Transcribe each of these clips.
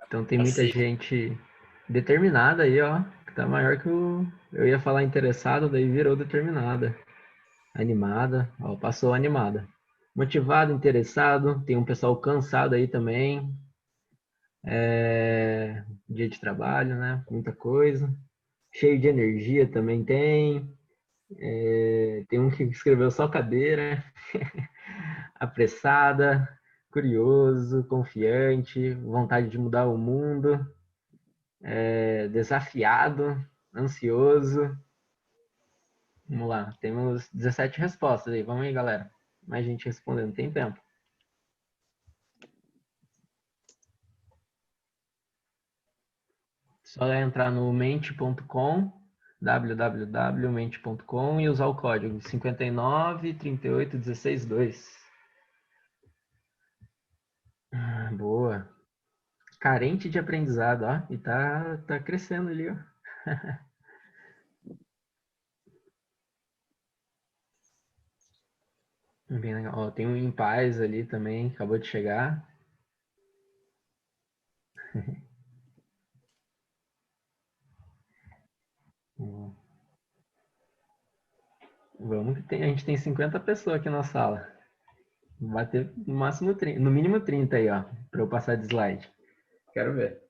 Então tem muita gente determinada aí, ó, que tá maior que o... Eu ia falar interessado, daí virou determinada. Animada, ó, passou animada. Motivado, interessado, tem um pessoal cansado aí também. Dia de trabalho, né? Muita coisa. Cheio de energia também tem. Tem um que escreveu só cadeira. Apressada, curioso, confiante, vontade de mudar o mundo, desafiado, ansioso. Vamos lá, temos 17 respostas aí. Vamos aí, galera. Mais gente respondendo, tem tempo. Só entrar no mente.com, www.mente.com e usar o código 59 38 16 2. Boa. Carente de aprendizado, ó. E tá crescendo ali, ó. Bem legal. Ó, tem um Em Paz ali também, acabou de chegar. Vamos que a gente tem 50 pessoas aqui na sala. Vai ter no máximo 30, no mínimo 30 aí, ó, para eu passar de slide. Quero ver.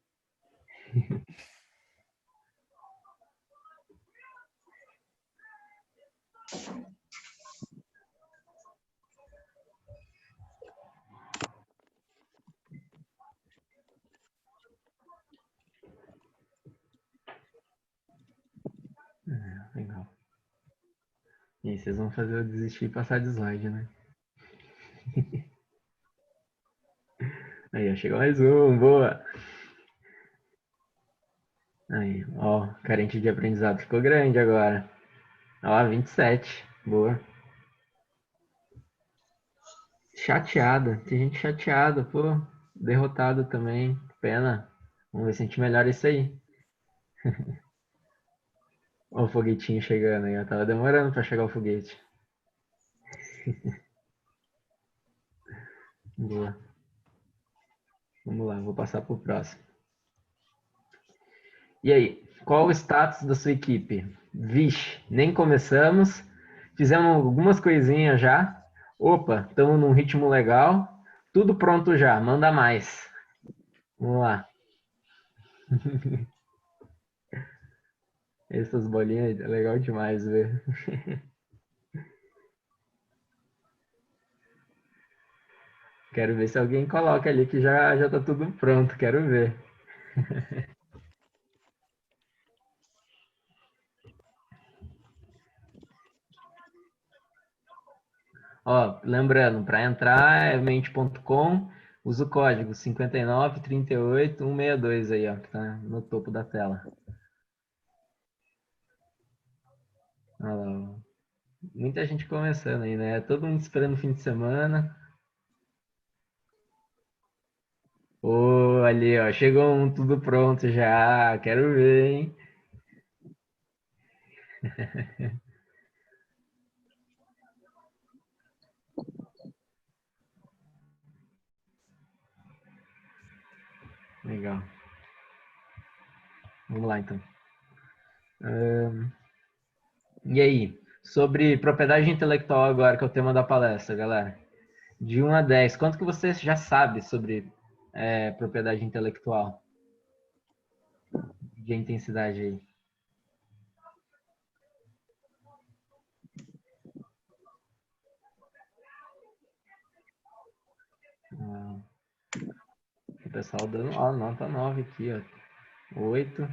Legal. E aí, vocês vão fazer eu desistir e passar de slide, né? Aí, ó, chegou mais um, boa. Aí, ó, carente de aprendizado ficou grande agora. Ó, 27, boa. Chateada, tem gente chateada, pô. Derrotada também, pena. Vamos ver se a gente melhora isso aí. Ó o foguetinho chegando aí, ó. Tava demorando pra chegar o foguete. Boa. Vamos lá, vou passar pro próximo. E aí, qual o status da sua equipe? Vixe, nem começamos. Fizemos algumas coisinhas já. Opa, estamos num ritmo legal. Tudo pronto já, manda mais. Vamos lá. Essas bolinhas é legal demais ver. Quero ver se alguém coloca ali que já tá tudo pronto. Quero ver. Ó, lembrando, para entrar é mente.com, usa o código 59 38 162 aí, ó, que tá no topo da tela. Olha lá, ó. Muita gente começando aí, né? Todo mundo esperando o fim de semana. Ô, ali, ó, chegou um tudo pronto já. Quero ver, hein? Legal. Vamos lá, então. E aí, sobre propriedade intelectual agora, que é o tema da palestra, galera. De 1 a 10, quanto que você já sabe sobre propriedade intelectual? De intensidade aí. Ah, o pessoal dando, ó, nota 9 aqui, ó. 8. Tem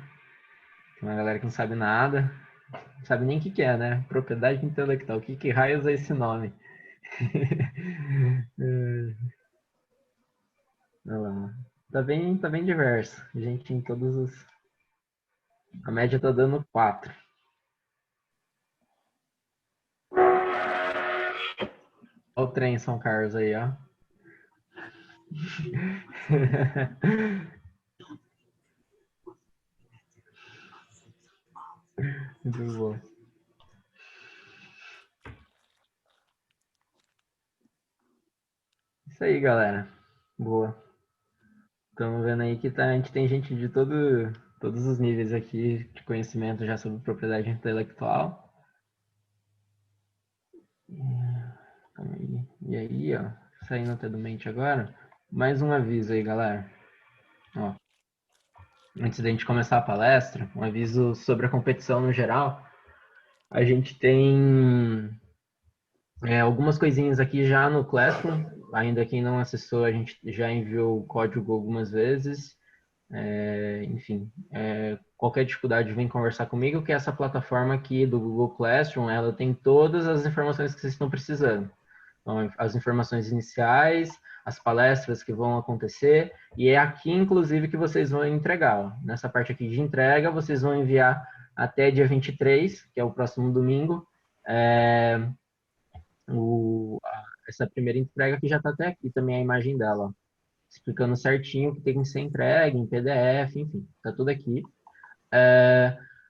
uma galera que não sabe nada. Não sabe nem o que é, né? Propriedade intelectual. Que raios é esse nome? Olha lá. Tá bem diverso. Gente em todos os. A média tá dando 4. Olha o trem em São Carlos aí, ó. Muito bom. Isso aí, galera. Boa. Estamos vendo aí que a gente tem gente de todos os níveis aqui de conhecimento já sobre propriedade intelectual. Calma aí. E aí, ó, saindo até do mente agora, mais um aviso aí, galera. Ó, antes da gente começar a palestra, um aviso sobre a competição no geral. A gente tem algumas coisinhas aqui já no Classroom. Ainda quem não acessou, a gente já enviou o código algumas vezes. Enfim, qualquer dificuldade vem conversar comigo, que essa plataforma aqui do Google Classroom, ela tem todas as informações que vocês estão precisando. Então, as informações iniciais, as palestras que vão acontecer, e é aqui, inclusive, que vocês vão entregar. Ó. Nessa parte aqui de entrega, vocês vão enviar até dia 23, que é o próximo domingo, essa primeira entrega que já está até aqui também a imagem dela, ó, explicando certinho o que tem que ser entregue em PDF, enfim, está tudo aqui.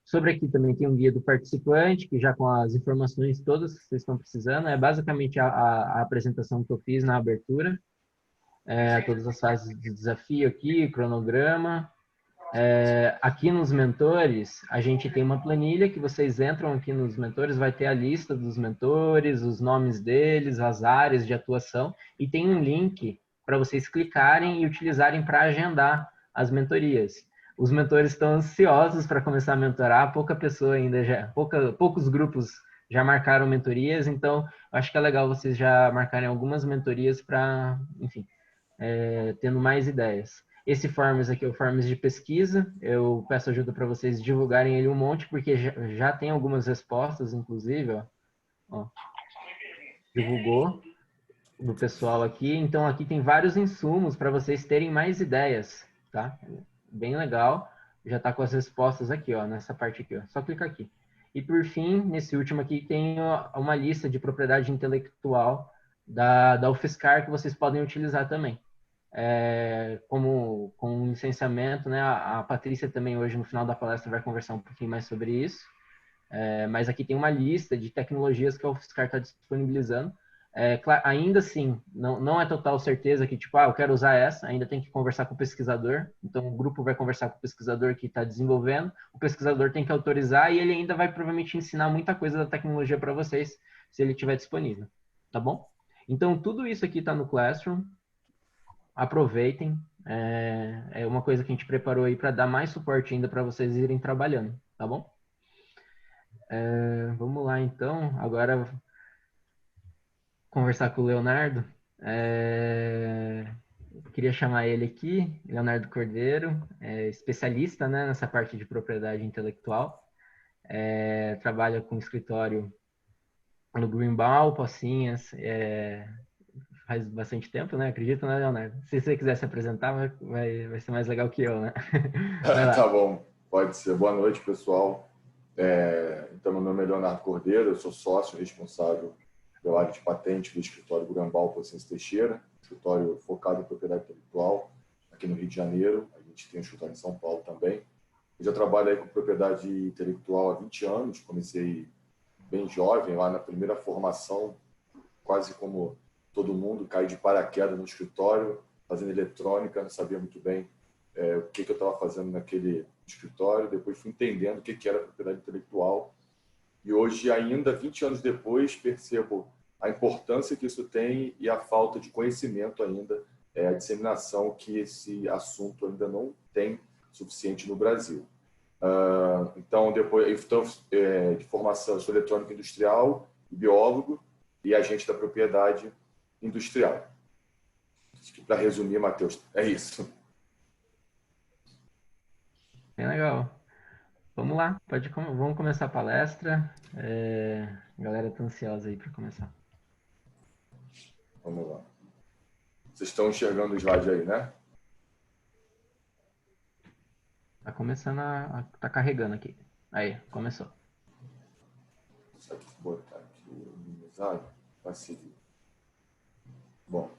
Sobre aqui também tem um guia do participante, que já com as informações todas que vocês estão precisando, é basicamente a apresentação que eu fiz na abertura, todas as fases de desafio aqui, cronograma. Aqui nos mentores, a gente tem uma planilha que vocês entram aqui nos mentores, vai ter a lista dos mentores, os nomes deles, as áreas de atuação, e tem um link para vocês clicarem e utilizarem para agendar as mentorias. Os mentores estão ansiosos para começar a mentorar, poucos grupos já marcaram mentorias, então acho que é legal vocês já marcarem algumas mentorias para, enfim, tendo mais ideias. Esse Forms aqui é o Forms de pesquisa. Eu peço ajuda para vocês divulgarem ele um monte, porque já tem algumas respostas, inclusive, ó, divulgou do pessoal aqui. Então, aqui tem vários insumos para vocês terem mais ideias, tá? Bem legal. Já está com as respostas aqui, ó, nessa parte aqui, ó. Só clicar aqui. E, por fim, nesse último aqui, tem uma lista de propriedade intelectual da UFSCar que vocês podem utilizar também. Com um licenciamento, né? A Patrícia também hoje no final da palestra vai conversar um pouquinho mais sobre isso. Mas aqui tem uma lista de tecnologias que a UFSCar está disponibilizando. Ainda assim, não é total certeza que, tipo, eu quero usar essa, ainda tem que conversar com o pesquisador. Então, o grupo vai conversar com o pesquisador que está desenvolvendo, o pesquisador tem que autorizar e ele ainda vai provavelmente ensinar muita coisa da tecnologia para vocês, se ele estiver disponível, tá bom? Então, tudo isso aqui está no Classroom. Aproveitem. É uma coisa que a gente preparou aí para dar mais suporte ainda para vocês irem trabalhando, tá bom? Vamos lá, então. Agora, conversar com o Leonardo. Queria chamar ele aqui, Leonardo Cordeiro, especialista, né, nessa parte de propriedade intelectual. Trabalha com escritório no Greenbaum, Pocinhas, faz bastante tempo, né? Acredito, né, Leonardo? Se você quiser se apresentar, vai ser mais legal que eu, né? Vai lá. Tá bom, pode ser. Boa noite, pessoal. Então, meu nome é Leonardo Cordeiro, eu sou sócio responsável pela área de patente do escritório Gurambal Pocinhas Teixeira, escritório focado em propriedade intelectual aqui no Rio de Janeiro. A gente tem um escritório em São Paulo também. Eu já trabalho aí com propriedade intelectual há 20 anos, comecei bem jovem, lá na primeira formação, quase como todo mundo, caí de paraquedas no escritório, fazendo eletrônica, não sabia muito bem o que eu estava fazendo naquele escritório. Depois fui entendendo o que era propriedade intelectual. E hoje, ainda 20 anos depois, percebo a importância que isso tem e a falta de conhecimento ainda, a disseminação que esse assunto ainda não tem suficiente no Brasil. Então, depois de formação, eu sou eletrônico industrial, biólogo e agente da propriedade industrial. Para resumir, Matheus, é isso. Bem legal. Vamos lá, vamos começar a palestra. A galera tá ansiosa aí para começar. Vamos lá. Vocês estão enxergando o slide aí, né? Tá começando tá carregando aqui. Aí, começou. Só que botar aqui o slide para seguir. Bom,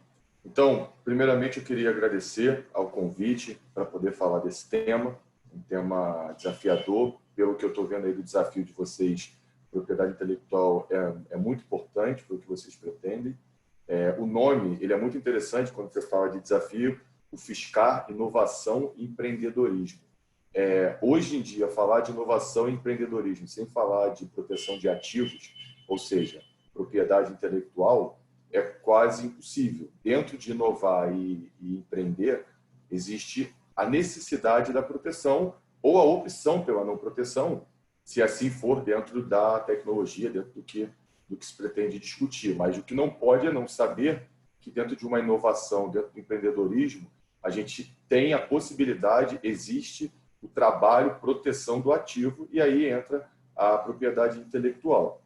então, primeiramente eu queria agradecer ao convite para poder falar desse tema, um tema desafiador. Pelo que eu estou vendo aí do desafio de vocês, propriedade intelectual é muito importante para o que vocês pretendem. O nome ele é muito interessante quando você fala de desafio. fiscar inovação e empreendedorismo. Hoje em dia, falar de inovação e empreendedorismo sem falar de proteção de ativos, ou seja, propriedade intelectual, é quase impossível. Dentro de inovar e empreender, existe a necessidade da proteção ou a opção pela não proteção, se assim for dentro da tecnologia, dentro do que se pretende discutir. Mas o que não pode é não saber que dentro de uma inovação, dentro do empreendedorismo, a gente tem a possibilidade, existe o trabalho, proteção do ativo, e aí entra a propriedade intelectual.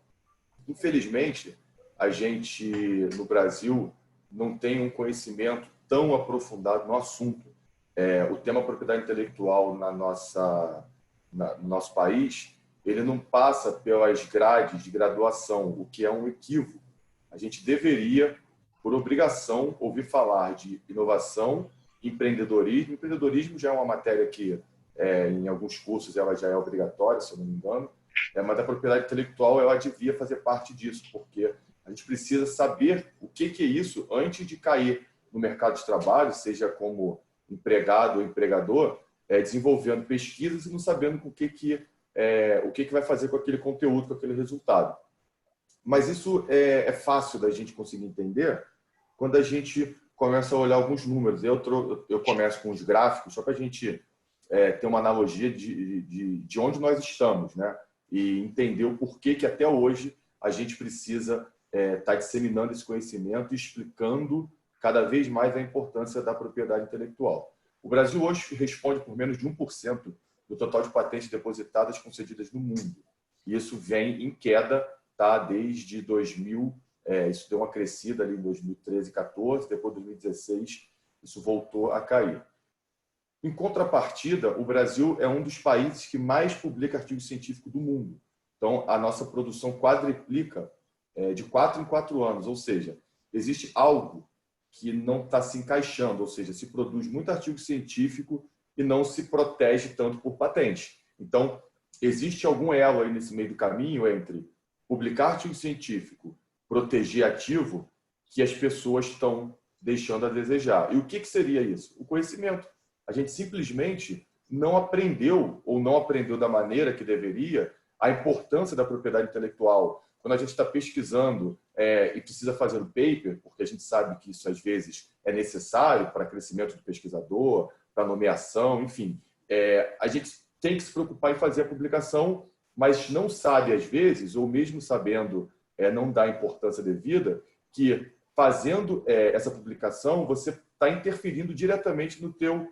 Infelizmente, a gente, no Brasil, não tem um conhecimento tão aprofundado no assunto. O tema propriedade intelectual no nosso país, ele não passa pelas grades de graduação, o que é um equívoco. A gente deveria, por obrigação, ouvir falar de inovação, empreendedorismo. Empreendedorismo já é uma matéria que, em alguns cursos, ela já é obrigatória, se eu não me engano, mas a propriedade intelectual ela devia fazer parte disso, porque a gente precisa saber o que é isso antes de cair no mercado de trabalho, seja como empregado ou empregador, desenvolvendo pesquisas e não sabendo o que vai fazer com aquele conteúdo, com aquele resultado. Mas isso é fácil da gente conseguir entender quando a gente começa a olhar alguns números. Eu começo com os gráficos, só para a gente ter uma analogia de onde nós estamos, né? E entender o porquê que até hoje a gente precisa estar disseminando esse conhecimento e explicando cada vez mais a importância da propriedade intelectual. O Brasil hoje responde por menos de 1% do total de patentes depositadas concedidas no mundo. E isso vem em queda, tá? Desde 2000, isso deu uma crescida ali em 2013, 2014, depois de 2016, isso voltou a cair. Em contrapartida, o Brasil é um dos países que mais publica artigo científico do mundo. Então, a nossa produção quadriplica de 4 em 4 anos, ou seja, existe algo que não está se encaixando, ou seja, se produz muito artigo científico e não se protege tanto por patente. Então, existe algum elo aí nesse meio do caminho entre publicar artigo científico, proteger ativo, que as pessoas estão deixando a desejar. E o que seria isso? O conhecimento. A gente simplesmente não aprendeu, ou não aprendeu da maneira que deveria, a importância da propriedade intelectual. Quando a gente está pesquisando e precisa fazer um paper, porque a gente sabe que isso às vezes é necessário para crescimento do pesquisador, para nomeação, enfim, a gente tem que se preocupar em fazer a publicação, mas não sabe às vezes, ou mesmo sabendo, não dá a importância devida, que fazendo essa publicação você está interferindo diretamente no teu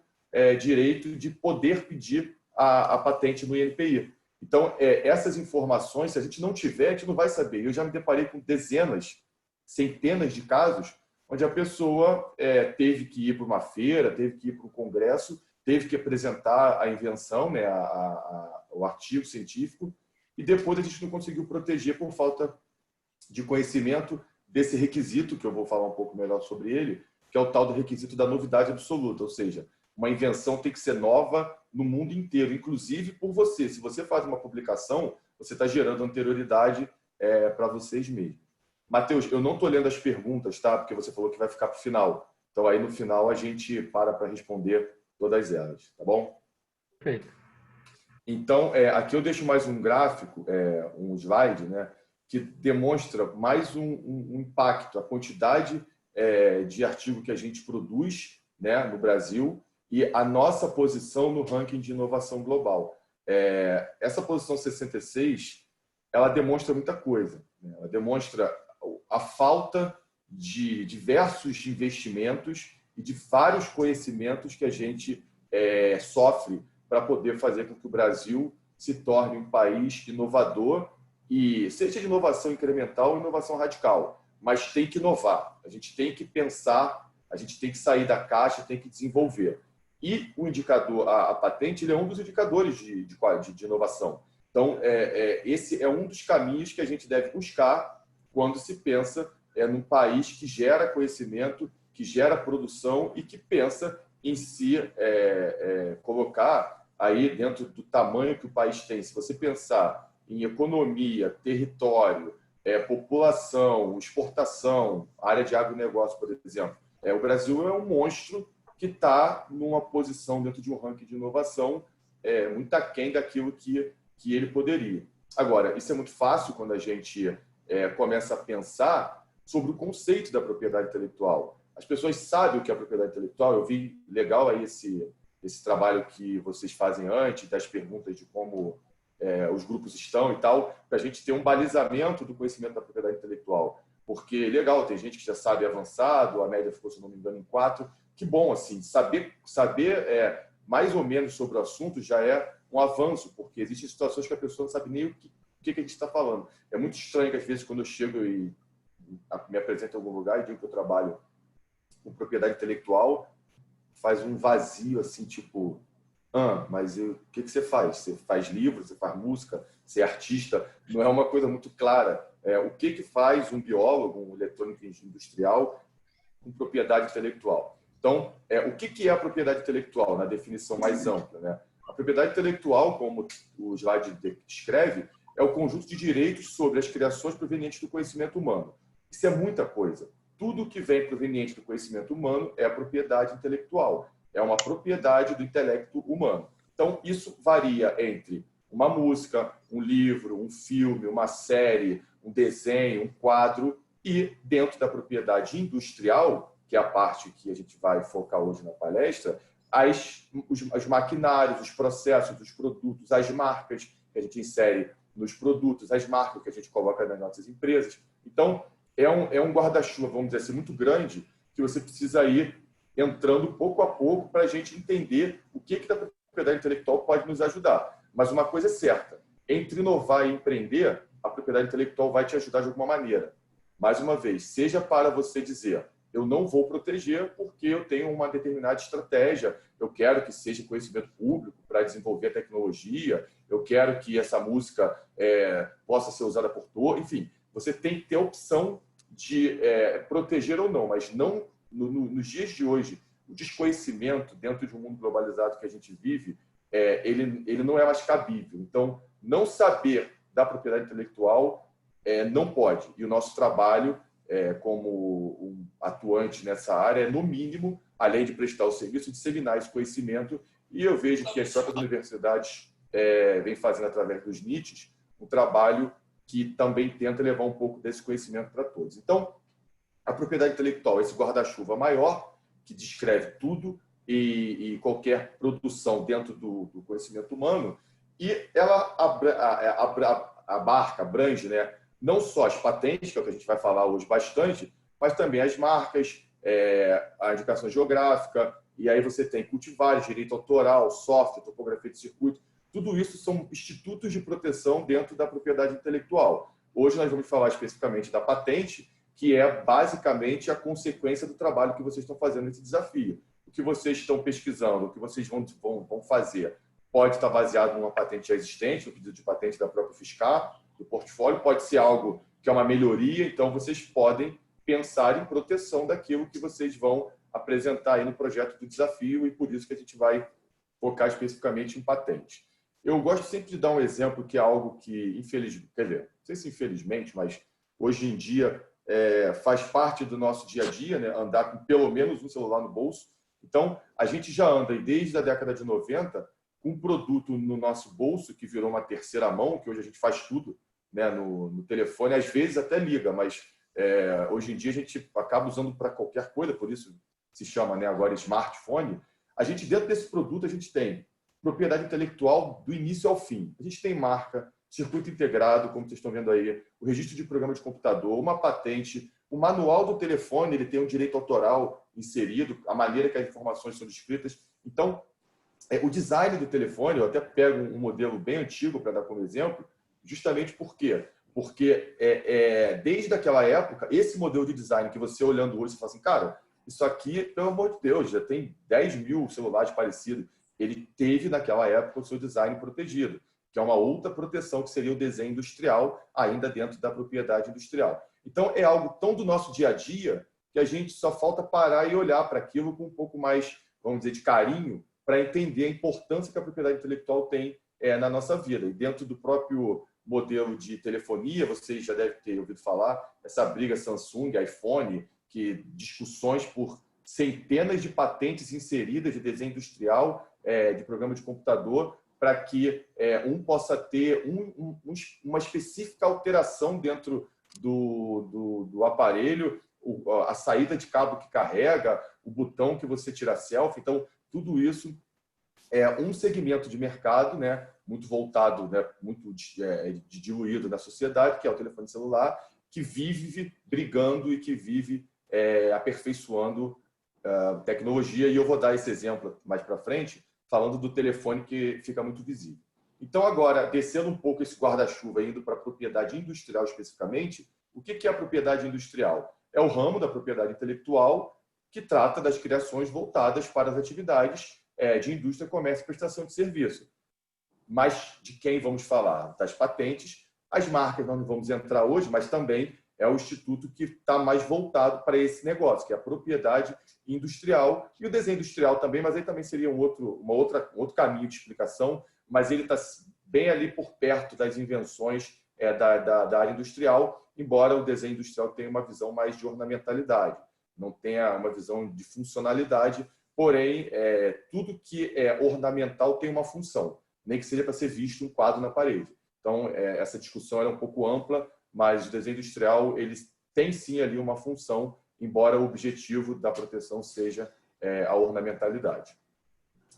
direito de poder pedir a patente no INPI. Então, essas informações, se a gente não tiver, a gente não vai saber. Eu já me deparei com dezenas, centenas de casos onde a pessoa teve que ir para uma feira, teve que ir para um congresso, teve que apresentar a invenção, né, o artigo científico, e depois a gente não conseguiu proteger por falta de conhecimento desse requisito, que eu vou falar um pouco melhor sobre ele, que é o tal do requisito da novidade absoluta, ou seja, uma invenção tem que ser nova no mundo inteiro, inclusive por você. Se você faz uma publicação, você está gerando anterioridade para vocês mesmos. Matheus, eu não estou lendo as perguntas, tá? Porque você falou que vai ficar para o final. Então, aí no final a gente para responder todas elas, tá bom? Perfeito. Então, aqui eu deixo mais um gráfico, um slide, né, que demonstra mais um impacto, a quantidade de artigo que a gente produz, né, no Brasil, e a nossa posição no ranking de inovação global. Essa posição 66, ela demonstra muita coisa, né? Ela demonstra a falta de diversos investimentos e de vários conhecimentos que a gente sofre para poder fazer com que o Brasil se torne um país inovador, e seja de inovação incremental ou inovação radical, mas tem que inovar, a gente tem que pensar, a gente tem que sair da caixa, tem que desenvolver. E o indicador, a patente, ele é um dos indicadores de inovação. Então, esse é um dos caminhos que a gente deve buscar quando se pensa num país que gera conhecimento, que gera produção e que pensa em si colocar aí dentro do tamanho que o país tem. Se você pensar em economia, território, população, exportação, área de agronegócio, por exemplo, o Brasil é um monstro que está numa posição dentro de um ranking de inovação muito aquém daquilo que ele poderia. Agora, isso é muito fácil quando a gente começa a pensar sobre o conceito da propriedade intelectual. As pessoas sabem o que é propriedade intelectual. Eu vi legal aí esse trabalho que vocês fazem antes, das perguntas de como os grupos estão e tal, para a gente ter um balizamento do conhecimento da propriedade intelectual. Porque, legal, tem gente que já sabe avançado, a média ficou, se não me engano, em 4. Que bom, assim, saber mais ou menos sobre o assunto já é um avanço, porque existem situações que a pessoa não sabe nem o que a gente está falando. É muito estranho que, às vezes, quando eu chego e me apresento em algum lugar e digo que eu trabalho com propriedade intelectual, faz um vazio, assim, tipo... mas o que você faz? Você faz livro, você faz música, você é artista? Não é uma coisa muito clara. O que faz um biólogo, um eletrônico industrial com propriedade intelectual? Então, o que é a propriedade intelectual, na definição mais ampla, né? A propriedade intelectual, como o slide descreve, é o conjunto de direitos sobre as criações provenientes do conhecimento humano. Isso é muita coisa. Tudo que vem proveniente do conhecimento humano é a propriedade intelectual. É uma propriedade do intelecto humano. Então, isso varia entre uma música, um livro, um filme, uma série, um desenho, um quadro, e dentro da propriedade industrial, que é a parte que a gente vai focar hoje na palestra, os maquinários, os processos, os produtos, as marcas que a gente insere nos produtos, as marcas que a gente coloca nas nossas empresas. Então, é um guarda-chuva, vamos dizer assim, muito grande, que você precisa ir entrando pouco a pouco para a gente entender o que da propriedade intelectual pode nos ajudar. Mas uma coisa é certa, entre inovar e empreender, a propriedade intelectual vai te ajudar de alguma maneira. Mais uma vez, seja para você dizer, eu não vou proteger porque eu tenho uma determinada estratégia, eu quero que seja conhecimento público para desenvolver a tecnologia, eu quero que essa música possa ser usada por todos, enfim, você tem que ter a opção de proteger ou não, mas não nos dias de hoje, o desconhecimento dentro de um mundo globalizado que a gente vive, ele não é mais cabível. Então, não saber da propriedade intelectual não pode. E o nosso trabalho, como um atuante nessa área, é, no mínimo, além de prestar o serviço, disseminar esse conhecimento. E eu vejo que as próprias universidades vêm fazendo, através dos NITs, um trabalho que também tenta levar um pouco desse conhecimento para todos. Então, a propriedade intelectual é esse guarda-chuva maior, que descreve tudo e qualquer produção dentro do conhecimento humano, e ela abrange, né, não só as patentes, que é o que a gente vai falar hoje bastante, mas também as marcas, a indicação geográfica, e aí você tem cultivares, direito autoral, software, topografia de circuito. Tudo isso são institutos de proteção dentro da propriedade intelectual. Hoje nós vamos falar especificamente da patente, que é basicamente a consequência do trabalho que vocês estão fazendo nesse desafio. O que vocês estão pesquisando, o que vocês vão fazer, pode estar baseado numa patente já existente, no pedido de patente da própria Fiscar, do portfólio, pode ser algo que é uma melhoria, então vocês podem pensar em proteção daquilo que vocês vão apresentar aí no projeto do desafio, e por isso que a gente vai focar especificamente em patente. Eu gosto sempre de dar um exemplo que é algo que, infelizmente, quer dizer, não sei se infelizmente, mas hoje em dia faz parte do nosso dia a dia, né? Andar com pelo menos um celular no bolso. Então, a gente já anda desde a década de 90 com um produto no nosso bolso que virou uma terceira mão, que hoje a gente faz tudo, né, no telefone, às vezes até liga, mas hoje em dia a gente acaba usando para qualquer coisa, por isso se chama, né, agora smartphone. A gente, dentro desse produto, a gente tem propriedade intelectual do início ao fim. A gente tem marca, circuito integrado, como vocês estão vendo aí, o registro de programa de computador, uma patente, o manual do telefone, ele tem um direito autoral inserido, a maneira que as informações são descritas. Então, o design do telefone, eu até pego um modelo bem antigo para dar como exemplo, justamente por quê? Porque desde aquela época, esse modelo de design que você olhando hoje, você fala assim, cara, isso aqui, pelo amor de Deus, já tem 10 mil celulares parecidos. Ele teve, naquela época, o seu design protegido, que é uma outra proteção, que seria o desenho industrial, ainda dentro da propriedade industrial. Então, é algo tão do nosso dia a dia que a gente só falta parar e olhar para aquilo com um pouco mais, vamos dizer, de carinho, para entender a importância que a propriedade intelectual tem na nossa vida. E dentro do próprio modelo de telefonia, vocês já devem ter ouvido falar, essa briga Samsung, iPhone, que discussões por centenas de patentes inseridas de desenho industrial, de programa de computador, para que um possa ter uma específica alteração dentro do aparelho, a saída de cabo que carrega, o botão que você tira selfie. Então, tudo isso é um segmento de mercado, né, muito voltado, né, muito diluído na sociedade, que é o telefone celular, que vive brigando e que vive aperfeiçoando tecnologia. E eu vou dar esse exemplo mais para frente, falando do telefone que fica muito visível. Então, agora, descendo um pouco esse guarda-chuva, indo para a propriedade industrial especificamente, o que é a propriedade industrial? É o ramo da propriedade intelectual que trata das criações voltadas para as atividades de indústria, comércio e prestação de serviço. Mas de quem vamos falar? Das patentes. As marcas nós não vamos entrar hoje, mas também é o instituto que está mais voltado para esse negócio, que é a propriedade industrial e o desenho industrial também, mas aí também seria um outro caminho de explicação, mas ele está bem ali por perto das invenções da área industrial, embora o desenho industrial tenha uma visão mais de ornamentalidade, não tenha uma visão de funcionalidade, porém, tudo que é ornamental tem uma função, nem que seja para ser visto um quadro na parede. Então, essa discussão é um pouco ampla, mas o desenho industrial ele tem sim ali uma função, embora o objetivo da proteção seja a ornamentalidade.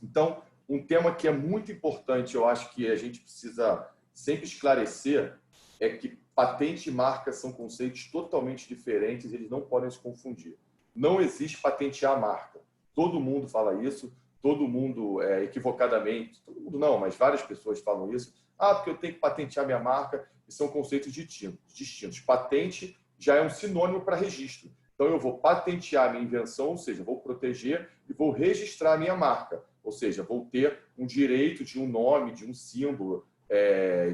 Então, um tema que é muito importante, eu acho que a gente precisa sempre esclarecer, é que patente e marca são conceitos totalmente diferentes, eles não podem se confundir. Não existe patentear a marca. Todo mundo fala isso, todo mundo equivocadamente, todo mundo não, mas várias pessoas falam isso. Porque eu tenho que patentear minha marca, e são conceitos distintos. Patente já é um sinônimo para registro. Então, eu vou patentear a minha invenção, ou seja, vou proteger e vou registrar a minha marca. Ou seja, vou ter um direito de um nome, de um símbolo,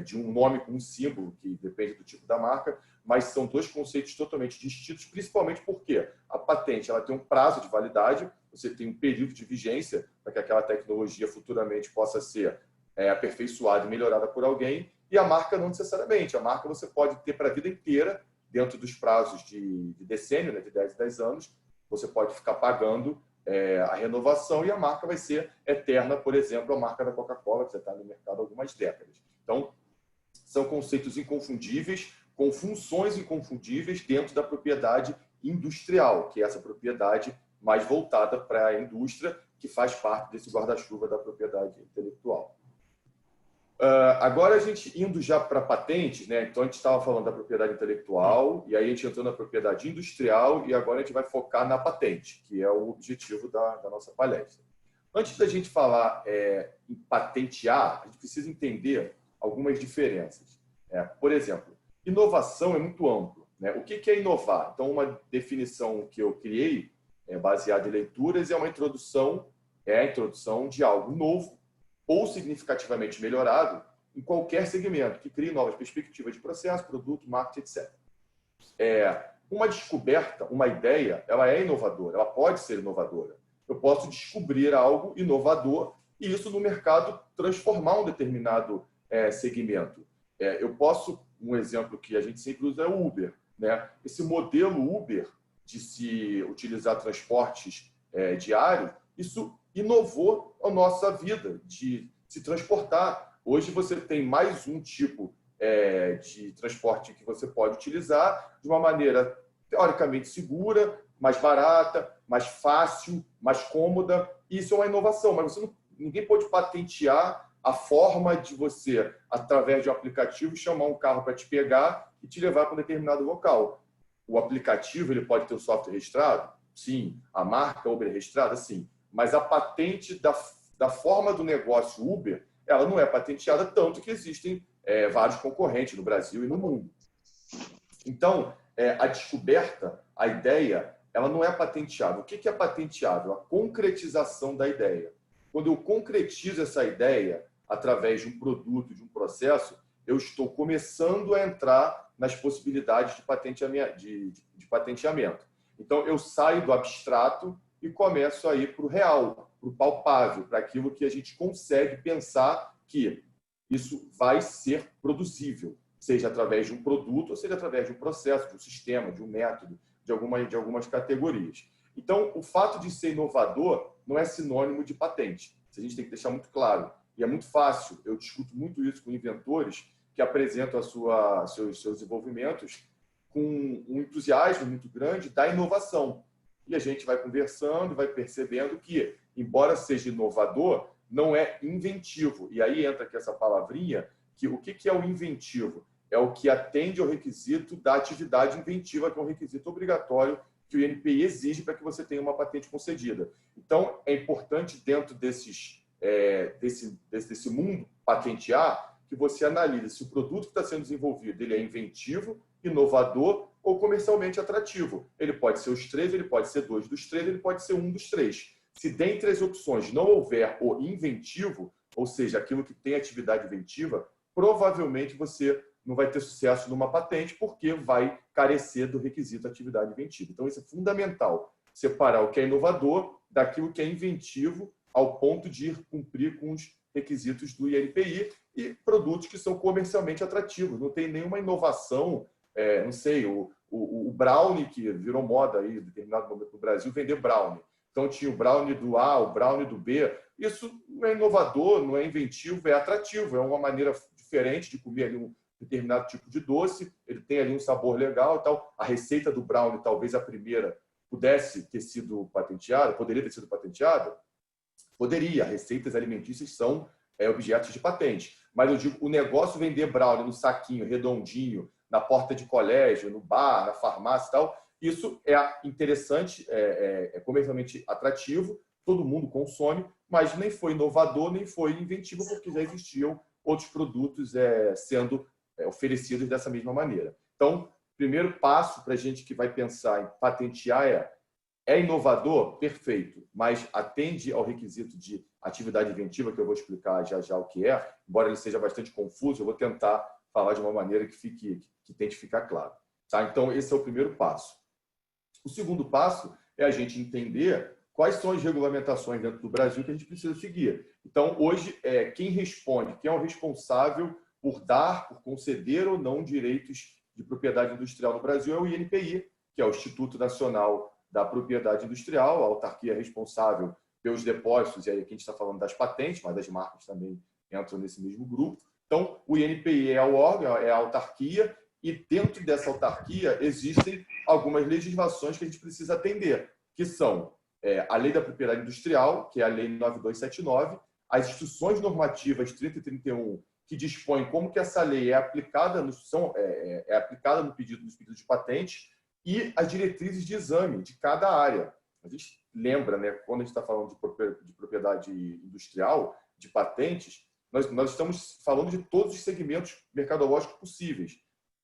de um nome com um símbolo, que depende do tipo da marca, mas são dois conceitos totalmente distintos, principalmente porque a patente ela tem um prazo de validade, você tem um período de vigência para que aquela tecnologia futuramente possa ser aperfeiçoada e melhorada por alguém, e a marca não necessariamente. A marca você pode ter para a vida inteira, dentro dos prazos de decênio, né, de 10 em 10 anos, você pode ficar pagando a renovação e a marca vai ser eterna, por exemplo, a marca da Coca-Cola, que já está no mercado há algumas décadas. Então, são conceitos inconfundíveis, com funções inconfundíveis dentro da propriedade industrial, que é essa propriedade mais voltada para a indústria, que faz parte desse guarda-chuva da propriedade intelectual. Agora, a gente indo já para patentes, né? Então, a gente estava falando da propriedade intelectual, e aí a gente entrou na propriedade industrial, e agora a gente vai focar na patente, que é o objetivo da nossa palestra. Antes da gente falar em patentear, a gente precisa entender algumas diferenças. Por exemplo, inovação é muito amplo, né? O que é inovar? Então, uma definição que eu criei, baseada em leituras, é uma introdução, a introdução de algo novo, ou significativamente melhorado em qualquer segmento, que crie novas perspectivas de processo, produto, marketing, etc. Uma descoberta, uma ideia, ela é inovadora, ela pode ser inovadora. Eu posso descobrir algo inovador e isso no mercado transformar um determinado segmento. Eu posso, um exemplo que a gente sempre usa é o Uber, né? Esse modelo Uber de se utilizar transportes diários, isso inovou a nossa vida de se transportar. Hoje você tem mais um tipo de transporte que você pode utilizar de uma maneira teoricamente segura, mais barata, mais fácil, mais cômoda. Isso é uma inovação, mas ninguém pode patentear a forma de você, através de um aplicativo, chamar um carro para te pegar e te levar para um determinado local. O aplicativo ele pode ter o software registrado? Sim. A marca Uber é registrada? Sim. Mas a patente da forma do negócio Uber, ela não é patenteada, tanto que existem vários concorrentes no Brasil e no mundo. Então, a descoberta, a ideia, ela não é patenteável. O que é patenteável? A concretização da ideia. Quando eu concretizo essa ideia através de um produto, de um processo, eu estou começando a entrar nas possibilidades de patenteamento. Então, eu saio do abstrato e começo a ir para o real, para o palpável, para aquilo que a gente consegue pensar que isso vai ser produzível, seja através de um produto ou seja através de um processo, de um sistema, de um método, de algumas categorias. Então, o fato de ser inovador não é sinônimo de patente. Isso a gente tem que deixar muito claro. E é muito fácil, eu discuto muito isso com inventores que apresentam seus desenvolvimentos com um entusiasmo muito grande da inovação. E a gente vai conversando e vai percebendo que, embora seja inovador, não é inventivo. E aí entra aqui essa palavrinha, que o que é o inventivo? É o que atende ao requisito da atividade inventiva, que é um requisito obrigatório que o INPI exige para que você tenha uma patente concedida. Então, é importante, dentro desse mundo patentear, que você analise se o produto que está sendo desenvolvido ele é inventivo, inovador ou comercialmente atrativo. Ele pode ser os três, ele pode ser dois dos três, ele pode ser um dos três. Se dentre as opções não houver o inventivo, ou seja, aquilo que tem atividade inventiva, provavelmente você não vai ter sucesso numa patente porque vai carecer do requisito atividade inventiva. Então, isso é fundamental, separar o que é inovador daquilo que é inventivo ao ponto de ir cumprir com os requisitos do INPI e produtos que são comercialmente atrativos. Não tem nenhuma inovação, não sei, o brownie, que virou moda aí, em determinado momento no Brasil, vender brownie. Então, tinha o brownie do A, o brownie do B. Isso não é inovador, não é inventivo, é atrativo. É uma maneira diferente de comer ali um determinado tipo de doce. Ele tem ali um sabor legal e tal. A receita do brownie, talvez a primeira, pudesse ter sido patenteada, poderia ter sido patenteada? Poderia. Receitas alimentícias são objetos de patente. Mas eu digo, o negócio vender brownie no saquinho, redondinho, na porta de colégio, no bar, na farmácia e tal, isso é interessante, é comercialmente atrativo, todo mundo consome, mas nem foi inovador, nem foi inventivo, porque já existiam outros produtos sendo oferecidos dessa mesma maneira. Então, primeiro passo para a gente que vai pensar em patentear é inovador? Perfeito, mas atende ao requisito de atividade inventiva, que eu vou explicar já já o que é, embora ele seja bastante confuso, eu vou tentar falar de uma maneira que tente ficar claro. Tá? Então, esse é o primeiro passo. O segundo passo é a gente entender quais são as regulamentações dentro do Brasil que a gente precisa seguir. Então, hoje, quem responde, quem é o responsável por dar, por conceder ou não direitos de propriedade industrial no Brasil é o INPI, que é o Instituto Nacional da Propriedade Industrial, a autarquia responsável pelos depósitos, e aí aqui a gente está falando das patentes, mas as marcas também entram nesse mesmo grupo. Então, o INPI é o órgão, é a autarquia, e dentro dessa autarquia existem algumas legislações que a gente precisa atender, que são a Lei da Propriedade Industrial, que é a Lei 9279, as instruções normativas 30 e 31, que dispõem como que essa lei é aplicada nos pedidos de patente, e as diretrizes de exame de cada área. A gente lembra, né, quando a gente está falando de propriedade industrial, de patentes, nós estamos falando de todos os segmentos mercadológicos possíveis.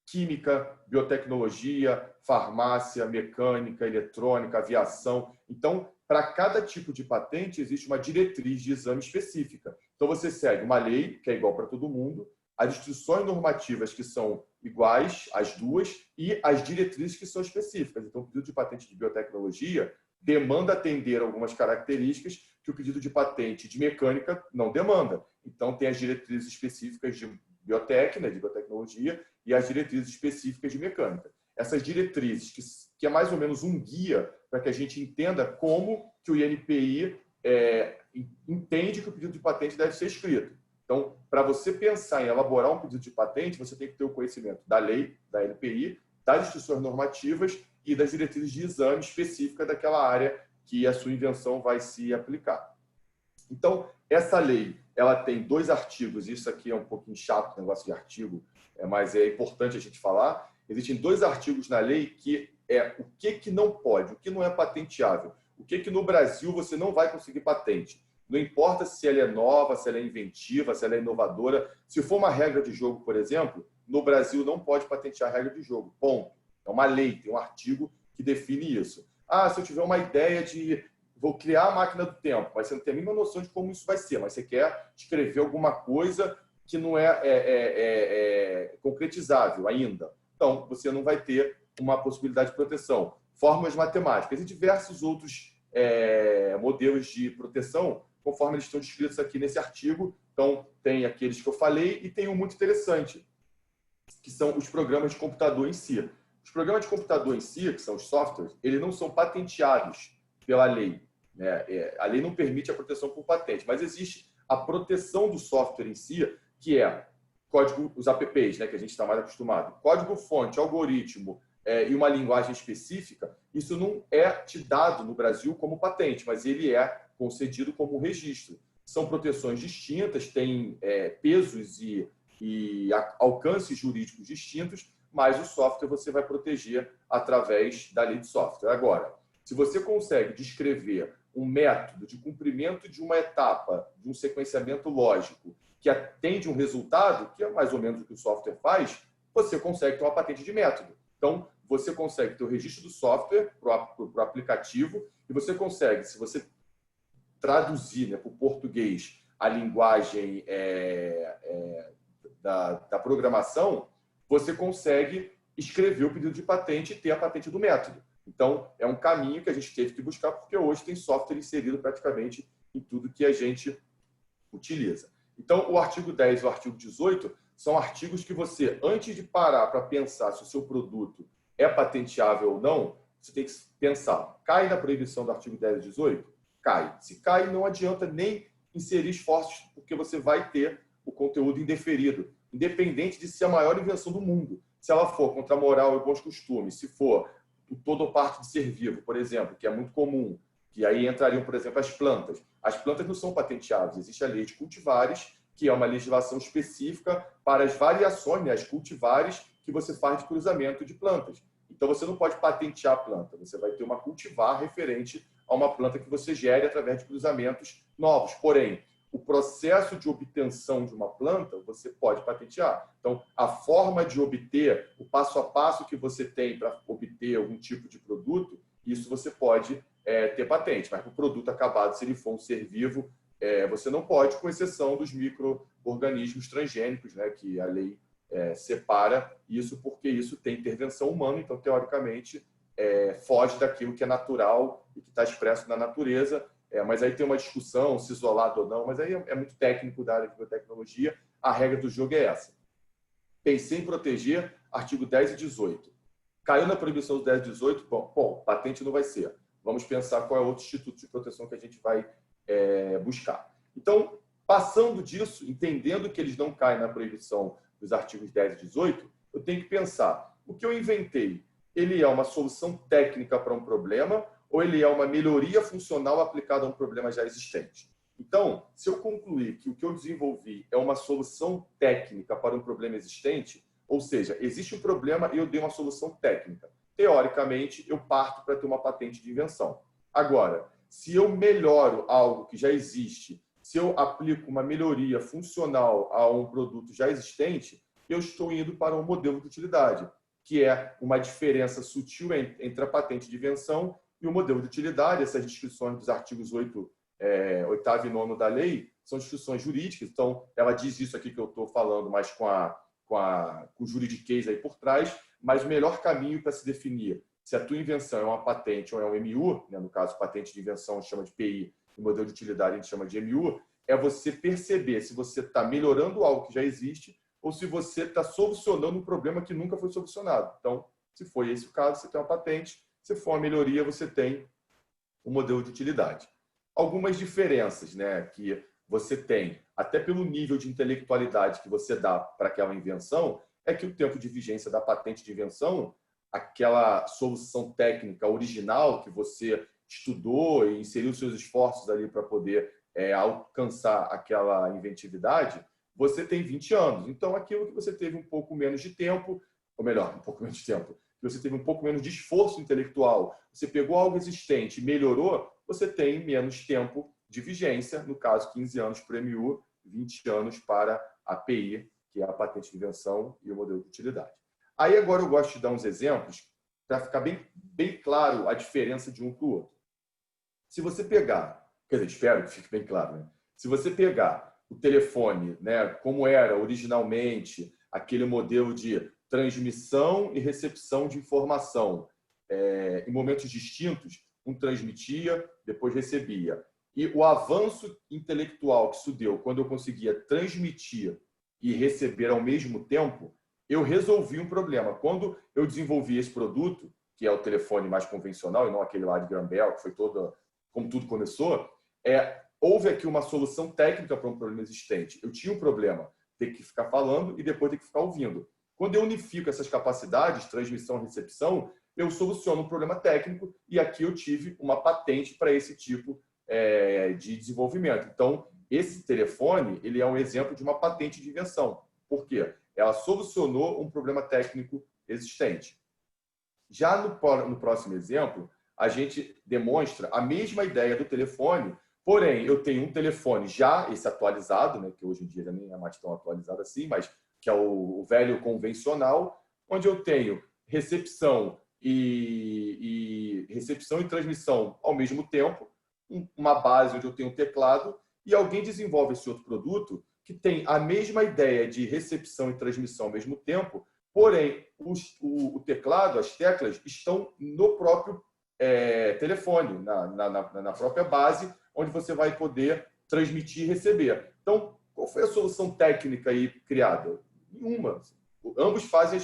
Química, biotecnologia, farmácia, mecânica, eletrônica, aviação. Então, para cada tipo de patente, existe uma diretriz de exame específica. Então, você segue uma lei, que é igual para todo mundo, as instruções normativas que são iguais, as duas, e as diretrizes que são específicas. Então, o pedido de patente de biotecnologia demanda atender algumas características que o pedido de patente de mecânica não demanda. Então, tem as diretrizes específicas de biotecnologia, e as diretrizes específicas de mecânica. Essas diretrizes, que é mais ou menos um guia para que a gente entenda como que o INPI entende que o pedido de patente deve ser escrito. Então, para você pensar em elaborar um pedido de patente, você tem que ter o conhecimento da lei, da INPI, das instruções normativas e das diretrizes de exame específica daquela área que a sua invenção vai se aplicar. Então, essa lei, ela tem 2 artigos, isso aqui é um pouquinho chato, negócio de artigo, mas é importante a gente falar. Existem 2 artigos na lei que é o que não pode, o que não é patenteável, o que no Brasil você não vai conseguir patente. Não importa se ela é nova, se ela é inventiva, se ela é inovadora. Se for uma regra de jogo, por exemplo, no Brasil não pode patentear a regra de jogo. Ponto. É uma lei, tem um artigo que define isso. Se eu tiver uma ideia de vou criar a máquina do tempo, mas você não tem a mínima noção de como isso vai ser, mas você quer escrever alguma coisa que não é concretizável ainda. Então, você não vai ter uma possibilidade de proteção. Fórmulas matemáticas e diversos outros modelos de proteção, conforme eles estão descritos aqui nesse artigo. Então, tem aqueles que eu falei e tem um muito interessante, que são os programas de computador em si. Os programas de computador em si, que são os softwares, eles não são patenteados. pela lei, né? A lei não permite a proteção por patente, mas existe a proteção do software em si, que é código, os apps, né, que a gente está mais acostumado, código-fonte, algoritmo e uma linguagem específica. Isso não é te dado no Brasil como patente, mas ele é concedido como registro. São proteções distintas, têm pesos e alcances jurídicos distintos, mas o software você vai proteger através da lei de software. Agora, se você consegue descrever um método de cumprimento de uma etapa, de um sequenciamento lógico, que atende um resultado, que é mais ou menos o que o software faz, você consegue ter uma patente de método. Então, você consegue ter o registro do software para o aplicativo e você consegue, se você traduzir, né, para o português a linguagem da programação, você consegue escrever o pedido de patente e ter a patente do método. Então, é um caminho que a gente teve que buscar, porque hoje tem software inserido praticamente em tudo que a gente utiliza. Então, o artigo 10 e o artigo 18 são artigos que você, antes de parar para pensar se o seu produto é patenteável ou não, você tem que pensar, cai na proibição do artigo 10 e 18? Cai. Se cai, não adianta nem inserir esforços, porque você vai ter o conteúdo indeferido, independente de ser a maior invenção do mundo. Se ela for contra a moral e bons costumes, se for toda parte de ser vivo, por exemplo, que é muito comum, que aí entrariam, por exemplo, as plantas. As plantas não são patenteáveis. Existe a lei de cultivares, que é uma legislação específica para as variações, né, as cultivares que você faz de cruzamento de plantas. Então, você não pode patentear a planta. Você vai ter uma cultivar referente a uma planta que você gere através de cruzamentos novos. Porém, o processo de obtenção de uma planta, você pode patentear. Então, a forma de obter, o passo a passo que você tem para obter algum tipo de produto, isso você pode ter patente. Mas para o produto acabado, se ele for um ser vivo, você não pode, com exceção dos micro-organismos transgênicos, né, que a lei separa isso, porque isso tem intervenção humana, então, teoricamente, foge daquilo que é natural e que está expresso na natureza. Mas aí tem uma discussão se isolado ou não, mas aí é muito técnico da área de biotecnologia. A regra do jogo é essa. Pensei em proteger, artigo 10 e 18. Caiu na proibição do 10 e 18, bom, patente não vai ser. Vamos pensar qual é o outro instituto de proteção que a gente vai buscar. Então, passando disso, entendendo que eles não caem na proibição dos artigos 10 e 18, eu tenho que pensar, o que eu inventei, ele é uma solução técnica para um problema ou ele é uma melhoria funcional aplicada a um problema já existente? Então, se eu concluir que o que eu desenvolvi é uma solução técnica para um problema existente, ou seja, existe um problema e eu dei uma solução técnica, teoricamente, eu parto para ter uma patente de invenção. Agora, se eu melhoro algo que já existe, se eu aplico uma melhoria funcional a um produto já existente, eu estou indo para um modelo de utilidade, que é uma diferença sutil entre a patente de invenção e o modelo de utilidade. Essas descrições dos artigos 8º e 9º da lei são descrições jurídicas, então ela diz isso aqui que eu estou falando, mas com o juridiquês aí por trás, mas o melhor caminho para se definir se a tua invenção é uma patente ou é um MU, né, no caso, patente de invenção a gente chama de PI, o modelo de utilidade a gente chama de MU, é você perceber se você está melhorando algo que já existe ou se você está solucionando um problema que nunca foi solucionado. Então, se for esse o caso, você tem uma patente. Se for uma melhoria, você tem um modelo de utilidade. Algumas diferenças, né, que você tem, até pelo nível de intelectualidade que você dá para aquela invenção, é que o tempo de vigência da patente de invenção, aquela solução técnica original que você estudou e inseriu seus esforços ali para poder alcançar aquela inventividade, você tem 20 anos. Então, aquilo que você teve um pouco menos de tempo, ou melhor, um pouco menos de tempo, que você teve um pouco menos de esforço intelectual, você pegou algo existente e melhorou, você tem menos tempo de vigência, no caso, 15 anos para o MU, 20 anos para a PI, que é a patente de invenção e o modelo de utilidade. Aí agora eu gosto de dar uns exemplos para ficar bem claro a diferença de um para o outro. Se você pegar, quer dizer, espero que fique bem claro, né? Se você pegar o telefone, né, como era originalmente, aquele modelo de transmissão e recepção de informação em momentos distintos, um transmitia, depois recebia. E o avanço intelectual que isso deu, quando eu conseguia transmitir e receber ao mesmo tempo, eu resolvi um problema. Quando eu desenvolvi esse produto, que é o telefone mais convencional, e não aquele lá de Graham Bell, que foi toda, como tudo começou, houve aqui uma solução técnica para um problema existente. Eu tinha um problema, ter que ficar falando e depois ter que ficar ouvindo. Quando eu unifico essas capacidades, transmissão e recepção, eu soluciono um problema técnico e aqui eu tive uma patente para esse tipo de desenvolvimento. Então, esse telefone ele é um exemplo de uma patente de invenção. Por quê? Ela solucionou um problema técnico existente. Já no próximo exemplo, a gente demonstra a mesma ideia do telefone, porém, eu tenho um telefone já, esse atualizado, né, que hoje em dia nem é mais tão atualizado assim, mas que é o velho convencional, onde eu tenho recepção e transmissão ao mesmo tempo, uma base onde eu tenho um teclado, e alguém desenvolve esse outro produto que tem a mesma ideia de recepção e transmissão ao mesmo tempo, porém, o teclado, as teclas, estão no próprio telefone, na própria base, onde você vai poder transmitir e receber. Então, qual foi a solução técnica aí criada? Nenhuma. Ambos fazem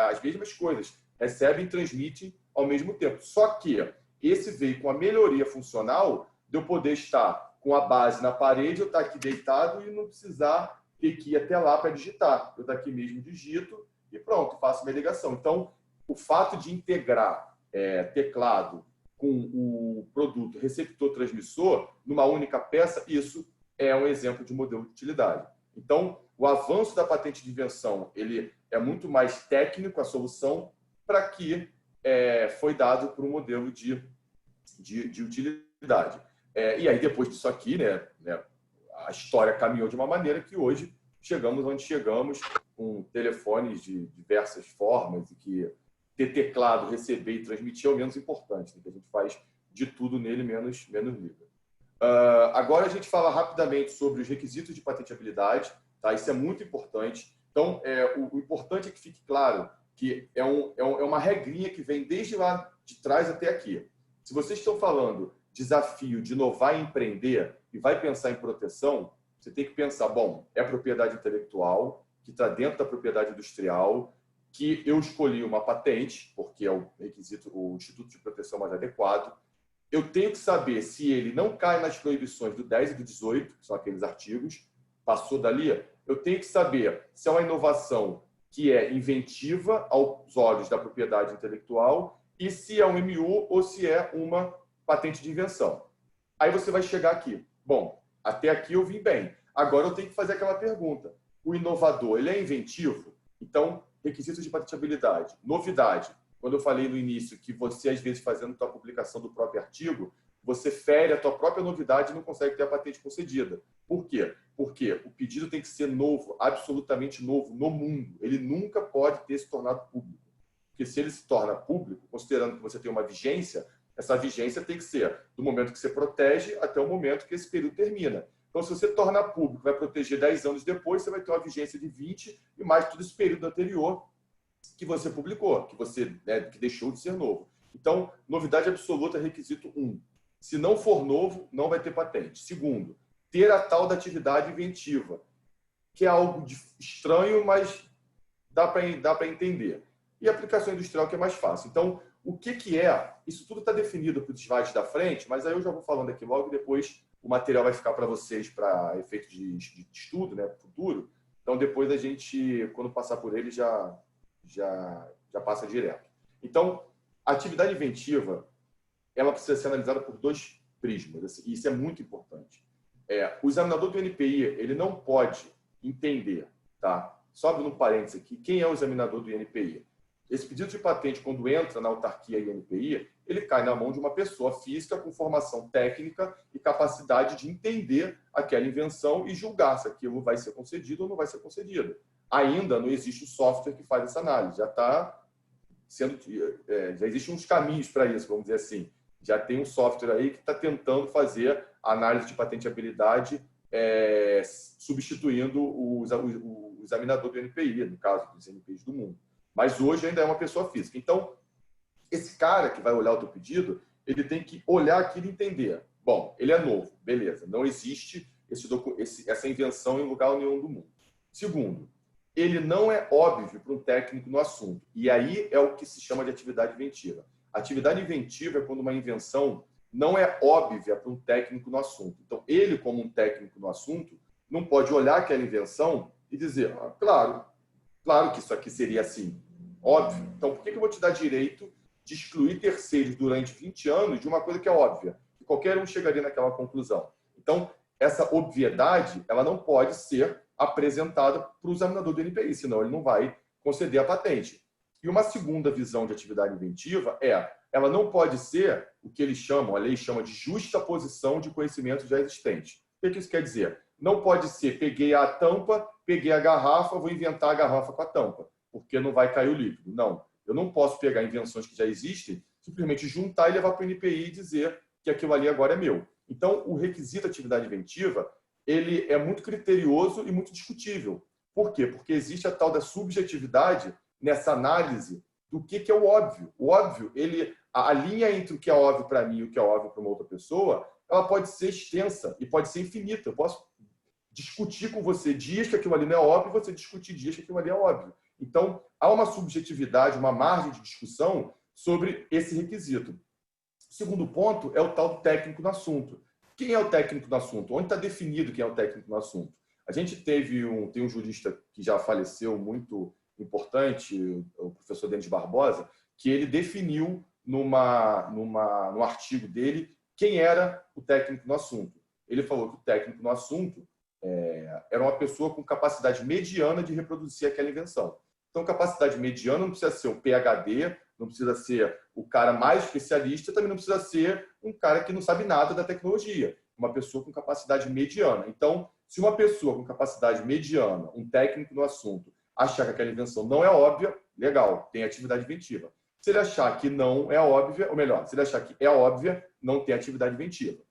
as mesmas coisas, recebem e transmitem ao mesmo tempo. Só que esse veio com a melhoria funcional de eu poder estar com a base na parede, eu estar aqui deitado e não precisar ter que ir até lá para digitar. Eu estar aqui mesmo digito e pronto, faço minha ligação. Então, o fato de integrar teclado com o produto receptor-transmissor numa única peça, isso é um exemplo de modelo de utilidade. Então, o avanço da patente de invenção ele é muito mais técnico, a solução, para que foi dado por um modelo de utilidade. E aí, depois disso aqui, né, a história caminhou de uma maneira que hoje chegamos onde chegamos, com telefones de diversas formas, e que ter teclado, receber e transmitir é o menos importante, né? Que a gente faz de tudo nele, menos liga. Agora a gente fala rapidamente sobre os requisitos de patenteabilidade, tá? Isso é muito importante. Então, o importante é que fique claro que é uma regrinha que vem desde lá de trás até aqui. Se vocês estão falando desafio de inovar e empreender e vai pensar em proteção, você tem que pensar, bom, é propriedade intelectual, que está dentro da propriedade industrial, que eu escolhi uma patente, porque é o requisito, o instituto de proteção mais adequado. Eu tenho que saber se ele não cai nas proibições do 10 e do 18, que são aqueles artigos, passou dali. Eu tenho que saber se é uma inovação que é inventiva aos olhos da propriedade intelectual e se é um MU ou se é uma patente de invenção. Aí você vai chegar aqui. Bom, até aqui eu vim bem. Agora eu tenho que fazer aquela pergunta. O inovador, ele é inventivo? Então, requisitos de patenteabilidade. Novidade. Quando eu falei no início que você, às vezes, fazendo a tua publicação do próprio artigo, você fere a tua própria novidade e não consegue ter a patente concedida. Por quê? Porque o pedido tem que ser novo, absolutamente novo, no mundo. Ele nunca pode ter se tornado público. Porque se ele se torna público, considerando que você tem uma vigência, essa vigência tem que ser do momento que você protege até o momento que esse período termina. Então, se você torna público, vai proteger 10 anos depois, você vai ter uma vigência de 20 e mais todo esse período anterior que você publicou, que deixou de ser novo. Então, novidade absoluta, requisito 1. Se não for novo, não vai ter patente. Segundo, ter a tal da atividade inventiva, que é algo estranho, mas dá para entender. E aplicação industrial, que é mais fácil. Então, o que é? Isso tudo está definido para os slides da frente, mas aí eu já vou falando aqui logo, depois o material vai ficar para vocês para efeito de estudo, né, futuro. Então, depois a gente, quando passar por ele, já passa direto. Então, a atividade inventiva, ela precisa ser analisada por 2 prismas, e isso é muito importante. O examinador do INPI, ele não pode entender, tá? Só abrindo um parênteses aqui, quem é o examinador do INPI? Esse pedido de patente, quando entra na autarquia INPI, ele cai na mão de uma pessoa física com formação técnica e capacidade de entender aquela invenção e julgar se aquilo vai ser concedido ou não vai ser concedido. Ainda não existe o software que faz essa análise. Já existem uns caminhos para isso, vamos dizer assim. Já tem um software aí que está tentando fazer a análise de patenteabilidade substituindo o examinador do INPI, no caso dos INPIs do mundo. Mas hoje ainda é uma pessoa física. Então, esse cara que vai olhar o teu pedido, ele tem que olhar aquilo e entender. Bom, ele é novo, beleza. Não existe essa invenção em lugar nenhum do mundo. Segundo, ele não é óbvio para um técnico no assunto. E aí é o que se chama de atividade inventiva. Atividade inventiva é quando uma invenção não é óbvia para um técnico no assunto. Então, ele, como um técnico no assunto, não pode olhar aquela invenção e dizer, claro que isso aqui seria assim, óbvio. Então, por que eu vou te dar direito de excluir terceiros durante 20 anos de uma coisa que é óbvia? Que qualquer um chegaria naquela conclusão. Então, essa obviedade, ela não pode ser apresentada para o examinador do NPI, senão ele não vai conceder a patente. E uma segunda visão de atividade inventiva ela não pode ser o que eles chamam, a lei chama de justa posição de conhecimento já existente. O que isso quer dizer? Não pode ser, peguei a tampa, peguei a garrafa, vou inventar a garrafa com a tampa, porque não vai cair o líquido. Não, eu não posso pegar invenções que já existem, simplesmente juntar e levar para o NPI e dizer que aquilo ali agora é meu. Então, o requisito atividade inventiva, ele é muito criterioso e muito discutível. Por quê? Porque existe a tal da subjetividade nessa análise do que é o óbvio. O óbvio, a linha entre o que é óbvio para mim e o que é óbvio para uma outra pessoa, ela pode ser extensa e pode ser infinita. Eu posso discutir com você dias que aquilo ali não é óbvio e você discutir dias que aquilo ali é óbvio. Então, há uma subjetividade, uma margem de discussão sobre esse requisito. O segundo ponto é o tal do técnico no assunto. Quem é o técnico no assunto? Onde está definido quem é o técnico no assunto? A gente tem um jurista que já faleceu, muito importante, o professor Denis Barbosa, que ele definiu num artigo dele quem era o técnico no assunto. Ele falou que o técnico no assunto era uma pessoa com capacidade mediana de reproduzir aquela invenção. Então, capacidade mediana não precisa ser um PhD, não precisa ser o cara mais especialista, também não precisa ser um cara que não sabe nada da tecnologia. Uma pessoa com capacidade mediana. Então, se uma pessoa com capacidade mediana, um técnico no assunto, achar que aquela invenção não é óbvia, legal, tem atividade inventiva. Se ele achar que não é óbvia, ou melhor, se ele achar que é óbvia, não tem atividade inventiva.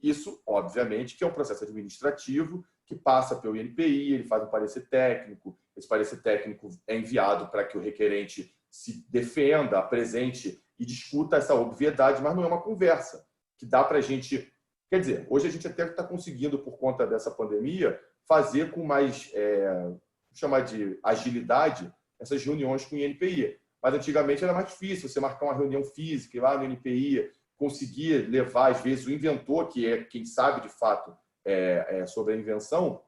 Isso, obviamente, que é um processo administrativo que passa pelo INPI, ele faz um parecer técnico, esse parecer técnico é enviado para que o requerente se defenda, apresente e discuta essa obviedade, mas não é uma conversa que dá para a gente... Quer dizer, hoje a gente até está conseguindo, por conta dessa pandemia, fazer com mais, vamos chamar de agilidade, essas reuniões com o INPI. Mas antigamente era mais difícil você marcar uma reunião física, ir lá no INPI, conseguir levar, às vezes, o inventor, que é quem sabe de fato sobre a invenção,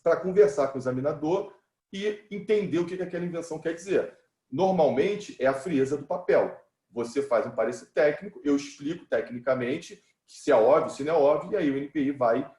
para conversar com o examinador e entender o que aquela invenção quer dizer. Normalmente é a frieza do papel. Você faz um parecer técnico, eu explico tecnicamente se é óbvio, se não é óbvio, e aí o NPI vai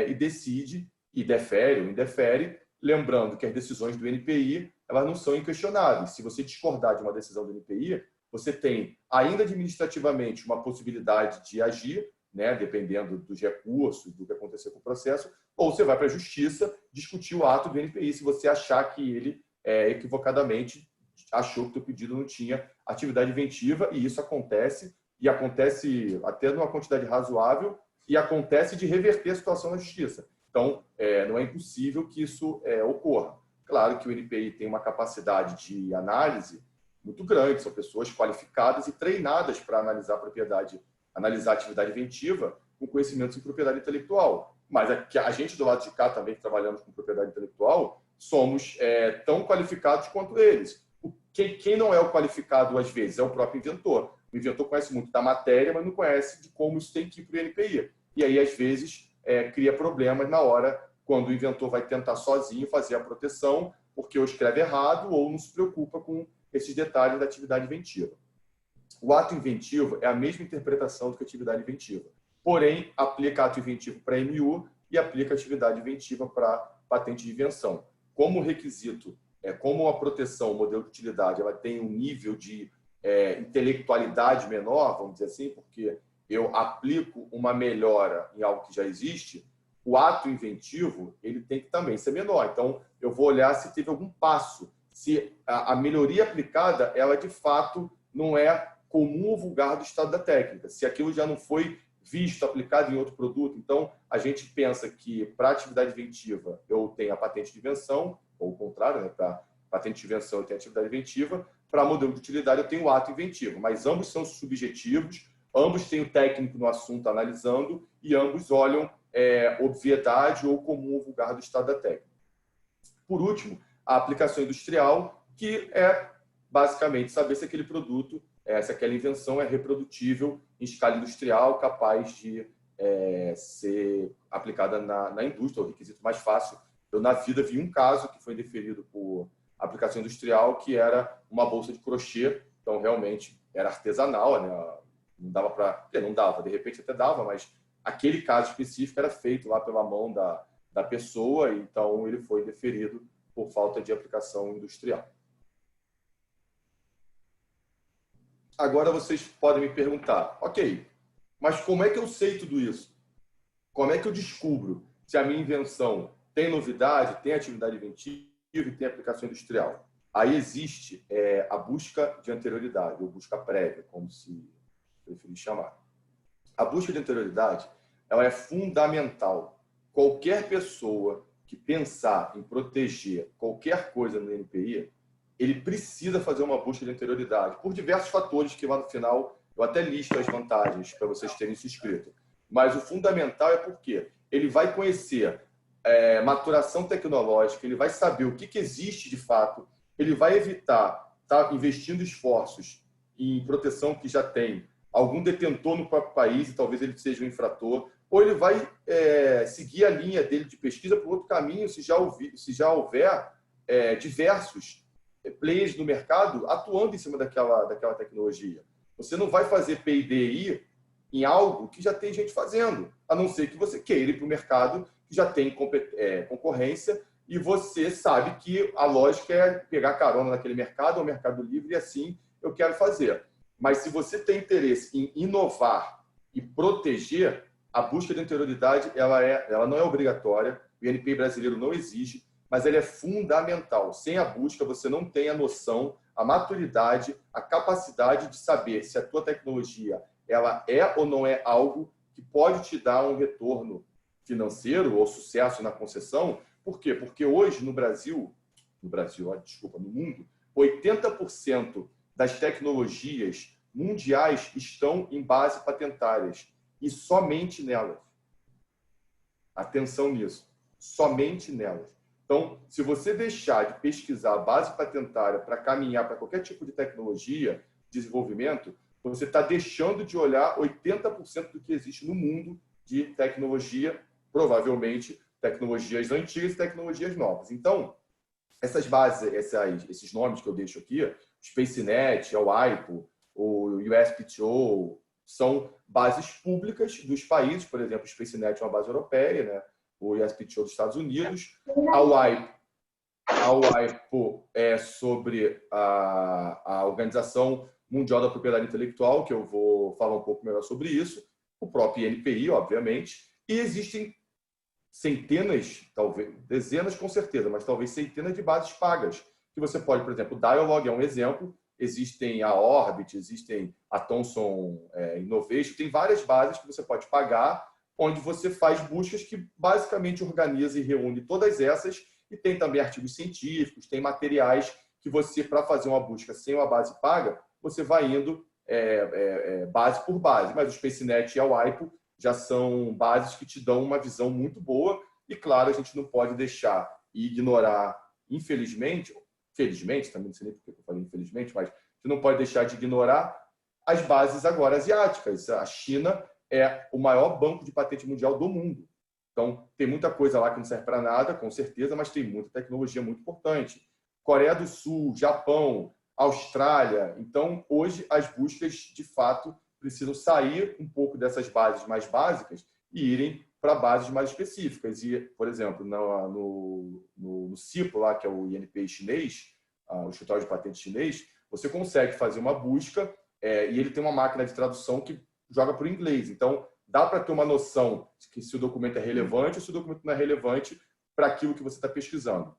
e decide, e defere ou indefere, lembrando que as decisões do NPI elas não são inquestionáveis. Se você discordar de uma decisão do NPI, você tem, ainda administrativamente, uma possibilidade de agir, né, dependendo dos recursos, do que acontecer com o processo, ou você vai para a justiça discutir o ato do NPI se você achar que ele equivocadamente achou que o teu pedido não tinha atividade inventiva, e isso acontece, e acontece até numa quantidade razoável, e acontece de reverter a situação na justiça. Então, não é impossível que isso ocorra. Claro que o NPI tem uma capacidade de análise muito grande, são pessoas qualificadas e treinadas para analisar a propriedade, analisar a atividade inventiva com conhecimentos em propriedade intelectual. Mas a gente do lado de cá também, que trabalhamos com propriedade intelectual, somos tão qualificados quanto eles. Quem não é o qualificado, às vezes, é o próprio inventor. O inventor conhece muito da matéria, mas não conhece de como isso tem que ir para o INPI. E aí, às vezes, cria problemas na hora, quando o inventor vai tentar sozinho fazer a proteção, porque ou escreve errado ou não se preocupa com esses detalhes da atividade inventiva. O ato inventivo é a mesma interpretação do que a atividade inventiva. Porém, aplica ato inventivo para MU e aplica atividade inventiva para patente de invenção. Como requisito, como a proteção, o modelo de utilidade, ela tem um nível de intelectualidade menor, vamos dizer assim, porque eu aplico uma melhora em algo que já existe, o ato inventivo ele tem que também ser menor. Então, eu vou olhar se teve algum passo, se a melhoria aplicada, ela de fato não é comum ou vulgar do estado da técnica, se aquilo já não foi visto, aplicado em outro produto. Então, a gente pensa que para atividade inventiva eu tenho a patente de invenção, ou o contrário, né? Para patente de invenção eu tenho a atividade inventiva, para modelo de utilidade eu tenho o ato inventivo, mas ambos são subjetivos, ambos têm o técnico no assunto analisando e ambos olham obviedade ou comum ou vulgar do estado da técnica. Por último, a aplicação industrial, que é basicamente saber se aquele produto, se aquela invenção é reprodutível em escala industrial, capaz de ser aplicada na indústria, o requisito mais fácil. Eu, na vida, vi um caso que foi deferido por aplicação industrial, que era uma bolsa de crochê, então realmente era artesanal, né? Não dava para... Não dava, de repente até dava, mas aquele caso específico era feito lá pela mão da pessoa, então ele foi deferido por falta de aplicação industrial. Agora vocês podem me perguntar, ok, mas como é que eu sei tudo isso? Como é que eu descubro se a minha invenção tem novidade, tem atividade inventiva e tem aplicação industrial? Aí existe a busca de anterioridade, ou busca prévia, como se preferir chamar. A busca de anterioridade, ela é fundamental. Qualquer pessoa que pensar em proteger qualquer coisa no NPI, ele precisa fazer uma busca de anterioridade, por diversos fatores que lá no final eu até listo as vantagens para vocês terem isso escrito. Mas o fundamental é porque ele vai conhecer maturação tecnológica, ele vai saber o que existe de fato, ele vai evitar estar investindo esforços em proteção que já tem algum detentor no próprio país e talvez ele seja um infrator, ou ele vai seguir a linha dele de pesquisa por outro caminho, se já houver diversos players no mercado atuando em cima daquela tecnologia. Você não vai fazer P&DI em algo que já tem gente fazendo, a não ser que você queira ir para o mercado que já tem concorrência e você sabe que a lógica é pegar carona naquele mercado, ao mercado livre, e assim eu quero fazer. Mas se você tem interesse em inovar e proteger, a busca de anterioridade ela não é obrigatória, o INPI brasileiro não exige, mas ela é fundamental. Sem a busca, você não tem a noção, a maturidade, a capacidade de saber se a tua tecnologia ela é ou não é algo que pode te dar um retorno financeiro ou sucesso na concessão. Por quê? Porque hoje no mundo, 80% das tecnologias mundiais estão em base patentárias e somente nelas. Atenção nisso, somente nelas. Então, se você deixar de pesquisar a base patentária para caminhar para qualquer tipo de tecnologia, desenvolvimento, você está deixando de olhar 80% do que existe no mundo de tecnologia, provavelmente tecnologias antigas e tecnologias novas. Então, essas bases, esses nomes que eu deixo aqui, SpaceNet, o WIPO, o USPTO, são bases públicas dos países. Por exemplo, o SpaceNet é uma base europeia, né? O USPTO dos Estados Unidos. A WIPO é sobre a Organização Mundial da Propriedade Intelectual, que eu vou falar um pouco melhor sobre isso. O próprio INPI, obviamente. E existem centenas, talvez, dezenas com certeza, mas talvez centenas de bases pagas, que você pode, por exemplo, o Dialog é um exemplo, existem a Orbit, existem a Thomson Innovation, tem várias bases que você pode pagar, onde você faz buscas que basicamente organiza e reúne todas essas, e tem também artigos científicos, tem materiais que você, para fazer uma busca sem uma base paga, você vai indo base por base, mas o SpaceNet e a WIPO já são bases que te dão uma visão muito boa e, claro, a gente não pode deixar e ignorar, infelizmente, felizmente, também não sei nem porque eu falei infelizmente, mas você não pode deixar de ignorar as bases agora asiáticas. A China é o maior banco de patente mundial do mundo. Então, tem muita coisa lá que não serve para nada, com certeza, mas tem muita tecnologia muito importante. Coreia do Sul, Japão, Austrália. Então, hoje, as buscas, de fato, precisam sair um pouco dessas bases mais básicas e irem para bases mais específicas. E, por exemplo, no CIPO, lá, que é o INPI chinês, o escritório de patente chinês, você consegue fazer uma busca e ele tem uma máquina de tradução que joga para o inglês. Então, dá para ter uma noção de que se o documento é relevante ou se o documento não é relevante para aquilo que você está pesquisando.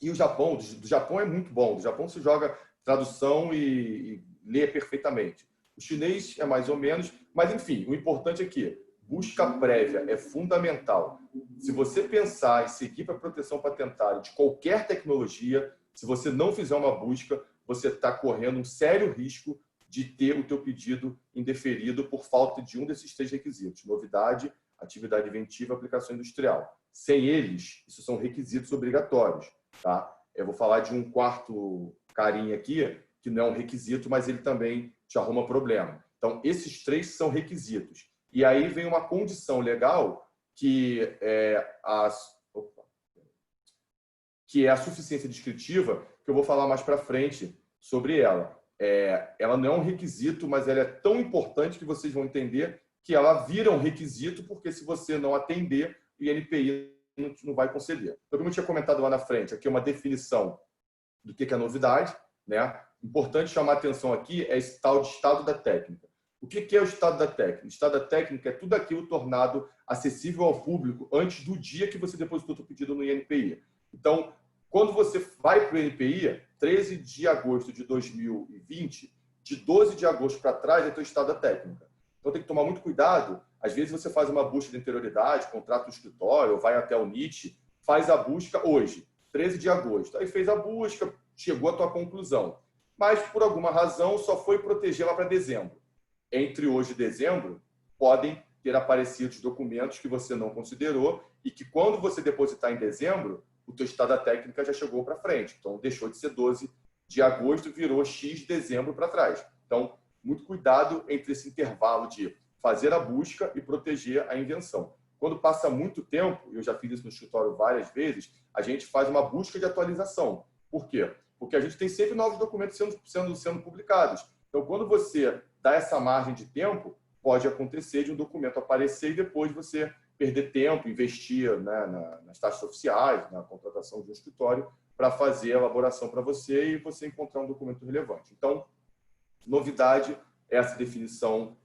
E o Japão, do Japão é muito bom. Do Japão se joga tradução e lê perfeitamente. O chinês é mais ou menos, mas enfim, o importante é que busca prévia é fundamental. Se você pensar em seguir para proteção patentária de qualquer tecnologia, se você não fizer uma busca, você está correndo um sério risco de ter o teu pedido indeferido por falta de um desses três requisitos: novidade, atividade inventiva, aplicação industrial. Sem eles, isso são requisitos obrigatórios, tá? Eu vou falar de um quarto carinha aqui, que não é um requisito, mas ele também te arruma problema. Então, esses 3 são requisitos. E aí vem uma condição legal, que é a suficiência descritiva, que eu vou falar mais para frente sobre ela. Ela não é um requisito, mas ela é tão importante que vocês vão entender que ela vira um requisito, porque se você não atender, o INPI não vai conceder. Então, como eu tinha comentado lá na frente, aqui é uma definição do que é novidade, né? Importante chamar a atenção aqui é esse tal de estado da técnica. O que é o estado da técnica? O estado da técnica é tudo aquilo tornado acessível ao público antes do dia que você depositou seu pedido no INPI. Então, quando você vai para o INPI, 13 de agosto de 2020, de 12 de agosto para trás é teu estado da técnica. Então, tem que tomar muito cuidado. Às vezes, você faz uma busca de anterioridade, contrata um escritório, ou vai até o NIT, faz a busca hoje, 13 de agosto. Aí fez a busca, chegou à tua conclusão. Mas, por alguma razão, só foi proteger lá para dezembro. Entre hoje e dezembro, podem ter aparecido os documentos que você não considerou e que, quando você depositar em dezembro, o teu estado da técnica já chegou para frente. Então, deixou de ser 12 de agosto, virou X de dezembro para trás. Então, muito cuidado entre esse intervalo de fazer a busca e proteger a invenção. Quando passa muito tempo, eu já fiz isso no escritório várias vezes, a gente faz uma busca de atualização. Por quê? Porque a gente tem sempre novos documentos sendo publicados. Então, quando você dá essa margem de tempo, pode acontecer de um documento aparecer e depois você perder tempo, investir, né, nas taxas oficiais, na contratação de um escritório, para fazer a elaboração para você e você encontrar um documento relevante. Então, novidade é essa definição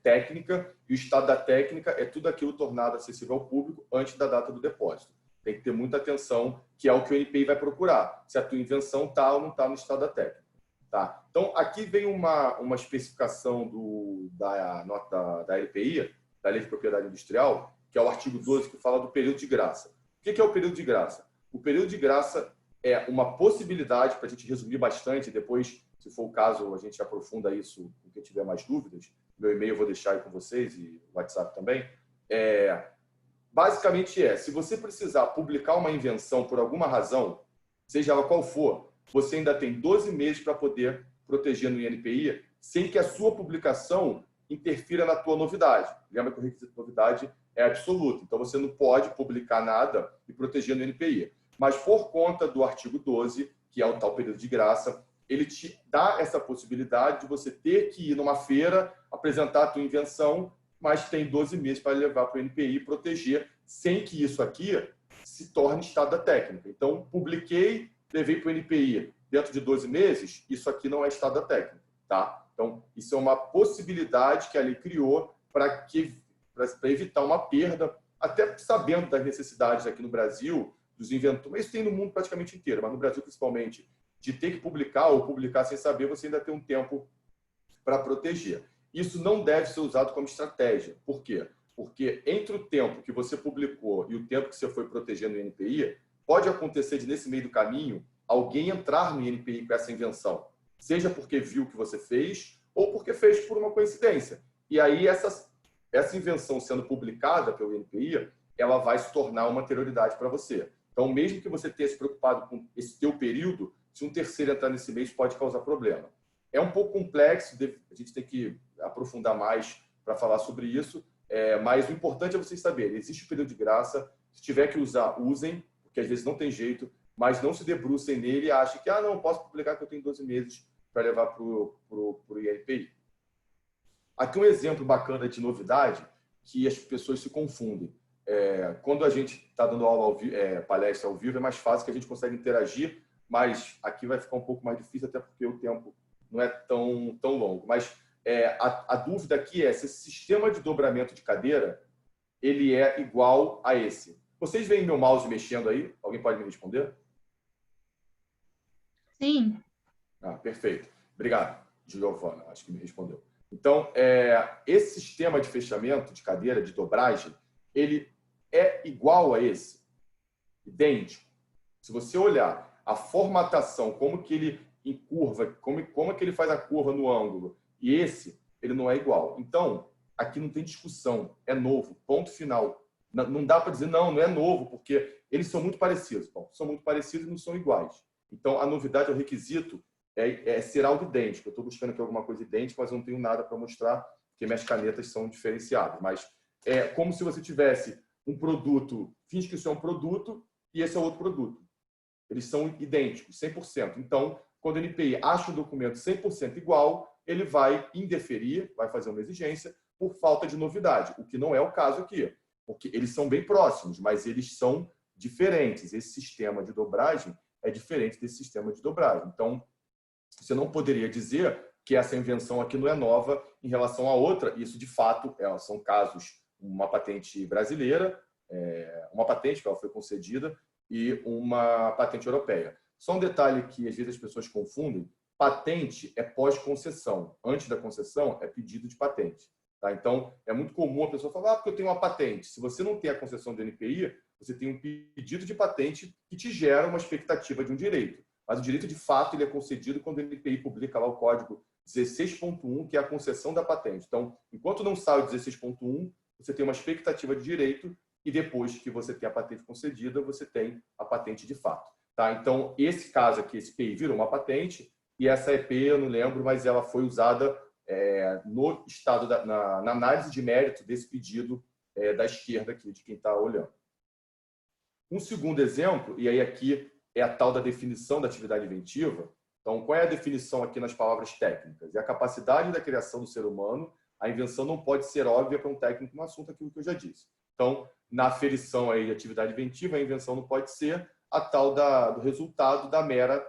técnica, e o estado da técnica é tudo aquilo tornado acessível ao público antes da data do depósito. Tem que ter muita atenção, que é o que o NPI vai procurar, se a tua invenção está ou não está no estado da técnica. Tá? Então, aqui vem uma especificação da LPI, da Lei de Propriedade Industrial, que é o artigo 12, que fala do período de graça. O que é o período de graça? O período de graça é uma possibilidade, para a gente resumir bastante, depois, se for o caso, a gente aprofunda isso, com quem tiver mais dúvidas. Meu e-mail eu vou deixar aí com vocês e o WhatsApp também. Basicamente se você precisar publicar uma invenção por alguma razão, seja ela qual for, você ainda tem 12 meses para poder proteger no INPI, sem que a sua publicação interfira na tua novidade. Lembra que o requisito de novidade é absoluto. Então, você não pode publicar nada e proteger no INPI. Mas, por conta do artigo 12, que é o tal período de graça, ele te dá essa possibilidade de você ter que ir numa feira, apresentar a tua invenção, mas tem 12 meses para levar para o INPI e proteger, sem que isso aqui se torne estado da técnica. Então, publiquei, levei para o NPI dentro de 12 meses, isso aqui não é estado da técnica. Tá? Então, isso é uma possibilidade que a lei criou para evitar uma perda, até sabendo das necessidades aqui no Brasil, dos inventores. Isso tem no mundo praticamente inteiro, mas no Brasil principalmente, de ter que publicar ou publicar sem saber, você ainda tem um tempo para proteger. Isso não deve ser usado como estratégia. Por quê? Porque entre o tempo que você publicou e o tempo que você foi protegendo o INPI, pode acontecer de, nesse meio do caminho, alguém entrar no INPI com essa invenção. Seja porque viu o que você fez ou porque fez por uma coincidência. E aí, essa invenção sendo publicada pelo INPI, ela vai se tornar uma anterioridade para você. Então, mesmo que você tenha se preocupado com esse teu período, se um terceiro entrar nesse mês, pode causar problema. É um pouco complexo, a gente tem que aprofundar mais para falar sobre isso, mas o importante é vocês saberem, existe o período de graça, se tiver que usar, usem, porque às vezes não tem jeito, mas não se debrucem nele e achem que, não, posso publicar que eu tenho 12 meses para levar para o INPI. Aqui um exemplo bacana de novidade que as pessoas se confundem. Quando a gente está dando aula palestra ao vivo, é mais fácil que a gente consegue interagir, mas aqui vai ficar um pouco mais difícil, até porque o tempo não é tão longo. Mas a dúvida aqui é se esse sistema de dobramento de cadeira ele é igual a esse. Vocês veem meu mouse mexendo aí? Alguém pode me responder? Sim. Perfeito. Obrigado, Giovana. Acho que me respondeu. Então, esse sistema de fechamento de cadeira, de dobragem, ele é igual a esse? Idêntico. Se você olhar a formatação, como que ele encurva, como que ele faz a curva no ângulo, e ele não é igual. Então, aqui não tem discussão. É novo. Ponto final. Não dá para dizer, não é novo, porque eles são muito parecidos. Bom, são muito parecidos e não são iguais. Então, a novidade, o requisito, é ser algo idêntico. Eu estou buscando aqui alguma coisa idêntica, mas eu não tenho nada para mostrar, porque minhas canetas são diferenciadas. Mas é como se você tivesse um produto, finge que isso é um produto e esse é outro produto. Eles são idênticos, 100%. Então, quando o NPI acha um documento 100% igual, ele vai indeferir, vai fazer uma exigência por falta de novidade, o que não é o caso aqui, porque eles são bem próximos, mas eles são diferentes. Esse sistema de dobragem é diferente desse sistema de dobragem. Então, você não poderia dizer que essa invenção aqui não é nova em relação à outra. Isso, de fato, são casos, uma patente brasileira, uma patente que ela foi concedida e uma patente europeia. Só um detalhe que às vezes as pessoas confundem: patente é pós-concessão. Antes da concessão é pedido de patente. Tá? Então, é muito comum a pessoa falar, porque eu tenho uma patente. Se você não tem a concessão do NPI, você tem um pedido de patente que te gera uma expectativa de um direito. Mas o direito, de fato, ele é concedido quando o NPI publica lá o código 16.1, que é a concessão da patente. Então, enquanto não sai o 16.1, você tem uma expectativa de direito e depois que você tem a patente concedida, você tem a patente de fato. Tá? Então, esse caso aqui, esse PI virou uma patente e essa EP, eu não lembro, mas ela foi usada no estado, na análise de mérito desse pedido da esquerda aqui, de quem está olhando. Um segundo exemplo, e aí aqui é a tal da definição da atividade inventiva. Então, qual é a definição aqui nas palavras técnicas? É a capacidade da criação do ser humano. A invenção não pode ser óbvia para um técnico no assunto, aquilo que eu já disse. Então, na aferição aí de atividade inventiva, a invenção não pode ser a tal do resultado da mera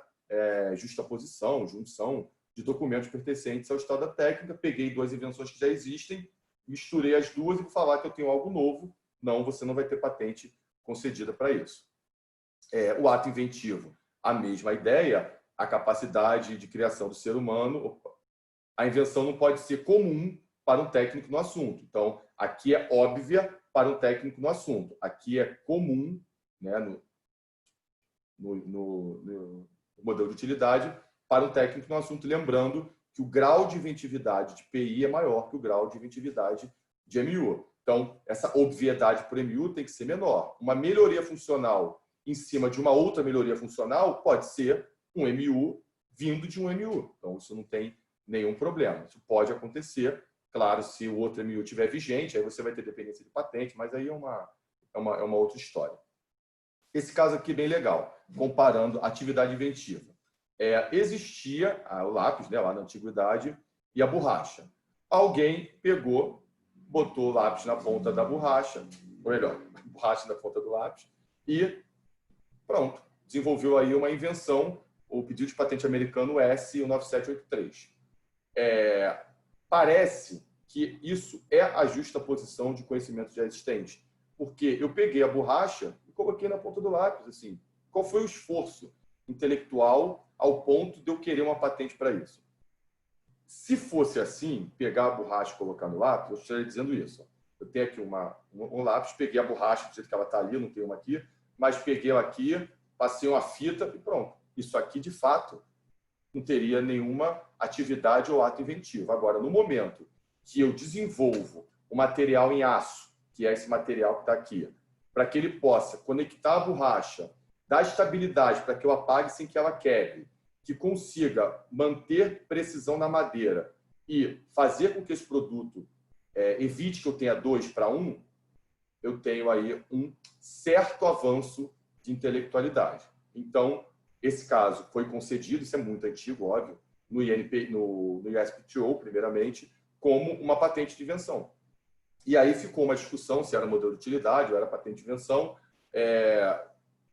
justaposição, junção de documentos pertencentes ao estado da técnica. Peguei duas invenções que já existem, misturei as duas e vou falar que eu tenho algo novo. Não, você não vai ter patente concedida para isso. O ato inventivo, a mesma ideia, a capacidade de criação do ser humano. A invenção não pode ser comum para um técnico no assunto. Então, aqui é óbvia para um técnico no assunto. Aqui é comum, né, no modelo de utilidade, para um técnico no assunto, lembrando que o grau de inventividade de PI é maior que o grau de inventividade de MU. Então, essa obviedade por MU tem que ser menor. Uma melhoria funcional em cima de uma outra melhoria funcional pode ser um MU vindo de um MU. Então, isso não tem nenhum problema. Isso pode acontecer. Claro, se o outro MU estiver vigente, aí você vai ter dependência de patente, mas aí é uma outra história. Esse caso aqui é bem legal, comparando atividade inventiva. Existia o lápis, né, lá na antiguidade, e a borracha. Alguém pegou, botou o lápis na ponta da borracha, ou melhor, borracha na ponta do lápis, e pronto, desenvolveu aí uma invenção, o pedido de patente americano S9783. Parece que isso é a justa posição de conhecimento já existente, porque eu peguei a borracha e coloquei na ponta do lápis. Assim, qual foi o esforço intelectual ao ponto de eu querer uma patente para isso? Se fosse assim, pegar a borracha e colocar no lápis, eu estaria dizendo isso. Eu tenho aqui um lápis, peguei a borracha do jeito que ela está ali, eu não tenho uma aqui, mas peguei ela aqui, passei uma fita e pronto. Isso aqui, de fato, não teria nenhuma atividade ou ato inventivo. Agora, no momento que eu desenvolvo o material em aço, que é esse material que está aqui, para que ele possa conectar a borracha, dar estabilidade para que eu apague sem que ela quebre, que consiga manter precisão na madeira e fazer com que esse produto evite que eu tenha 2:1, eu tenho aí um certo avanço de intelectualidade. Então, esse caso foi concedido, isso é muito antigo, óbvio, no USPTO, primeiramente, como uma patente de invenção. E aí ficou uma discussão se era modelo de utilidade ou era patente de invenção.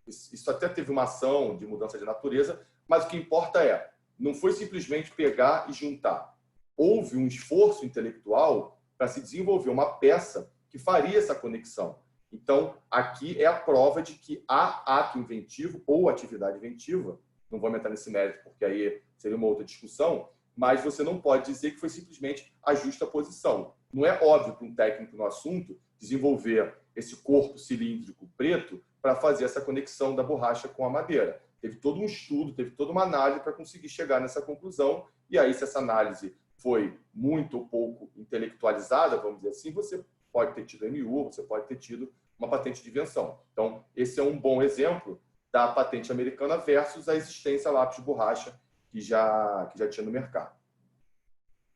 Isso até teve uma ação de mudança de natureza, mas o que importa não foi simplesmente pegar e juntar. Houve um esforço intelectual para se desenvolver uma peça que faria essa conexão. Então, aqui é a prova de que há ato inventivo ou atividade inventiva. Não vou entrar nesse mérito, porque aí seria uma outra discussão, mas você não pode dizer que foi simplesmente a justa posição. Não é óbvio para um técnico no assunto desenvolver esse corpo cilíndrico preto para fazer essa conexão da borracha com a madeira. Teve todo um estudo, teve toda uma análise para conseguir chegar nessa conclusão, e aí, se essa análise foi muito ou pouco intelectualizada, vamos dizer assim, você pode ter tido MU, você pode ter tido uma patente de invenção. Então, esse é um bom exemplo da patente americana versus a existência lápis de borracha que já tinha no mercado.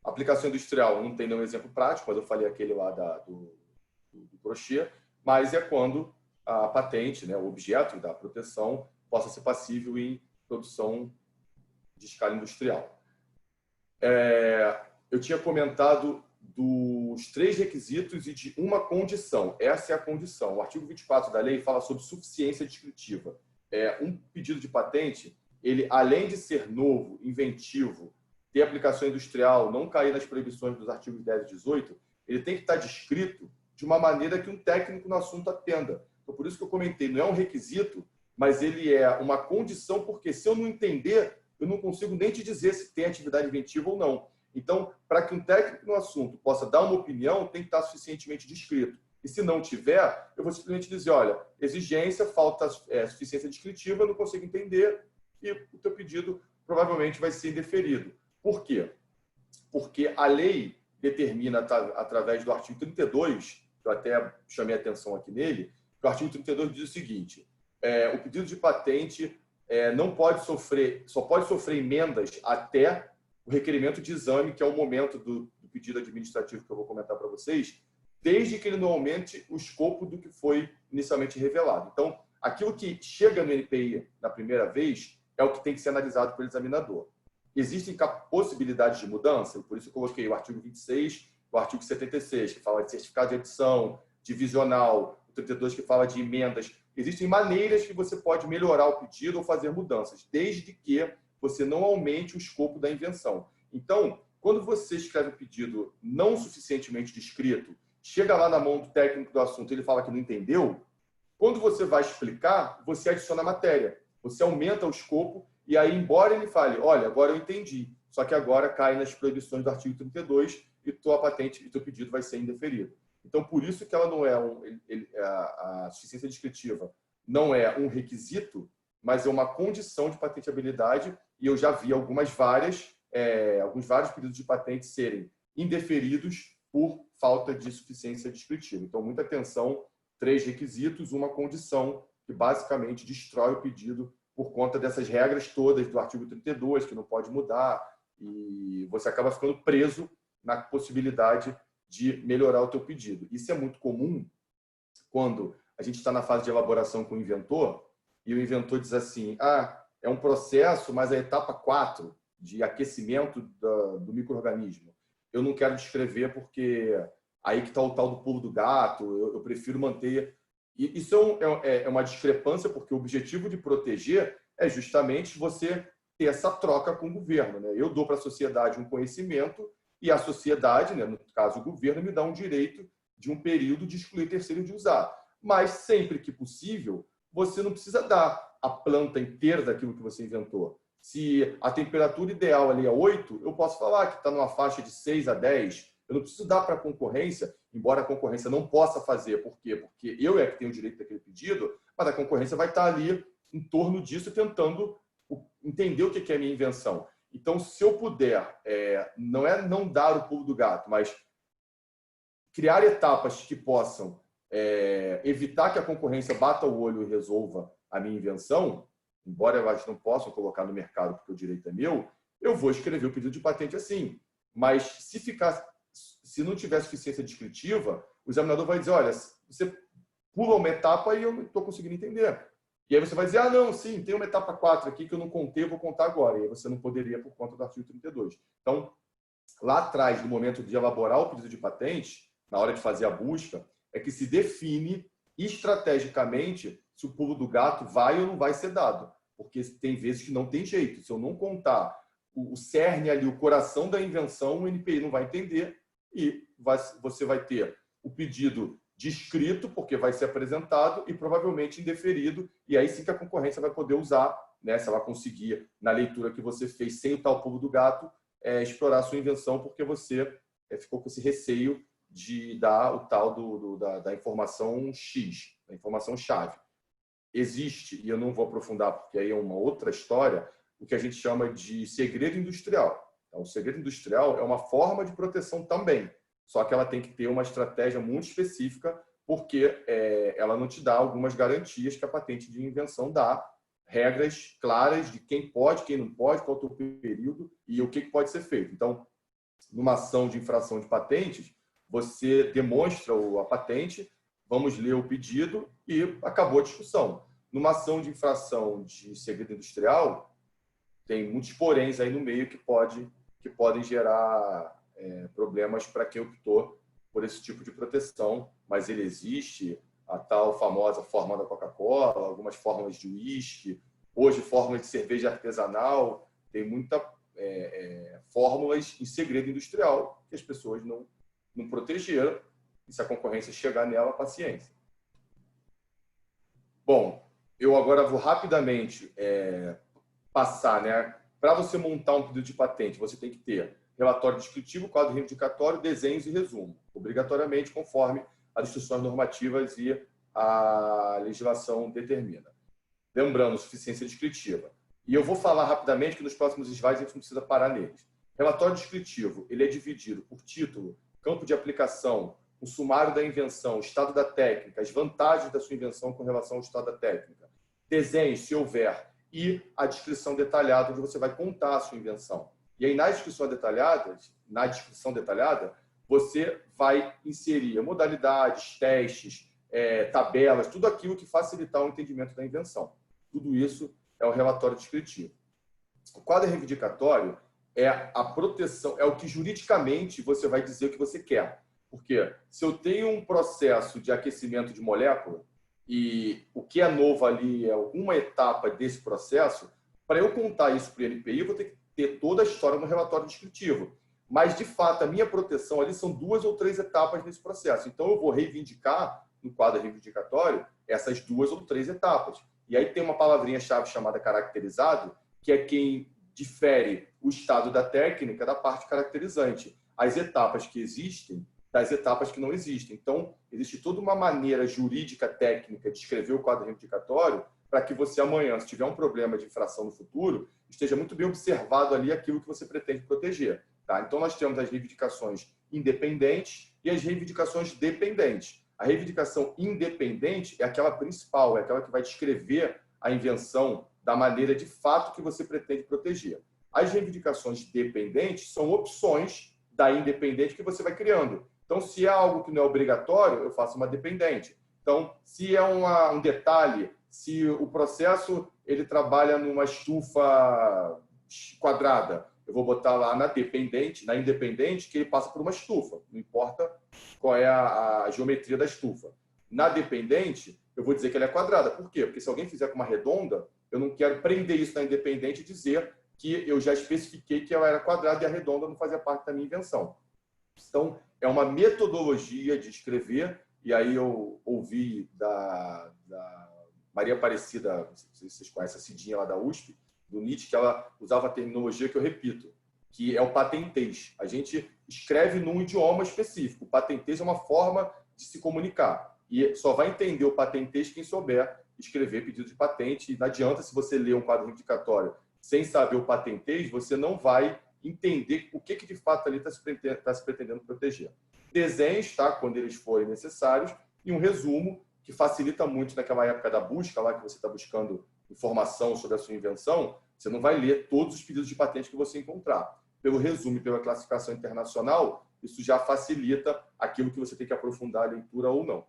Aplicação industrial não tem nenhum exemplo prático, mas eu falei aquele lá do crochê, mas é quando a patente, né, o objeto da proteção, possa ser passível em produção de escala industrial. Eu tinha comentado dos 3 requisitos e de uma condição. Essa é a condição. O artigo 24 da lei fala sobre suficiência descritiva. Um pedido de patente, ele, além de ser novo, inventivo, ter aplicação industrial, não cair nas proibições dos artigos 10 e 18, ele tem que estar descrito de uma maneira que um técnico no assunto atenda. Então, por isso que eu comentei, não é um requisito, mas ele é uma condição, porque se eu não entender, eu não consigo nem te dizer se tem atividade inventiva ou não. Então, para que um técnico no assunto possa dar uma opinião, tem que estar suficientemente descrito. E se não tiver, eu vou simplesmente dizer, olha, exigência, falta suficiência descritiva, eu não consigo entender, e o teu pedido provavelmente vai ser indeferido. Por quê? Porque a lei determina, através do artigo 32, que eu até chamei a atenção aqui nele, que o artigo 32 diz o seguinte, o pedido de patente não pode sofrer, só pode sofrer emendas até o requerimento de exame, que é o momento do pedido administrativo que eu vou comentar para vocês, desde que ele não aumente o escopo do que foi inicialmente revelado. Então, aquilo que chega no NPI na primeira vez é o que tem que ser analisado pelo examinador. Existem possibilidades de mudança, por isso eu coloquei o artigo 26, o artigo 76, que fala de certificado de edição, divisional, o 32 que fala de emendas. Existem maneiras que você pode melhorar o pedido ou fazer mudanças, desde que você não aumente o escopo da invenção. Então, quando você escreve um pedido não suficientemente descrito, chega lá na mão do técnico do assunto e ele fala que não entendeu, quando você vai explicar, você adiciona matéria, você aumenta o escopo e aí, embora ele fale, olha, agora eu entendi, só que agora cai nas proibições do artigo 32 e tua patente e teu pedido vai ser indeferido. Então, por isso que ela não é a suficiência descritiva não é um requisito, mas é uma condição de patenteabilidade, e eu já vi alguns vários pedidos de patente serem indeferidos por falta de suficiência descritiva. Então, muita atenção, 3 requisitos, uma condição, que basicamente destrói o pedido por conta dessas regras todas do artigo 32, que não pode mudar, e você acaba ficando preso na possibilidade de melhorar o teu pedido. Isso é muito comum quando a gente está na fase de elaboração com o inventor, e o inventor diz assim, é um processo, mas a etapa 4 de aquecimento do micro-organismo, eu não quero descrever porque aí que está o tal do pulo do gato, eu prefiro manter... E isso é uma discrepância, porque o objetivo de proteger é justamente você ter essa troca com o governo, né? Eu dou para a sociedade um conhecimento e a sociedade, né, no caso o governo, me dá um direito de um período de excluir terceiro de usar. Mas sempre que possível, você não precisa dar a planta inteira daquilo que você inventou. Se a temperatura ideal ali é 8, eu posso falar que está numa faixa de 6 a 10. Eu não preciso dar para a concorrência, embora a concorrência não possa fazer. Por quê? Porque eu é que tenho o direito daquele pedido, mas a concorrência vai estar ali em torno disso, tentando entender o que é a minha invenção. Então, se eu puder, não é não dar o pulo do gato, mas criar etapas que possam evitar que a concorrência bata o olho e resolva a minha invenção, embora elas não possam colocar no mercado porque o direito é meu, eu vou escrever o pedido de patente assim. Mas se não tiver suficiência descritiva, o examinador vai dizer, olha, você pula uma etapa e eu não estou conseguindo entender. E aí você vai dizer, não, sim, tem uma etapa 4 aqui que eu não contei, eu vou contar agora. E aí você não poderia por conta do artigo 32. Então, lá atrás, no momento de elaborar o pedido de patente, na hora de fazer a busca, é que se define estrategicamente se o pulo do gato vai ou não vai ser dado. Porque tem vezes que não tem jeito. Se eu não contar o cerne ali, o coração da invenção, o NPI não vai entender e você vai ter o pedido descrito, porque vai ser apresentado, e provavelmente indeferido, e aí sim que a concorrência vai poder usar, né, se ela conseguir, na leitura que você fez sem o tal pulo do gato, explorar a sua invenção, porque você ficou com esse receio de dar o tal da informação X, da informação chave. Existe, e eu não vou aprofundar porque aí é uma outra história, o que a gente chama de segredo industrial. Então, o segredo industrial é uma forma de proteção também, só que ela tem que ter uma estratégia muito específica porque ela não te dá algumas garantias que a patente de invenção dá, regras claras de quem pode, quem não pode, qual é o período e o que pode ser feito. Então, numa ação de infração de patentes, você demonstra a patente, vamos ler o pedido e acabou a discussão. Numa ação de infração de segredo industrial, tem muitos poréns aí no meio que podem gerar problemas para quem optou por esse tipo de proteção, mas ele existe, a tal famosa fórmula da Coca-Cola, algumas fórmulas de uísque, hoje fórmulas de cerveja artesanal, tem muita fórmulas em segredo industrial que as pessoas não protegeram, e se a concorrência chegar nela, paciência. Bom, eu agora vou rapidamente passar, né? Para você montar um pedido de patente, você tem que ter relatório descritivo, quadro reivindicatório, desenhos e resumo, obrigatoriamente conforme as instruções normativas e a legislação determina. Lembrando, suficiência descritiva. E eu vou falar rapidamente que nos próximos slides a gente não precisa parar neles. Relatório descritivo, ele é dividido por título, campo de aplicação, o sumário da invenção, o estado da técnica, as vantagens da sua invenção com relação ao estado da técnica, desenhos, se houver, e a descrição detalhada, onde você vai contar a sua invenção. E aí, na descrição detalhada, você vai inserir modalidades, testes, tabelas, tudo aquilo que facilitar o entendimento da invenção. Tudo isso é o relatório descritivo. O quadro reivindicatório é a proteção, é o que juridicamente você vai dizer o que você quer. Porque se eu tenho um processo de aquecimento de molécula e o que é novo ali é alguma etapa desse processo, para eu contar isso para o INPI, eu vou ter que ter toda a história no relatório descritivo. Mas, de fato, a minha proteção ali são 2 ou 3 etapas nesse processo. Então, eu vou reivindicar, no quadro reivindicatório, essas 2 ou 3 etapas. E aí tem uma palavrinha-chave chamada caracterizado, que é quem difere o estado da técnica da parte caracterizante. As etapas que existem das etapas que não existem. Então, existe toda uma maneira jurídica, técnica de escrever o quadro reivindicatório para que você amanhã, se tiver um problema de infração no futuro, esteja muito bem observado ali aquilo que você pretende proteger. Tá? Então, nós temos as reivindicações independentes e as reivindicações dependentes. A reivindicação independente é aquela principal, é aquela que vai descrever a invenção da maneira de fato que você pretende proteger. As reivindicações dependentes são opções da independente que você vai criando. Então, se é algo que não é obrigatório, eu faço uma dependente. Então, se é um detalhe, se o processo ele trabalha numa estufa quadrada, eu vou botar lá na independente, que ele passa por uma estufa, não importa qual é a geometria da estufa. Na dependente, eu vou dizer que ela é quadrada. Por quê? Porque se alguém fizer com uma redonda, eu não quero prender isso na independente e dizer que eu já especifiquei que ela era quadrada e a redonda não fazia parte da minha invenção. Então, é uma metodologia de escrever, e aí eu ouvi da Maria Aparecida, não sei se vocês conhecem a Cidinha lá da USP, do Nietzsche, que ela usava a terminologia que eu repito, que é o patentês. A gente escreve num idioma específico. O patentês é uma forma de se comunicar. E só vai entender o patentês quem souber escrever pedido de patente. E não adianta, se você ler um quadro reivindicatório sem saber o patentês, você não vai entender o que de fato ali está se pretendendo proteger. Desenhos, tá? Quando eles forem necessários, e um resumo que facilita muito naquela época da busca, lá que você está buscando informação sobre a sua invenção, você não vai ler todos os pedidos de patente que você encontrar. Pelo resumo e pela classificação internacional, isso já facilita aquilo que você tem que aprofundar a leitura ou não.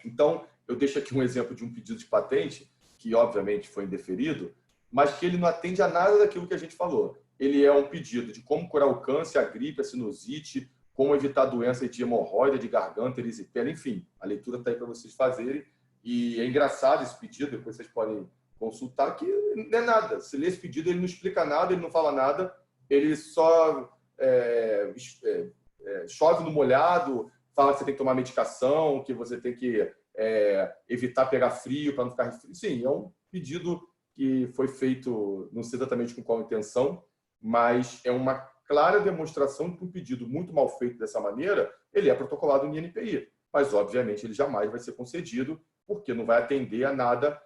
Então, eu deixo aqui um exemplo de um pedido de patente, que obviamente foi indeferido, mas que ele não atende a nada daquilo que a gente falou. Ele é um pedido de como curar o câncer, a gripe, a sinusite, como evitar doenças de hemorroida, de garganta, erisipela, enfim. A leitura está aí para vocês fazerem. E é engraçado esse pedido, depois vocês podem consultar, que não é nada. Se lê esse pedido, ele não explica nada, ele não fala nada, ele só chove no molhado, fala que você tem que tomar medicação, que você tem que evitar pegar frio para não ficar frio. Sim, é um pedido que foi feito, não sei exatamente com qual intenção, mas é uma clara demonstração de que um pedido muito mal feito dessa maneira, ele é protocolado no INPI. Mas, obviamente, ele jamais vai ser concedido, porque não vai atender a nada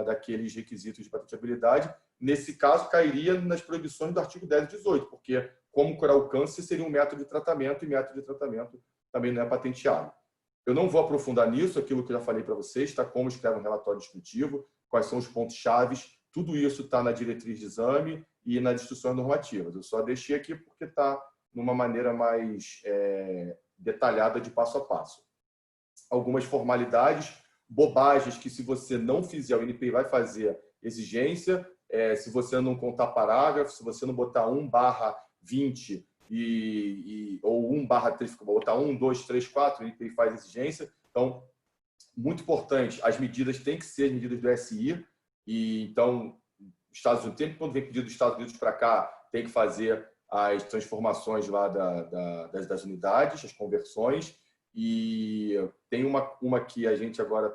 daqueles requisitos de patenteabilidade. Nesse caso, cairia nas proibições do artigo 10 e 18, porque como curar o câncer seria um método de tratamento, e método de tratamento também não é patenteável. Eu não vou aprofundar nisso, aquilo que eu já falei para vocês, tá? Como escreve um relatório descritivo, quais são os pontos chaves, tudo isso está na diretriz de exame e nas instruções normativas. Eu só deixei aqui porque está numa maneira mais detalhada de passo a passo. Algumas formalidades, bobagens que se você não fizer, o INPI vai fazer exigência, se você não contar parágrafo, se você não botar 1/20 ou 1/3, botar 1, 2, 3, 4, o INPI faz exigência. Então, muito importante, as medidas têm que ser medidas do SI, e então, Estados Unidos, quando vem pedido dos Estados Unidos para cá, tem que fazer as transformações lá das unidades, as conversões, e tem uma que a gente agora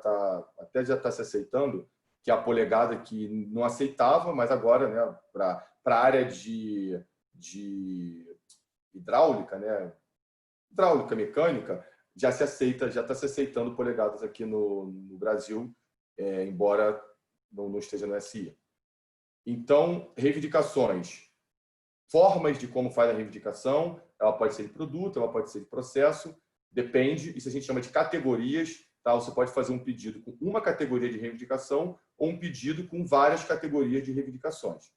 até já está se aceitando, que é a polegada, que não aceitava, mas agora, né, para a área de hidráulica, né, hidráulica mecânica, já se aceita, já está se aceitando polegadas aqui no Brasil, embora não esteja no SI. Então, reivindicações. Formas de como faz a reivindicação, ela pode ser de produto, ela pode ser de processo, depende, isso a gente chama de categorias, tá? Você pode fazer um pedido com uma categoria de reivindicação ou um pedido com várias categorias de reivindicações.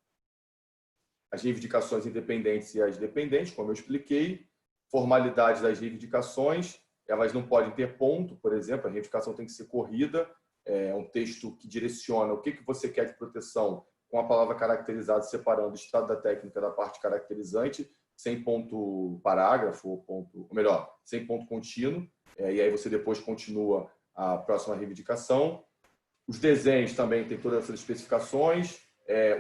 As reivindicações independentes e as dependentes, como eu expliquei, formalidades das reivindicações, elas não podem ter ponto, por exemplo, a reivindicação tem que ser corrida, é um texto que direciona o que você quer de proteção, com a palavra caracterizada, separando o estado da técnica da parte caracterizante, sem ponto parágrafo, ou melhor, sem ponto contínuo, e aí você depois continua a próxima reivindicação. Os desenhos também têm todas essas especificações.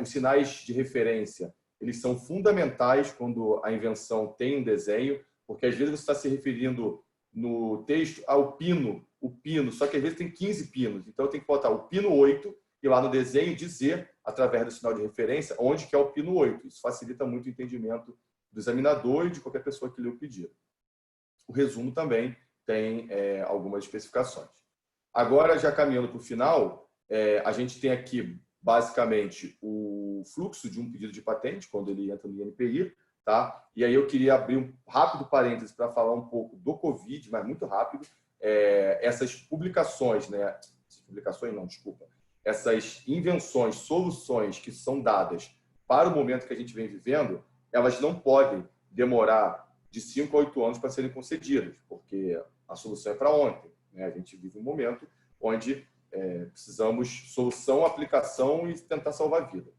Os sinais de referência, eles são fundamentais quando a invenção tem um desenho, porque às vezes você está se referindo no texto ao pino, o pino, só que às vezes tem 15 pinos, então eu tenho que botar o pino 8 e lá no desenho dizer, através do sinal de referência, onde que é o pino 8. Isso facilita muito o entendimento do examinador e de qualquer pessoa que lê o pedido. O resumo também tem algumas especificações. Agora, já caminhando para o final, a gente tem aqui, basicamente, o fluxo de um pedido de patente, quando ele entra no INPI, tá? E aí eu queria abrir um rápido parênteses para falar um pouco do Covid, mas muito rápido. Essas publicações, né? Publicações não, desculpa. Essas invenções, soluções que são dadas para o momento que a gente vem vivendo, elas não podem demorar de 5 a 8 anos para serem concedidas, porque a solução é para ontem, né? A gente vive um momento onde precisamos solução, aplicação e tentar salvar a vida.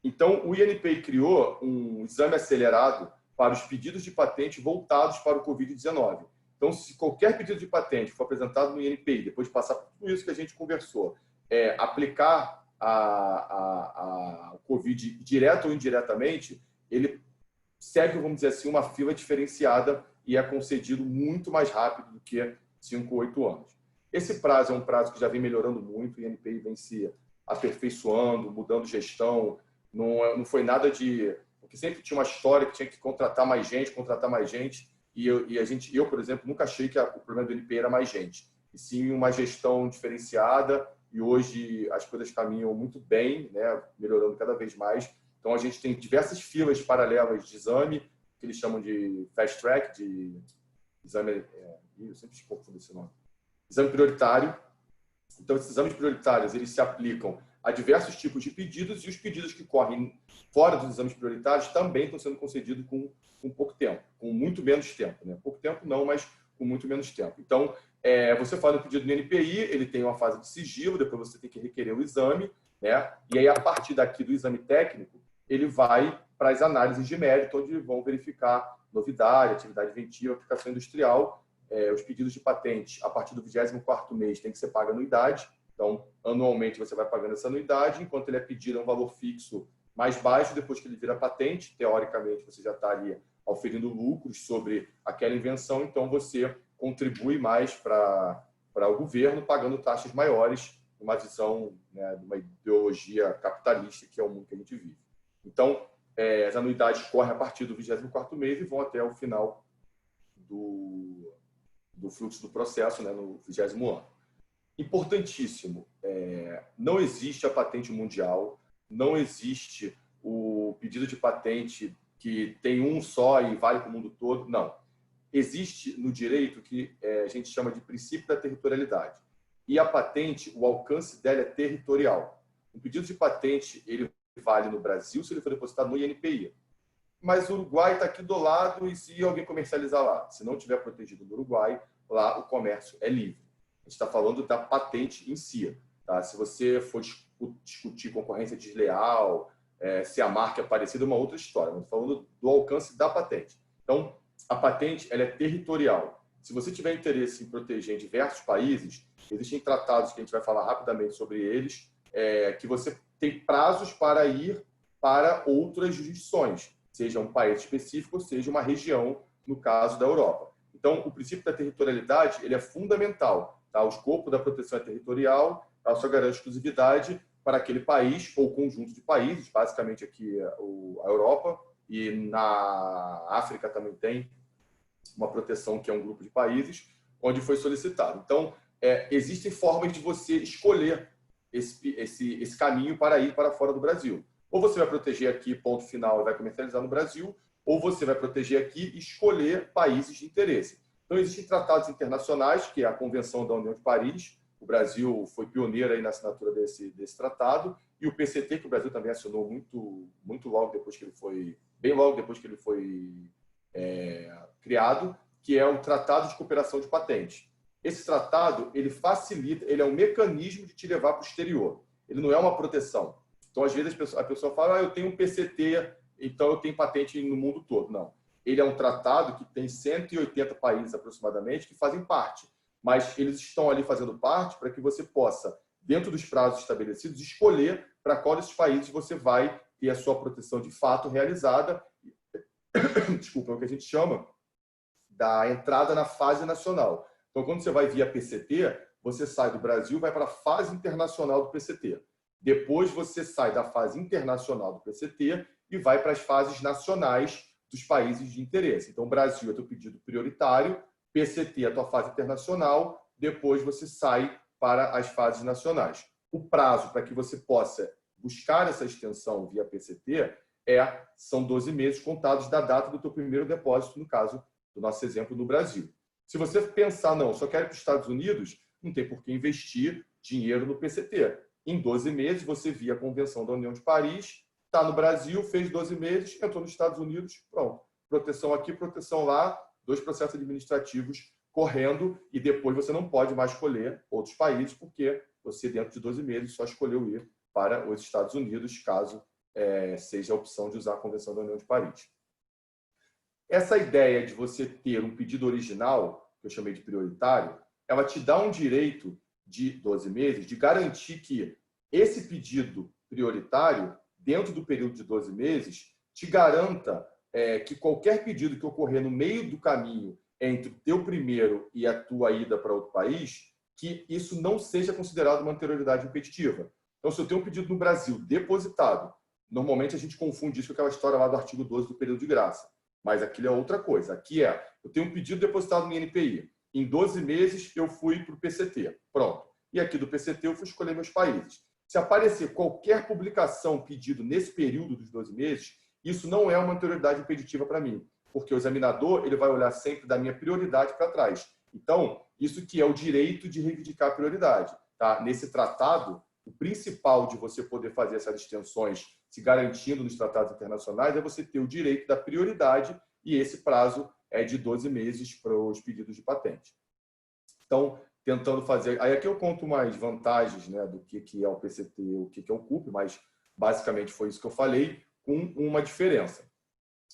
Então, o INPI criou um exame acelerado para os pedidos de patente voltados para o Covid-19. Então, se qualquer pedido de patente for apresentado no INPI, depois de passar por tudo isso que a gente conversou, aplicar a Covid direto ou indiretamente, ele segue, vamos dizer assim, uma fila diferenciada e é concedido muito mais rápido do que 5 ou 8 anos. Esse prazo é um prazo que já vem melhorando muito, o INPI vem se aperfeiçoando, mudando gestão, não foi nada de... Porque sempre tinha uma história que tinha que contratar mais gente, e eu, por exemplo, nunca achei que o problema do INPI era mais gente, e sim uma gestão diferenciada, e hoje as coisas caminham muito bem, né, melhorando cada vez mais. Então, a gente tem diversas filas paralelas de exame, que eles chamam de fast track, de exame... eu sempre confundo esse nome. Exame prioritário. Então, esses exames prioritários, eles se aplicam a diversos tipos de pedidos, e os pedidos que correm fora dos exames prioritários também estão sendo concedidos com pouco tempo, com muito menos tempo, né? Pouco tempo não, mas com muito menos tempo. Então, você faz o pedido no NPI, ele tem uma fase de sigilo, depois você tem que requerer o exame, né? E aí, a partir daqui do exame técnico, ele vai para as análises de mérito, onde vão verificar novidade, atividade inventiva, aplicação industrial. Os pedidos de patente, a partir do 24º mês, tem que ser paga anuidade. Então, anualmente, você vai pagando essa anuidade, enquanto ele é pedido um valor fixo mais baixo, depois que ele vira patente, teoricamente, você já está ali auferindo lucros sobre aquela invenção, então você contribui mais para o governo, pagando taxas maiores, uma visão, né, de uma ideologia capitalista, que é o mundo que a gente vive. Então, as anuidades correm a partir do 24º mês e vão até o final do fluxo do processo, né, no 20º ano. Importantíssimo, não existe a patente mundial, não existe o pedido de patente que tem um só e vale para o mundo todo, não. existe no direito que a gente chama de princípio da territorialidade. E a patente, o alcance dela é territorial. Um pedido de patente, ele vale no Brasil se ele for depositado no INPI. Mas o Uruguai está aqui do lado e se alguém comercializar lá, se não tiver protegido no Uruguai, lá o comércio é livre. A gente está falando da patente em si. Tá? Se você for discutir concorrência desleal, se a marca é parecida, é uma outra história. Mas falando do alcance da patente. Então, a patente ela é territorial. Se você tiver interesse em proteger em diversos países, existem tratados que a gente vai falar rapidamente sobre eles, que você tem prazos para ir para outras jurisdições, seja um país específico, seja uma região, no caso da Europa. Então, o princípio da territorialidade ele é fundamental. Tá? O escopo da proteção é territorial, ela só garante exclusividade para aquele país ou conjunto de países, basicamente aqui a Europa, e na África também tem uma proteção que é um grupo de países, onde foi solicitado. Então, existem formas de você escolher esse caminho para ir para fora do Brasil. Ou você vai proteger aqui, ponto final, e vai comercializar no Brasil, ou você vai proteger aqui e escolher países de interesse. Então, existem tratados internacionais, que é a Convenção da União de Paris. O Brasil foi pioneiro aí na assinatura desse tratado, e o PCT, que o Brasil também assinou muito logo depois que ele foi, bem logo depois que ele foi criado, que é o Tratado de Cooperação de Patentes. Esse tratado, ele facilita, ele é um mecanismo de te levar para o exterior. Ele não é uma proteção. Então, às vezes, a pessoa fala, eu tenho um PCT, então eu tenho patente no mundo todo. Não. Ele é um tratado que tem 180 países, aproximadamente, que fazem parte. Mas eles estão ali fazendo parte para que você possa, dentro dos prazos estabelecidos, escolher para qual desses países você vai ter a sua proteção de fato realizada. Desculpa, é o que a gente chama da entrada na fase nacional. Então, quando você vai via PCT, você sai do Brasil e vai para a fase internacional do PCT. Depois, você sai da fase internacional do PCT e vai para as fases nacionais dos países de interesse. Então, o Brasil é teu pedido prioritário, PCT é a tua fase internacional, depois você sai para as fases nacionais. O prazo para que você possa buscar essa extensão via PCT são 12 meses contados da data do teu primeiro depósito, no caso do nosso exemplo no Brasil. Se você pensar, não, só quero ir para os Estados Unidos, não tem por que investir dinheiro no PCT. Em 12 meses, você via a Convenção da União de Paris, está no Brasil, fez 12 meses, entrou nos Estados Unidos, pronto. Proteção aqui, proteção lá, 2 processos administrativos correndo e depois você não pode mais escolher outros países porque você, dentro de 12 meses, só escolheu ir para os Estados Unidos, caso seja a opção de usar a Convenção da União de Paris. Essa ideia de você ter um pedido original, que eu chamei de prioritário, ela te dá um direito de 12 meses de garantir que esse pedido prioritário, dentro do período de 12 meses, te garanta que qualquer pedido que ocorrer no meio do caminho entre o teu primeiro e a tua ida para outro país, que isso não seja considerado uma anterioridade impeditiva. Então, se eu tenho um pedido no Brasil depositado, normalmente a gente confunde isso com aquela história lá do artigo 12 do período de graça. Mas aquilo é outra coisa. Aqui eu tenho um pedido depositado no INPI. Em 12 meses, eu fui para o PCT. Pronto. E aqui do PCT, eu fui escolher meus países. Se aparecer qualquer publicação pedido nesse período dos 12 meses, isso não é uma anterioridade impeditiva para mim, porque o examinador ele vai olhar sempre da minha prioridade para trás. Então, isso que é o direito de reivindicar a prioridade. Tá? Nesse tratado, o principal de você poder fazer essas extensões se garantindo nos tratados internacionais é você ter o direito da prioridade e esse prazo é de 12 meses para os pedidos de patente. Então, tentando fazer... Aí aqui eu conto mais vantagens, né, do que é o PCT, o que é o CUP, mas basicamente foi isso que eu falei, com uma diferença.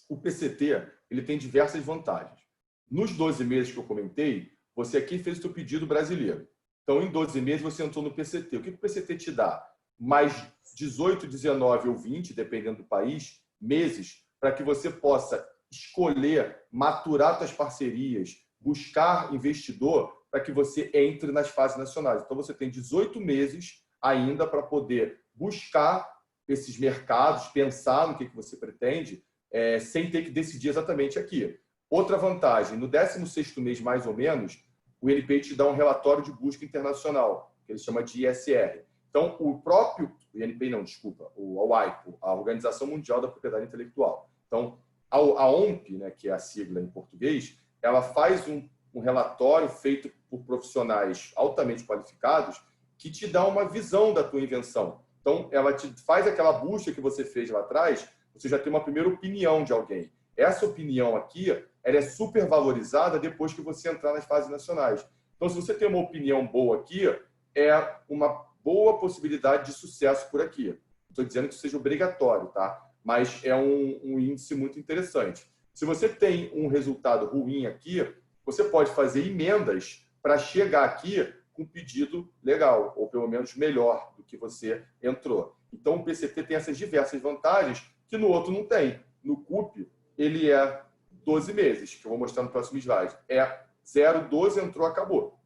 O PCT ele tem diversas vantagens. Nos 12 meses que eu comentei, você aqui fez o seu pedido brasileiro. Então, em 12 meses, você entrou no PCT. O que o PCT te dá? Mais 18, 19 ou 20, dependendo do país, meses, para que você possa escolher, maturar suas parcerias, buscar investidor, para que você entre nas fases nacionais. Então, você tem 18 meses ainda para poder buscar esses mercados, pensar no que você pretende, sem ter que decidir exatamente aqui. Outra vantagem, no 16º mês, mais ou menos, o INPI te dá um relatório de busca internacional, que ele chama de ISR. Então, o próprio... O INPI não, desculpa. A OIPO, a Organização Mundial da Propriedade Intelectual. Então, a OMP, né, que é a sigla em português, ela faz um relatório feito por profissionais altamente qualificados que te dá uma visão da tua invenção. Então, ela te faz aquela busca que você fez lá atrás, você já tem uma primeira opinião de alguém. Essa opinião aqui, ela é super valorizada depois que você entrar nas fases nacionais. Então, se você tem uma opinião boa aqui, é uma boa possibilidade de sucesso por aqui. Estou dizendo que isso seja obrigatório, tá? Mas é um índice muito interessante. Se você tem um resultado ruim aqui, você pode fazer emendas para chegar aqui com um pedido legal, ou pelo menos melhor do que você entrou. Então, o PCT tem essas diversas vantagens que no outro não tem. No CUP, ele é 12 meses, que eu vou mostrar no próximo slide. É 0, 12, entrou, acabou.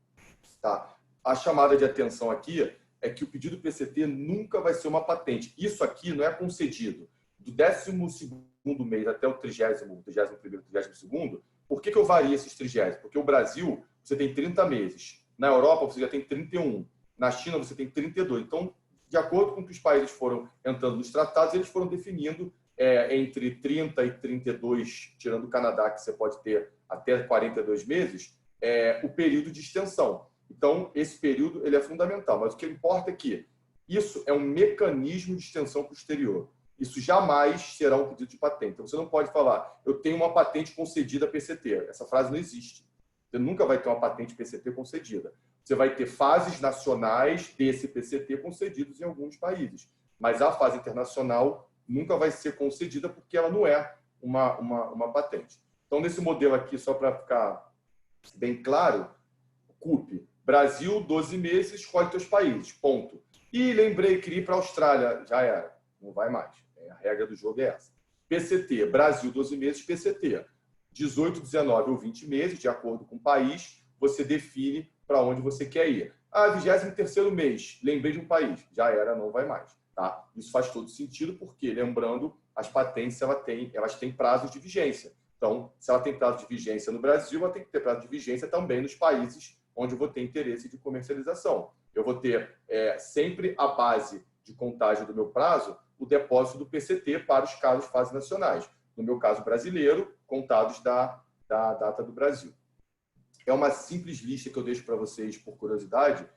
Tá? A chamada de atenção aqui é que o pedido PCT nunca vai ser uma patente. Isso aqui não é concedido. Do 12º mês até o 30º, 31º, 32º, por que eu vario esses 30? Porque o Brasil, você tem 30 meses. Na Europa, você já tem 31. Na China, você tem 32. Então, de acordo com que os países foram entrando nos tratados, eles foram definindo entre 30 e 32, tirando o Canadá, que você pode ter até 42 meses, o período de extensão. Então, esse período ele é fundamental. Mas o que importa é que isso é um mecanismo de extensão posterior. Isso jamais será um pedido de patente. Então, você não pode falar, eu tenho uma patente concedida PCT. Essa frase não existe. Você nunca vai ter uma patente PCT concedida. Você vai ter fases nacionais desse PCT concedidos em alguns países. Mas a fase internacional nunca vai ser concedida porque ela não é uma patente. Então, nesse modelo aqui, só para ficar bem claro, CUP, Brasil, 12 meses, escolhe teus países, ponto. E lembrei, queria ir para a Austrália, já era, não vai mais. A regra do jogo é essa. PCT, Brasil, 12 meses, PCT. 18, 19 ou 20 meses, de acordo com o país, você define para onde você quer ir. 23º mês, lembrei de um país, já era, não vai mais. Tá? Isso faz todo sentido, porque, lembrando, as patentes elas têm prazos de vigência. Então, se ela tem prazo de vigência no Brasil, ela tem que ter prazo de vigência também nos países onde eu vou ter interesse de comercialização. Eu vou ter sempre a base de contagem do meu prazo, o depósito do PCT para os casos fases nacionais. No meu caso brasileiro, contados da data do Brasil. É uma simples lista que eu deixo para vocês, por curiosidade,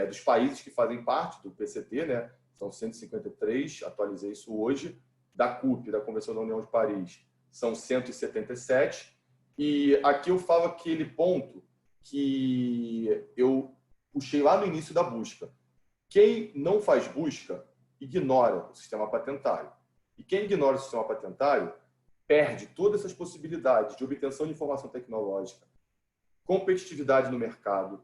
dos países que fazem parte do PCT, né? São 153, atualizei isso hoje. Da CUP, da Convenção da União de Paris, são 177. E aqui eu falo aquele ponto que eu puxei lá no início da busca. Quem não faz busca, ignora o sistema patentário. E quem ignora o sistema patentário perde todas essas possibilidades de obtenção de informação tecnológica, competitividade no mercado,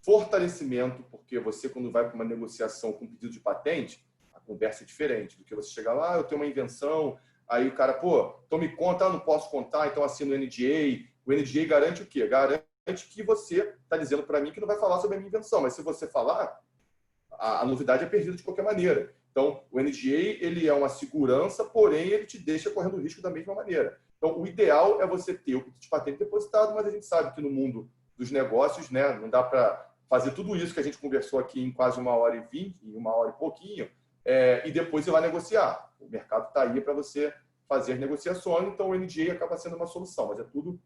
fortalecimento, porque você, quando vai para uma negociação com pedido de patente, a conversa é diferente do que você chegar lá, eu tenho uma invenção, aí o cara, pô, então me conta, não posso contar, então assino o NDA. O NDA garante o quê? Garante que você está dizendo para mim que não vai falar sobre a minha invenção, mas se você falar, a novidade é perdida de qualquer maneira. Então, o NDA ele é uma segurança, porém ele te deixa correndo risco da mesma maneira. Então, o ideal é você ter o pedido de patente depositado, mas a gente sabe que no mundo dos negócios, né, não dá para fazer tudo isso que a gente conversou aqui em quase 1h20, em 1 hora e pouquinho, e depois você vai negociar. O mercado está aí para você fazer negociações, então o NDA acaba sendo uma solução, mas é tudo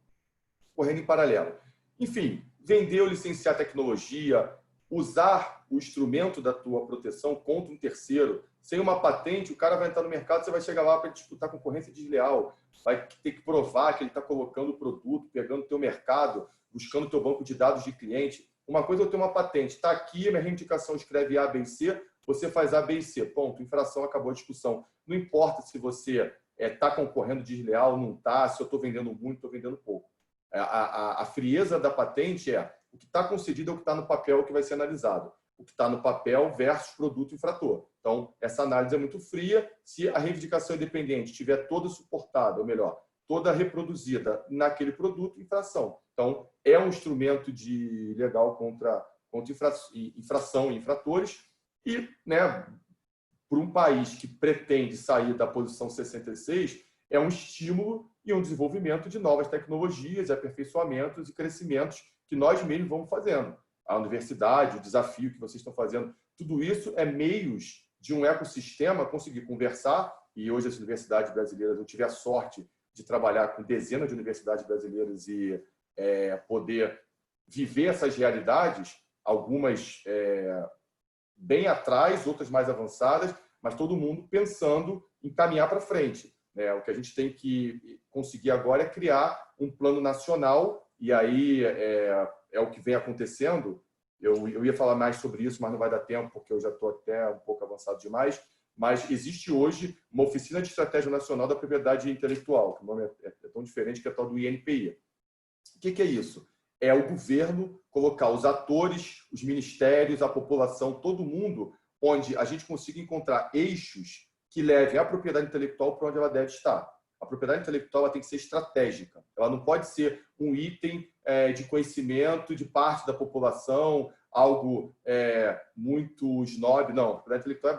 correndo em paralelo. Enfim, vender ou licenciar tecnologia, usar o instrumento da tua proteção contra um terceiro, sem uma patente, o cara vai entrar no mercado, você vai chegar lá para disputar concorrência desleal, vai ter que provar que ele está colocando o produto, pegando o teu mercado, buscando o teu banco de dados de cliente. Uma coisa é eu ter uma patente, está aqui, minha reivindicação escreve A, B e C, você faz A, B e C, ponto, infração, acabou a discussão. Não importa se você está concorrendo desleal, não está, se eu estou vendendo muito, estou vendendo pouco. A frieza da patente é o que está concedido é o que está no papel que vai ser analisado. O que está no papel versus produto infrator. Então, essa análise é muito fria. Se a reivindicação independente estiver toda suportada, ou melhor, toda reproduzida naquele produto, infração. Então, é um instrumento de legal contra infração e infratores. E, né, para um país que pretende sair da posição 66, é um estímulo e um desenvolvimento de novas tecnologias, aperfeiçoamentos e crescimentos que nós mesmos vamos fazendo. A universidade, o desafio que vocês estão fazendo, tudo isso é meios de um ecossistema conseguir conversar, e hoje as universidades brasileiras, eu tive a sorte de trabalhar com dezenas de universidades brasileiras e poder viver essas realidades, algumas bem atrás, outras mais avançadas, mas todo mundo pensando em caminhar para frente. Né? O que a gente tem que conseguir agora é criar um plano nacional, e aí é o que vem acontecendo. Eu ia falar mais sobre isso, mas não vai dar tempo, porque eu já estou até um pouco avançado demais. Mas existe hoje uma oficina de estratégia nacional da propriedade intelectual, que o nome é tão diferente, que é tal do INPI. O que é isso? É o governo colocar os atores, os ministérios, a população, todo mundo, onde a gente consiga encontrar eixos que levem a propriedade intelectual para onde ela deve estar. A propriedade intelectual ela tem que ser estratégica. Ela não pode ser um item de conhecimento de parte da população, algo muito snob. Não, a propriedade intelectual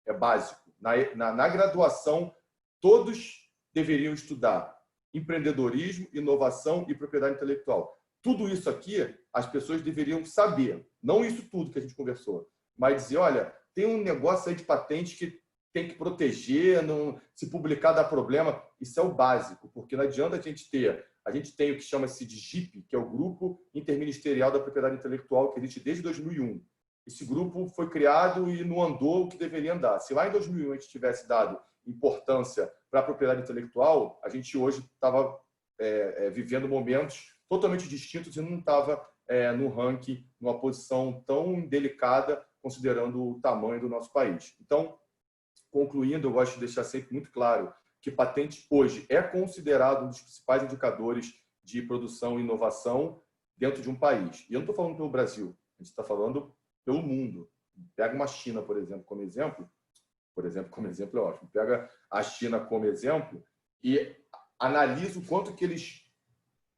é básico. Na graduação, todos deveriam estudar empreendedorismo, inovação e propriedade intelectual. Tudo isso aqui as pessoas deveriam saber. Não isso tudo que a gente conversou, mas dizer, olha, tem um negócio aí de patente que tem que proteger, não, se publicar dá problema. Isso é o básico, porque não adianta a gente tem o que chama-se de GIP, que é o Grupo Interministerial da Propriedade Intelectual, que existe desde 2001. Esse grupo foi criado e não andou o que deveria andar. Se lá em 2001 a gente tivesse dado importância para a propriedade intelectual, a gente hoje estava vivendo momentos totalmente distintos e não estava no ranking, numa posição tão delicada, considerando o tamanho do nosso país. Então, concluindo, eu gosto de deixar sempre muito claro que patente hoje é considerado um dos principais indicadores de produção e inovação dentro de um país. E eu não estou falando pelo Brasil, a gente está falando pelo mundo. Pega uma China, por exemplo, como exemplo é ótimo. Pega a China como exemplo e analisa o quanto que eles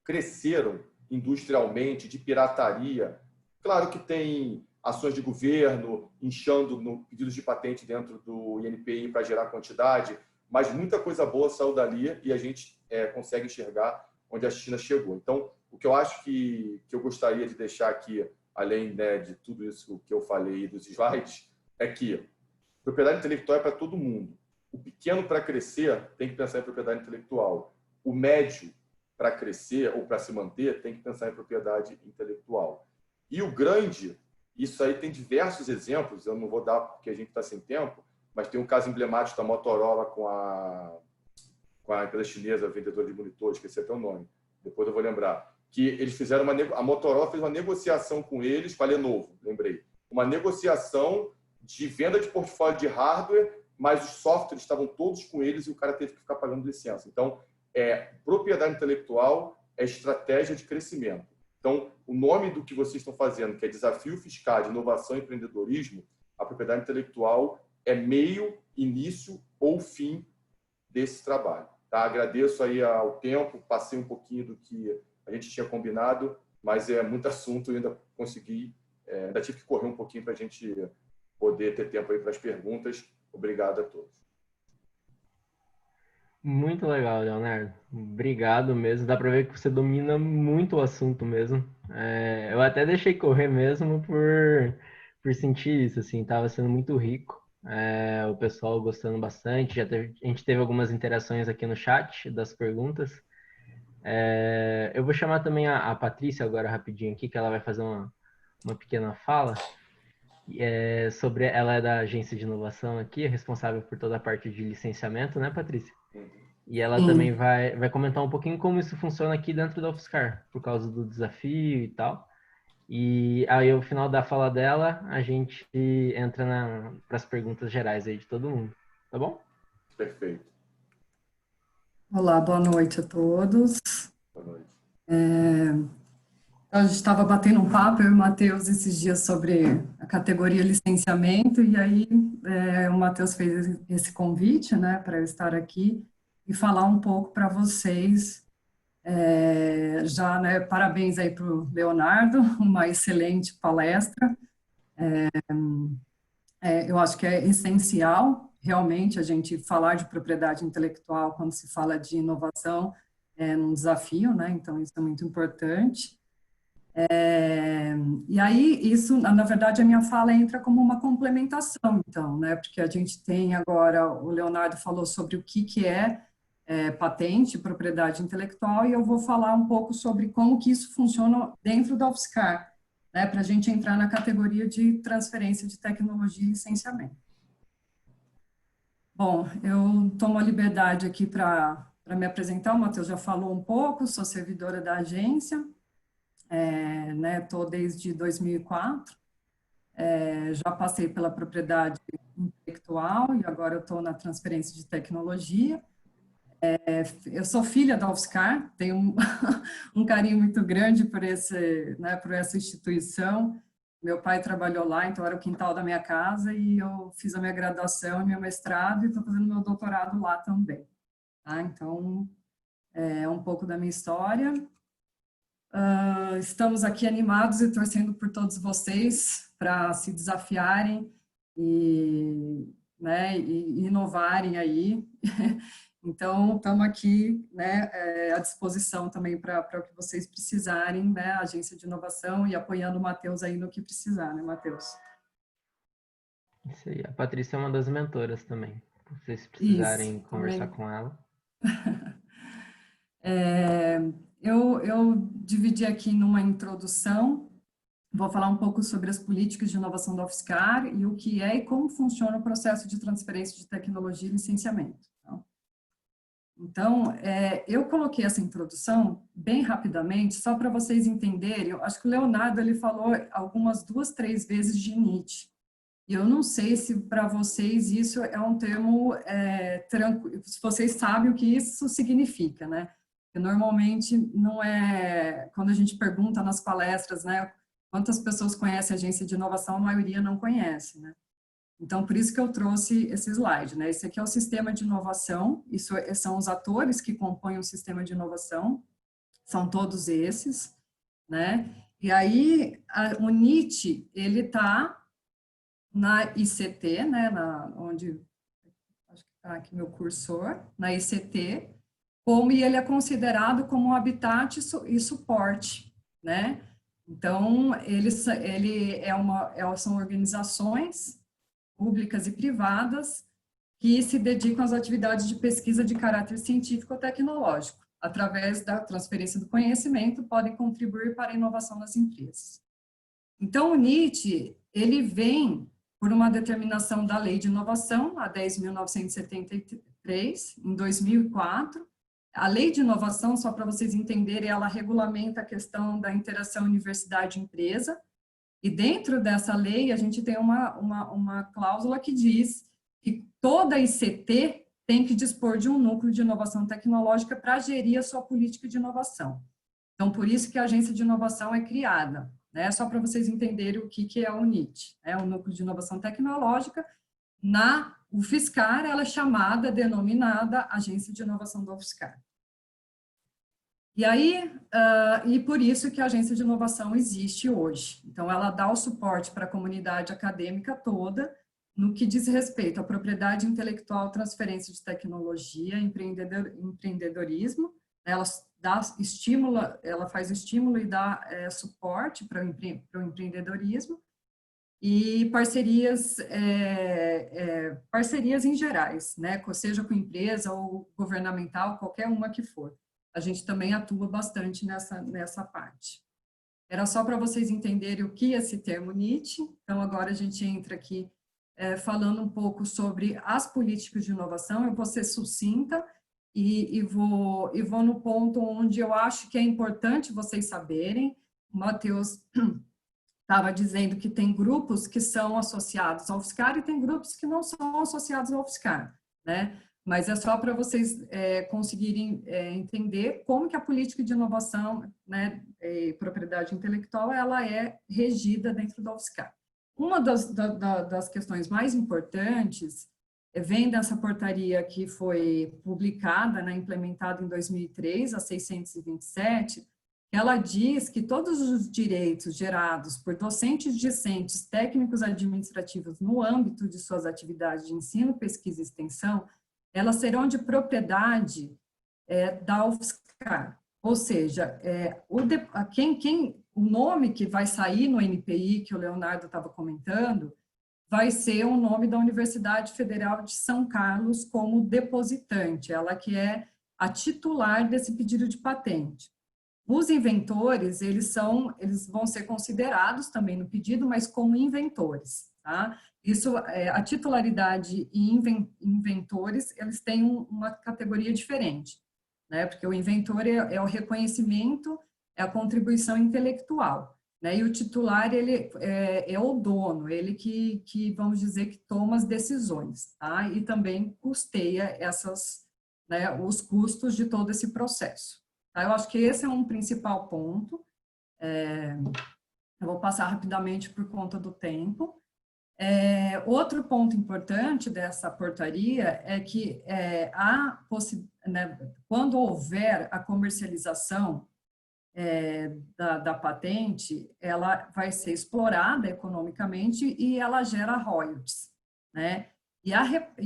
cresceram industrialmente, de pirataria. Claro que tem ações de governo inchando no pedidos de patente dentro do INPI para gerar quantidade, mas muita coisa boa saiu dali e a gente consegue enxergar onde a China chegou. Então, o que eu acho que eu gostaria de deixar aqui, além de tudo isso que eu falei dos slides, é que propriedade intelectual é para todo mundo. O pequeno, para crescer, tem que pensar em propriedade intelectual. O médio, para crescer ou para se manter, tem que pensar em propriedade intelectual. E o grande, isso aí tem diversos exemplos, eu não vou dar porque a gente está sem tempo, mas tem um caso emblemático da Motorola com a empresa chinesa vendedora de monitores, esqueci até o nome, depois eu vou lembrar, que eles fizeram a Motorola fez uma negociação com eles, com a Lenovo, lembrei, uma negociação de venda de portfólio de hardware, mas os softwares estavam todos com eles e o cara teve que ficar pagando licença. Então, propriedade intelectual é estratégia de crescimento. Então, o nome do que vocês estão fazendo, que é Desafio Fiscal de Inovação e Empreendedorismo, a propriedade intelectual é meio, início ou fim desse trabalho. Tá? Agradeço aí ao tempo, passei um pouquinho do que a gente tinha combinado, mas é muito assunto e ainda consegui, ainda tive que correr um pouquinho para a gente poder ter tempo aí para as perguntas. Obrigado a todos. Muito legal, Leonardo. Obrigado mesmo. Dá para ver que você domina muito o assunto mesmo. Eu até deixei correr mesmo por sentir isso, assim, estava sendo muito rico. O pessoal gostando bastante. A gente teve algumas interações aqui no chat das perguntas. Eu vou chamar também a Patrícia agora rapidinho aqui, que ela vai fazer uma pequena fala. Ela é da agência de inovação aqui, responsável por toda a parte de licenciamento, né, Patrícia? E ela também vai comentar um pouquinho como isso funciona aqui dentro da UFSCar, por causa do desafio e tal. E aí, ao final da fala dela, a gente entra para as perguntas gerais aí de todo mundo. Tá bom? Perfeito. Olá, boa noite a todos. Boa noite. A gente estava batendo um papo, eu e o Matheus, esses dias sobre a categoria licenciamento, e aí o Matheus fez esse convite, né, para eu estar aqui e falar um pouco para vocês. Já, né, parabéns aí para o Leonardo, uma excelente palestra. Eu acho que é essencial, realmente, a gente falar de propriedade intelectual quando se fala de inovação, um desafio, né, então isso é muito importante. E aí, isso, na verdade, a minha fala entra como uma complementação, então, né, porque a gente tem agora, o Leonardo falou sobre o que é patente, propriedade intelectual, e eu vou falar um pouco sobre como que isso funciona dentro da UFSCar, né, para a gente entrar na categoria de transferência de tecnologia e licenciamento. Bom, eu tomo a liberdade aqui para me apresentar, o Matheus já falou um pouco, sou servidora da agência, estou desde 2004, já passei pela propriedade intelectual e agora eu estou na transferência de tecnologia. Eu sou filha da UFSCar, tenho um carinho muito grande por essa instituição. Meu pai trabalhou lá, então era o quintal da minha casa, e eu fiz a minha graduação e meu mestrado, e estou fazendo meu doutorado lá também. Tá? Então, é um pouco da minha história. Estamos aqui animados e torcendo por todos vocês para se desafiarem e inovarem aí. Então, estamos aqui, à disposição também para o que vocês precisarem, né, a Agência de Inovação, e apoiando o Matheus aí no que precisar, né, Matheus? Isso aí. A Patrícia é uma das mentoras também. Se vocês precisarem conversar com ela. Eu dividi aqui numa introdução, vou falar um pouco sobre as políticas de inovação da UFSCar e o que é e como funciona o processo de transferência de tecnologia e licenciamento. Então, eu coloquei essa introdução bem rapidamente, só para vocês entenderem. Eu acho que o Leonardo ele falou algumas 2, 3 vezes de NIT. E eu não sei se para vocês isso é um termo tranquilo, se vocês sabem o que isso significa, né? Porque normalmente não é, quando a gente pergunta nas palestras, né, quantas pessoas conhecem a agência de inovação, a maioria não conhece, né? Então, por isso que eu trouxe esse slide, né? Esse aqui é o sistema de inovação, isso são os atores que compõem o sistema de inovação, são todos esses, né? E aí, o NIT, ele está na ICT, né? Onde, acho que está aqui meu cursor, na ICT, e ele é considerado como um habitat e suporte, né? Então, são organizações públicas e privadas que se dedicam às atividades de pesquisa de caráter científico-tecnológico. Através da transferência do conhecimento, podem contribuir para a inovação das empresas. Então, o NIT, ele vem por uma determinação da Lei de Inovação, a 10.973, em 2004. A Lei de Inovação, só para vocês entenderem, ela regulamenta a questão da interação universidade-empresa. E dentro dessa lei, a gente tem uma cláusula que diz que toda ICT tem que dispor de um núcleo de inovação tecnológica para gerir a sua política de inovação. Então, por isso que a agência de inovação é criada, né? Só para vocês entenderem o que é o NIT, o Núcleo de Inovação Tecnológica. Na UFSCar, ela é denominada Agência de Inovação da UFSCar. E aí, e por isso que a agência de inovação existe hoje. Então, ela dá o suporte para a comunidade acadêmica toda, no que diz respeito à propriedade intelectual, transferência de tecnologia, empreendedorismo. Ela faz estímulo e dá suporte para o empreendedorismo, e parcerias em gerais, né? Seja com empresa ou governamental, qualquer uma que for. A gente também atua bastante nessa parte. Era só para vocês entenderem o que é esse termo NIT. Então, agora a gente entra aqui falando um pouco sobre as políticas de inovação. Eu vou ser sucinta e vou no ponto onde eu acho que é importante vocês saberem. O Matheus estava dizendo que tem grupos que são associados ao UFSCar e tem grupos que não são associados ao UFSCar, né? Mas é só para vocês conseguirem entender como que a política de inovação, né, e propriedade intelectual, ela é regida dentro da UFSCar. Uma das questões mais importantes vem dessa portaria que foi publicada, né, implementada em 2003, a 627, ela diz que todos os direitos gerados por docentes, discentes, técnicos administrativos no âmbito de suas atividades de ensino, pesquisa e extensão, elas serão de propriedade da UFSCar. Ou seja, o nome que vai sair no NPI, que o Leonardo estava comentando, vai ser o nome da Universidade Federal de São Carlos como depositante, ela que é a titular desse pedido de patente. Os inventores, eles vão ser considerados também no pedido, mas como inventores, tá? Isso, a titularidade e inventores, eles têm uma categoria diferente, né? Porque o inventor é o reconhecimento, é a contribuição intelectual, né? E o titular, ele é o dono, ele que, vamos dizer, que toma as decisões, tá? E também custeia né, os custos de todo esse processo. Tá? Eu acho que esse é um principal ponto. Eu vou passar rapidamente por conta do tempo. Outro ponto importante dessa portaria é que né, quando houver a comercialização da patente, ela vai ser explorada economicamente e ela gera royalties, né? E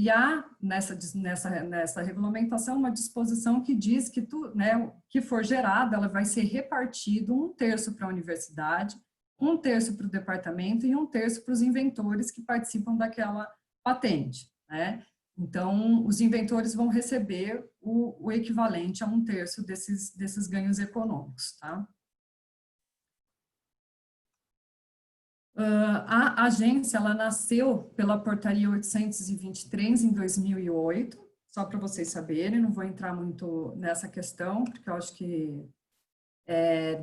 há nessa regulamentação uma disposição que diz que né, que for gerado, ela vai ser repartido 1/3 para a universidade, 1/3 para o departamento e 1/3 para os inventores que participam daquela patente, né? Então, os inventores vão receber o equivalente a 1/3 desses ganhos econômicos, tá? A agência, ela nasceu pela portaria 823 em 2008, só para vocês saberem, não vou entrar muito nessa questão, porque eu acho que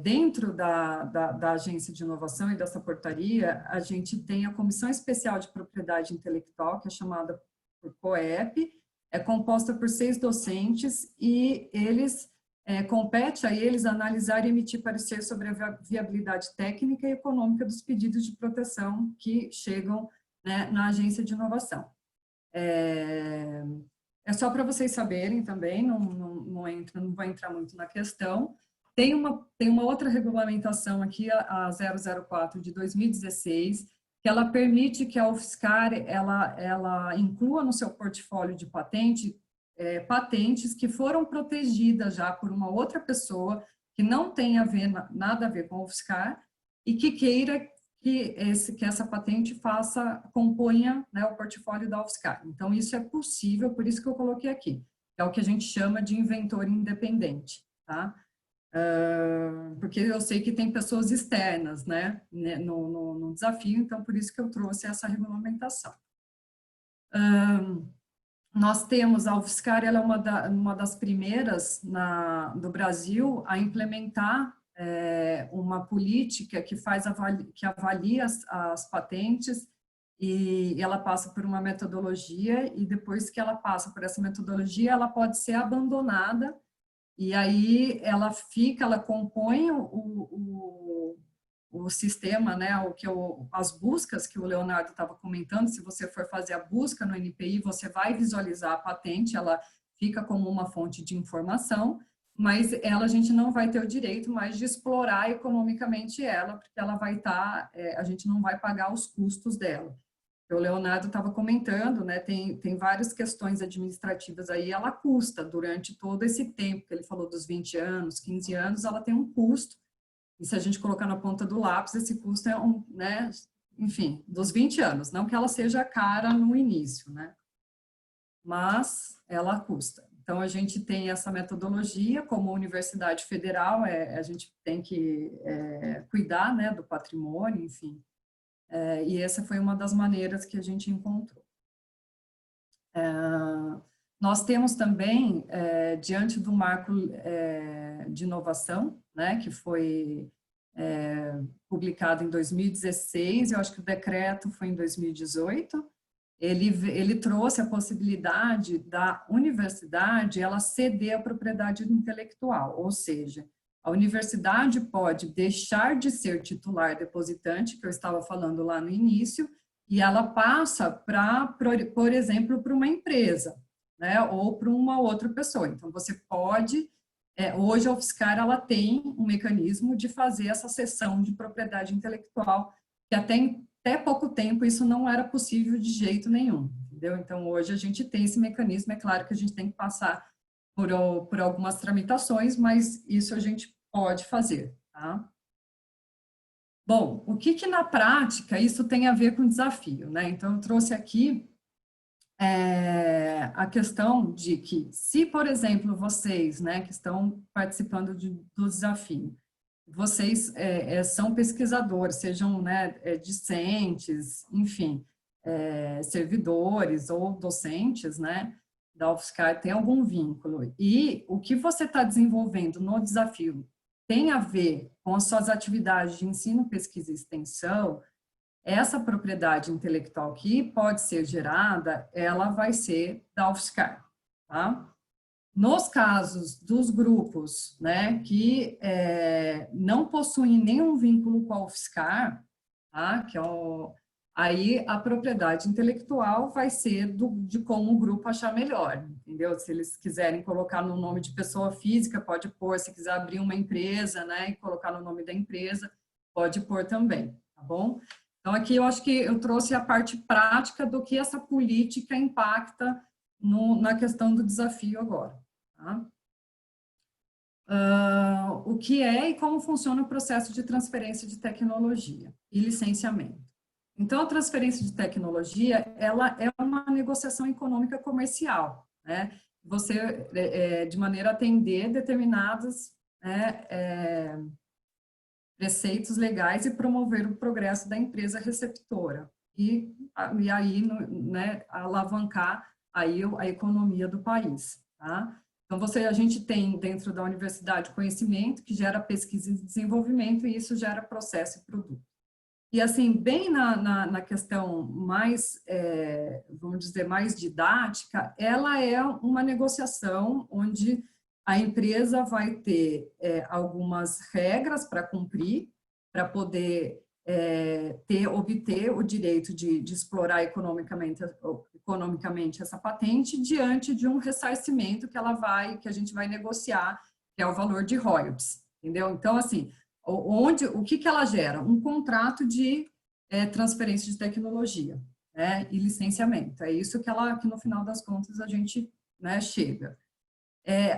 dentro da Agência de Inovação e dessa portaria, a gente tem a Comissão Especial de Propriedade Intelectual, que é chamada por COEP, é composta por 6 docentes e compete a eles analisar e emitir parecer sobre a viabilidade técnica e econômica dos pedidos de proteção que chegam, né, na Agência de Inovação. É só para vocês saberem também, não vou entrar muito na questão. Tem uma outra regulamentação aqui, a 004 de 2016, que ela permite que a UFSCar ela inclua no seu portfólio de patentes que foram protegidas já por uma outra pessoa que não tem nada a ver com a UFSCar e que queira que essa patente componha, né, o portfólio da UFSCar. Então, isso é possível, por isso que eu coloquei aqui. É o que a gente chama de inventor independente, tá? Porque eu sei que tem pessoas externas, né, no desafio, então por isso que eu trouxe essa regulamentação. Nós temos a UFSCar, ela é uma das primeiras do Brasil a implementar uma política que avalia as patentes e ela passa por uma metodologia e depois que ela passa por essa metodologia, ela pode ser abandonada e aí ela compõe o sistema, né, as buscas que o Leonardo estava comentando. Se você for fazer a busca no NPI, você vai visualizar a patente, ela fica como uma fonte de informação, mas a gente não vai ter o direito mais de explorar economicamente ela, porque ela vai a gente não vai pagar os custos dela. O Leonardo estava comentando, né, tem várias questões administrativas aí, ela custa durante todo esse tempo, que ele falou dos 20 anos, 15 anos, ela tem um custo, e se a gente colocar na ponta do lápis, esse custo é né, enfim, dos 20 anos, não que ela seja cara no início, né, mas ela custa. Então, a gente tem essa metodologia, como Universidade Federal, a gente tem que cuidar, né, do patrimônio, enfim, e essa foi uma das maneiras que a gente encontrou. Nós temos também, diante do marco de inovação, né, que foi publicado em 2016, eu acho que o decreto foi em 2018, ele trouxe a possibilidade da universidade ela ceder a propriedade intelectual, ou seja, a universidade pode deixar de ser titular depositante, que eu estava falando lá no início, e ela passa por exemplo, para uma empresa, né, ou para uma outra pessoa. Então, você pode, hoje a UFSCar ela tem um mecanismo de fazer essa cessão de propriedade intelectual, que até pouco tempo isso não era possível de jeito nenhum, entendeu? Então, hoje a gente tem esse mecanismo, é claro que a gente tem que passar por algumas tramitações, mas isso a gente pode fazer, tá? Bom, o que na prática isso tem a ver com desafio, né? Então, eu trouxe aqui a questão de que, se, por exemplo, vocês, né, que estão participando do desafio, vocês são pesquisadores, sejam, né, discentes, enfim, servidores ou docentes, né, da UFSCar, tem algum vínculo, e o que você está desenvolvendo no desafio tem a ver com as suas atividades de ensino, pesquisa e extensão, essa propriedade intelectual que pode ser gerada, ela vai ser da UFSCar, tá? Nos casos dos grupos, né, que não possuem nenhum vínculo com a UFSCar, tá, que é aí a propriedade intelectual vai ser de como o grupo achar melhor, entendeu? Se eles quiserem colocar no nome de pessoa física, pode pôr, se quiser abrir uma empresa, né, e colocar no nome da empresa, pode pôr também, tá bom? Então, aqui eu acho que eu trouxe a parte prática do que essa política impacta na questão do desafio agora. Tá? O que é e como funciona o processo de transferência de tecnologia e licenciamento. Então, a transferência de tecnologia, ela é uma negociação econômica comercial, né? Você, de maneira a atender determinados preceitos legais e promover o progresso da empresa receptora e aí, né, alavancar aí a economia do país, tá? Então, a gente tem dentro da universidade conhecimento que gera pesquisa e desenvolvimento e isso gera processo e produto. E assim, bem na questão mais, vamos dizer, mais didática, ela é uma negociação onde a empresa vai ter algumas regras para cumprir, para poder obter o direito de explorar economicamente essa patente diante de um ressarcimento que a gente vai negociar, que é o valor de royalties, entendeu? Então, assim, o que ela gera? Um contrato de transferência de tecnologia, né, e licenciamento. É isso que no final das contas, a gente, né, chega.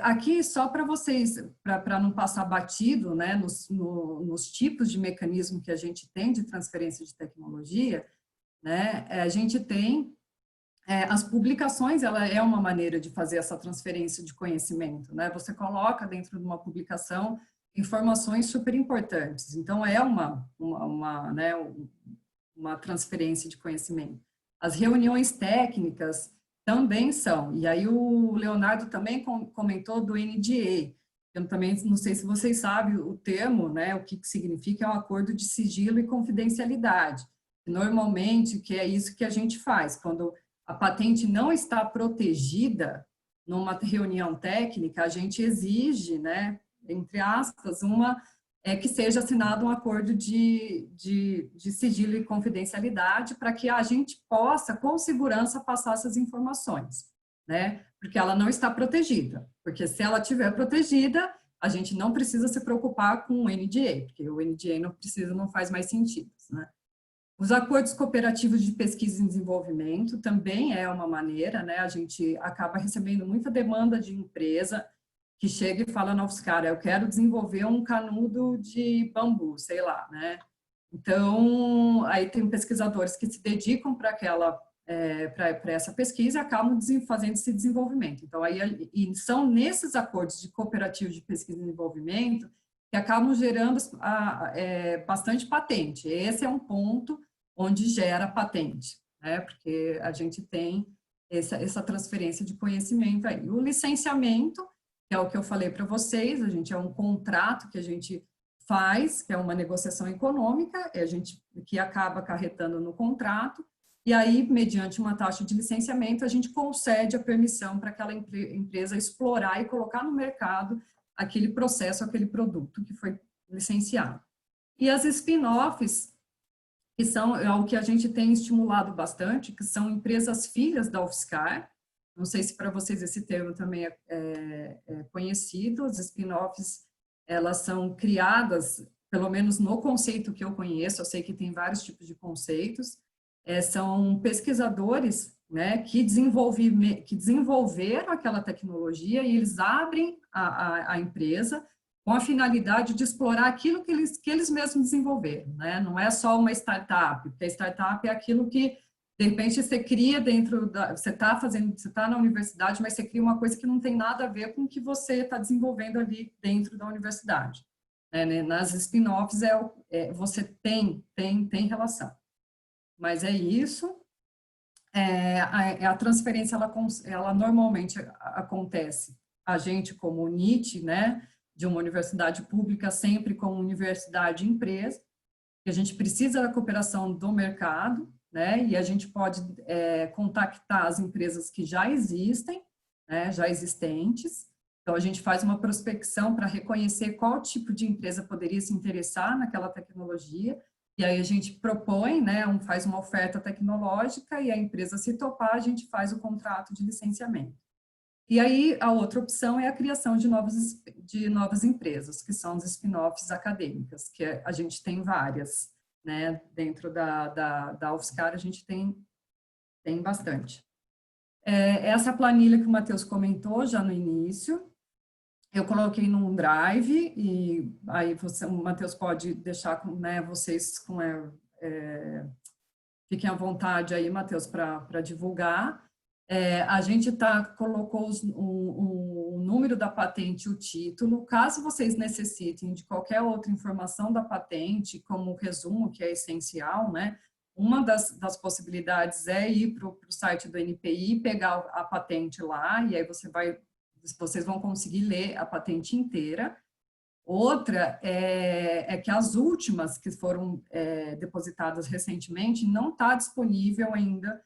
Aqui, só para vocês, para não passar batido, né, nos tipos de mecanismo que a gente tem de transferência de tecnologia, né, a gente tem as publicações, ela é uma maneira de fazer essa transferência de conhecimento, né, você coloca dentro de uma publicação informações super importantes, então é né, uma transferência de conhecimento. As reuniões técnicas também são, e aí o Leonardo também comentou do NDA, eu também não sei se vocês sabem o termo, né, o que significa, é um acordo de sigilo e confidencialidade. Normalmente, que é isso que a gente faz, quando a patente não está protegida numa reunião técnica, a gente exige, né, entre aspas, que seja assinado um acordo de sigilo e confidencialidade para que a gente possa, com segurança, passar essas informações, né? Porque ela não está protegida. Porque se ela estiver protegida, a gente não precisa se preocupar com o NDA, porque o NDA não faz mais sentido, né? Os acordos cooperativos de pesquisa e desenvolvimento também é uma maneira, né? A gente acaba recebendo muita demanda de empresa que chega e fala na UFSCar, eu quero desenvolver um canudo de bambu, sei lá, né? Então, aí tem pesquisadores que se dedicam para essa pesquisa e acabam fazendo esse desenvolvimento. Então, e são nesses acordos de cooperativos de pesquisa e desenvolvimento que acabam gerando bastante patente. Esse é um ponto onde gera patente, né? Porque a gente tem essa transferência de conhecimento aí. O licenciamento, que é o que eu falei para vocês, é um contrato que a gente faz, que é uma negociação econômica, que acaba acarretando no contrato, e aí, mediante uma taxa de licenciamento, a gente concede a permissão para aquela empresa explorar e colocar no mercado aquele processo, aquele produto que foi licenciado. E as spin-offs, que são o que a gente tem estimulado bastante, que são empresas filhas da UFSCar. Não sei se para vocês esse termo também é conhecido. As spin-offs, elas são criadas, pelo menos no conceito que eu conheço, eu sei que tem vários tipos de conceitos, são pesquisadores, né, que desenvolveram aquela tecnologia e eles abrem a empresa com a finalidade de explorar aquilo que eles mesmos desenvolveram, né? Não é só uma startup, porque a startup é aquilo que De repente você cria dentro da, você está na universidade, mas você cria uma coisa que não tem nada a ver com o que você está desenvolvendo ali dentro da universidade. Né? Nas spin-offs você tem relação. Mas é isso. A transferência, ela normalmente acontece, a gente como NIT, né, de uma universidade pública, sempre como universidade empresa, que a gente precisa da cooperação do mercado, né, e a gente pode contactar as empresas que já existem, né, já existentes. Então, a gente faz uma prospecção para reconhecer qual tipo de empresa poderia se interessar naquela tecnologia, e aí a gente propõe, né, faz uma oferta tecnológica, e a empresa, se topar, a gente faz o contrato de licenciamento. E aí, a outra opção é a criação de novas empresas, que são os spin-offs acadêmicas, que a gente tem várias, né? Dentro da UFSCar, a gente tem bastante. Essa planilha que o Matheus comentou já no início, eu coloquei num drive, e aí o Matheus pode deixar, né, vocês fiquem à vontade aí, Matheus, para divulgar. A gente colocou o número da patente e o título. Caso vocês necessitem de qualquer outra informação da patente, como o resumo, que é essencial, né? Uma das possibilidades é ir para o site do NPI, pegar a patente lá, e aí vocês vão conseguir ler a patente inteira. Outra é que as últimas que foram depositadas recentemente não está disponível ainda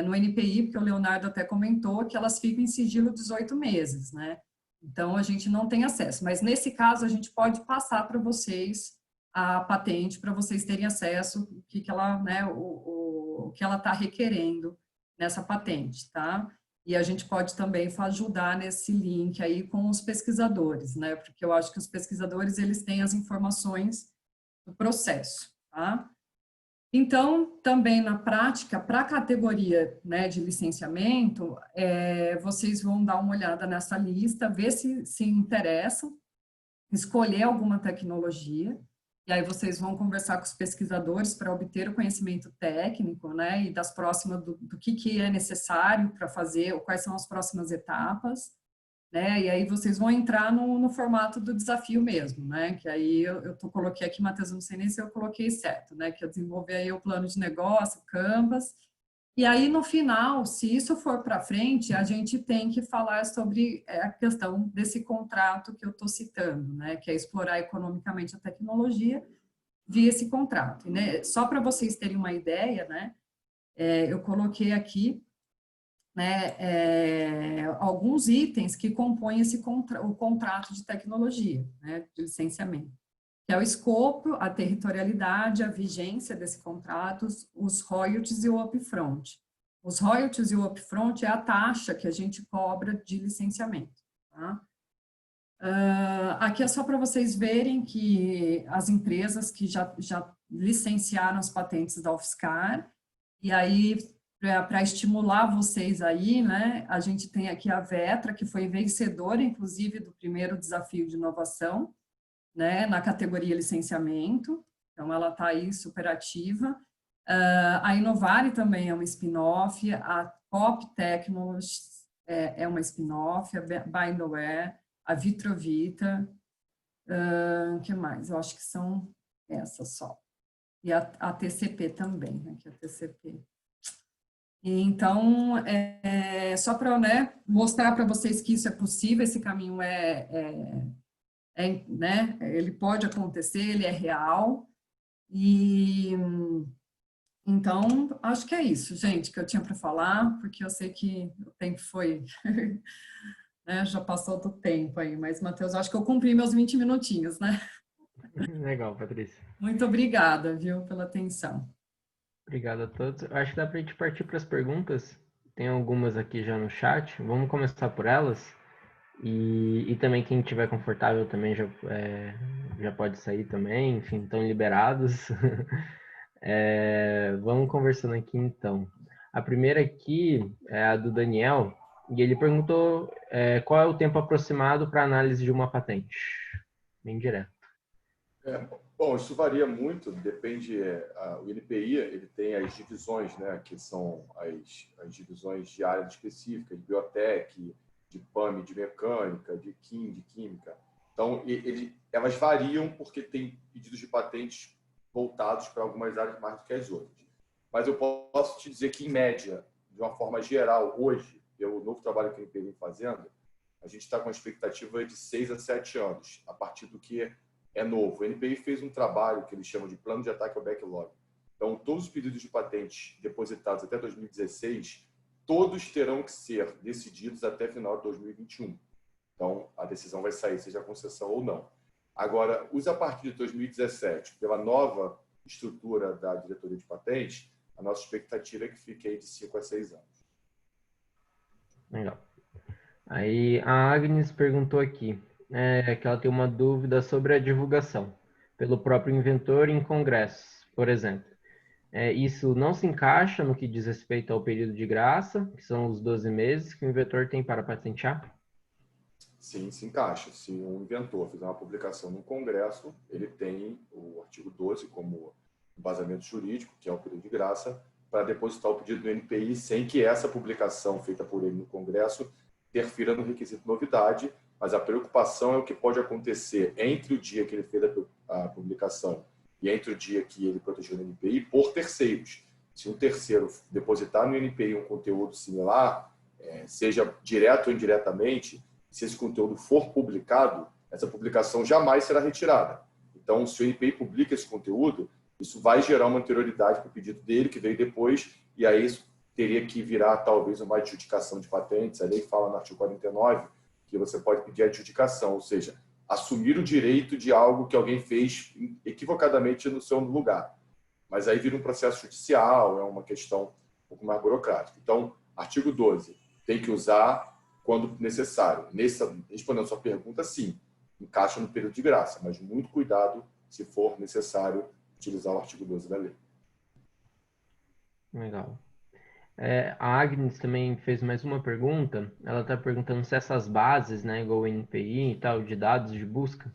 no NPI, porque o Leonardo até comentou que elas ficam em sigilo 18 meses, né? Então, a gente não tem acesso. Mas, nesse caso, a gente pode passar para vocês a patente, para vocês terem acesso o que ela, né, o que ela está requerendo nessa patente, tá? E a gente pode também ajudar nesse link aí com os pesquisadores, né? Porque eu acho que os pesquisadores, eles têm as informações do processo, tá? Então, também na prática, para a categoria, né, de licenciamento, vocês vão dar uma olhada nessa lista, ver se interessam, escolher alguma tecnologia, e aí vocês vão conversar com os pesquisadores para obter o conhecimento técnico, né, e das próximas, do que é necessário para fazer, ou quais são as próximas etapas, né, e aí vocês vão entrar no formato do desafio mesmo, né, que aí eu coloquei aqui, Matheus, não sei nem se eu coloquei certo, né, que eu desenvolver aí o plano de negócio, Canvas, e aí no final, se isso for para frente, a gente tem que falar sobre a questão desse contrato que eu estou citando, né, que é explorar economicamente a tecnologia via esse contrato, né, só para vocês terem uma ideia, né, eu coloquei aqui, né, alguns itens que compõem o contrato de tecnologia, né, de licenciamento, que é o escopo, a territorialidade, a vigência desse contrato, os royalties e o upfront. Os royalties e o upfront é a taxa que a gente cobra de licenciamento. Tá? Aqui é só para vocês verem que as empresas que já licenciaram as patentes da UFSCar, e aí, para estimular vocês aí, né, a gente tem aqui a Vetra, que foi vencedora, inclusive, do primeiro desafio de inovação, né, na categoria licenciamento, então ela está aí super ativa. A Inovare também é uma spin-off, a Pop Technologies é uma spin-off, a Bindaware, a Vitrovita, o que mais? Eu acho que são essas só. E a TCP também, né, que é a TCP. Então, só para, né, mostrar para vocês que isso é possível, esse caminho né, ele pode acontecer, ele é real, e então, acho que é isso, gente, que eu tinha para falar, porque eu sei que o tempo foi, né, já passou do tempo aí, mas, Matheus, acho que eu cumpri meus 20 minutinhos, né? Legal, Patrícia. Muito obrigada, viu, pela atenção. Obrigado a todos. Eu acho que dá para a gente partir para as perguntas. Tem algumas aqui já no chat. Vamos começar por elas. E também quem estiver confortável também já pode sair também. Enfim, estão liberados. Vamos conversando aqui então. A primeira aqui é a do Daniel. E ele perguntou qual é o tempo aproximado para análise de uma patente. Bem direto. Bom, isso varia muito, depende. O INPI ele tem as divisões, né, que são as divisões de áreas específicas, de biotech, de PAMI, de mecânica, de química. Então, elas variam porque tem pedidos de patentes voltados para algumas áreas mais do que as outras. Mas eu posso te dizer que, em média, de uma forma geral, hoje, pelo novo trabalho que o INPI vem fazendo, a gente está com uma expectativa de 6 a 7 anos, a partir do que é novo. O NPI fez um trabalho que eles chamam de plano de ataque ao backlog. Então, todos os pedidos de patentes depositados até 2016, todos terão que ser decididos até final de 2021. Então, a decisão vai sair, seja a concessão ou não. Agora, os a partir de 2017, pela nova estrutura da diretoria de patentes, a nossa expectativa é que fique aí de 5 a 6 anos. Legal. Aí a Agnes perguntou aqui que ela tem uma dúvida sobre a divulgação pelo próprio inventor em congressos, por exemplo. Isso não se encaixa no que diz respeito ao período de graça, que são os 12 meses que o inventor tem para patentear? Sim, se encaixa. Se um inventor fizer uma publicação no congresso, ele tem o artigo 12 como embasamento jurídico, que é o período de graça, para depositar o pedido do NPI sem que essa publicação feita por ele no congresso interfira no requisito de novidade, mas a preocupação é o que pode acontecer entre o dia que ele fez a publicação e entre o dia que ele protegeu o NPI por terceiros. Se um terceiro depositar no NPI um conteúdo similar, seja direto ou indiretamente, se esse conteúdo for publicado, essa publicação jamais será retirada. Então, se o NPI publica esse conteúdo, isso vai gerar uma anterioridade para o pedido dele, que veio depois, e aí isso teria que virar talvez uma adjudicação de patentes. A lei fala no artigo 49 que você pode pedir adjudicação, ou seja, assumir o direito de algo que alguém fez equivocadamente no seu lugar. Mas aí vira um processo judicial, é uma questão um pouco mais burocrática. Então, artigo 12, tem que usar quando necessário. Respondendo a sua pergunta, sim, encaixa no período de graça, mas muito cuidado se for necessário utilizar o artigo 12 da lei. Legal. A Agnes também fez mais uma pergunta. Ela está perguntando se essas bases, né, igual o NPI e tal, de dados de busca,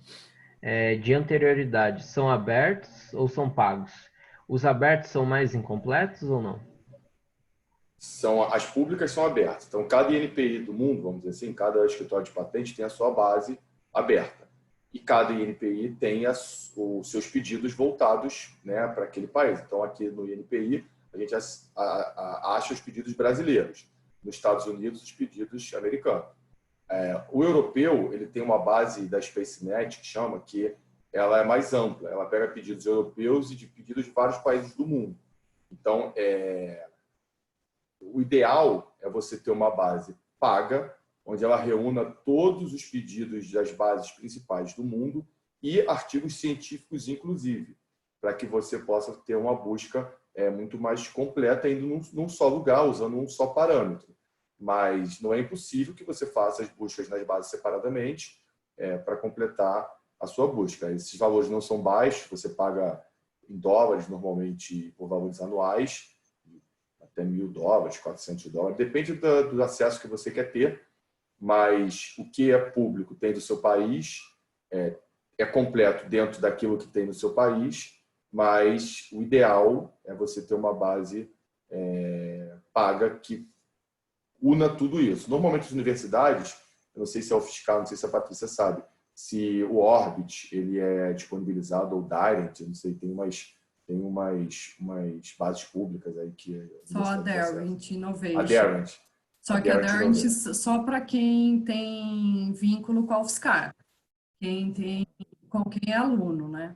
de anterioridade, são abertos ou são pagos? Os abertos são mais incompletos ou não? As públicas são abertas. Então, cada INPI do mundo, vamos dizer assim, cada escritório de patente tem a sua base aberta. E cada INPI tem os seus pedidos voltados, né, para aquele país. Então, aqui no INPI, a gente acha os pedidos brasileiros. Nos Estados Unidos, os pedidos americanos. O europeu, ele tem uma base da SpaceNet que chama que ela é mais ampla. Ela pega pedidos europeus e de pedidos de vários países do mundo. Então, o ideal é você ter uma base paga, onde ela reúna todos os pedidos das bases principais do mundo e artigos científicos, inclusive, para que você possa ter uma busca muito mais completa, indo num só lugar, usando um só parâmetro. Mas não é impossível que você faça as buscas nas bases separadamente para completar a sua busca. Esses valores não são baixos, você paga em dólares, normalmente por valores anuais, até $1.000, $400, depende do acesso que você quer ter, mas o que é público tem do seu país, é completo dentro daquilo que tem no seu país, mas o ideal é você ter uma base paga que una tudo isso. Normalmente as universidades, eu não sei se é o fiscal, não sei se a Patrícia sabe, se o Orbit ele é disponibilizado ou Direct, eu não sei, tem umas bases públicas aí que... Só a Darent Innovation. A Darent. Só que a Darent só para quem tem vínculo com a UFSCar, com quem é aluno, né?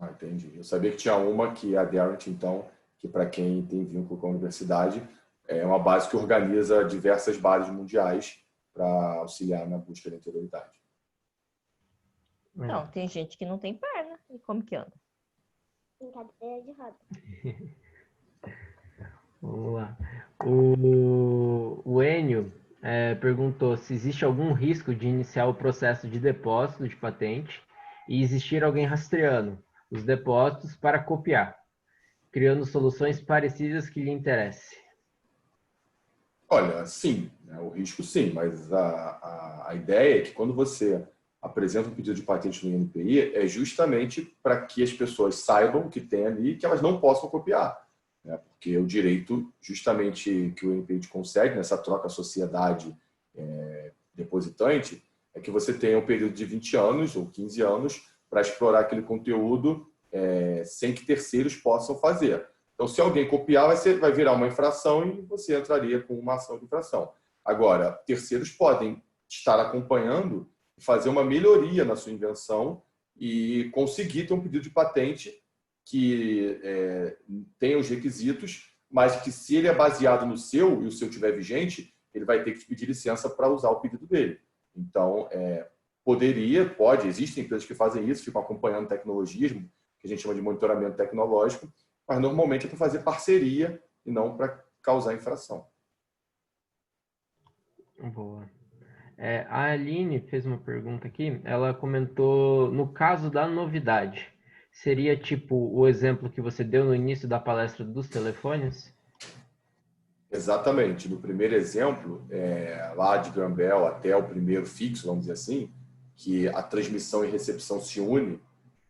Ah, entendi. Eu sabia que tinha uma que a Darent, então, que para quem tem vínculo com a universidade, é uma base que organiza diversas bases mundiais para auxiliar na busca da anterioridade. Não, tem gente que não tem perna. E como que anda? Em cadeira de roda. Vamos lá. O Enio perguntou se existe algum risco de iniciar o processo de depósito de patente e existir alguém rastreando os depósitos para copiar, criando soluções parecidas que lhe interessem. Olha, sim, o risco sim, mas a ideia é que quando você apresenta um pedido de patente no INPI é justamente para que as pessoas saibam o que tem ali e que elas não possam copiar, né? Porque o direito justamente que o INPI consegue nessa troca sociedade depositante é que você tenha um período de 20 anos ou 15 anos para explorar aquele conteúdo sem que terceiros possam fazer. Então, se alguém copiar, vai virar uma infração e você entraria com uma ação de infração. Agora, terceiros podem estar acompanhando e fazer uma melhoria na sua invenção e conseguir ter um pedido de patente que tenha os requisitos, mas que se ele é baseado no seu e o seu estiver vigente, ele vai ter que te pedir licença para usar o pedido dele. Então, pode, existem empresas que fazem isso, ficam acompanhando tecnologias, que a gente chama de monitoramento tecnológico, mas normalmente é para fazer parceria e não para causar infração. Boa. A Aline fez uma pergunta aqui, ela comentou, no caso da novidade, seria tipo o exemplo que você deu no início da palestra dos telefones? Exatamente. No primeiro exemplo, lá de Graham Bell até o primeiro fixo, vamos dizer assim, que a transmissão e recepção se unem,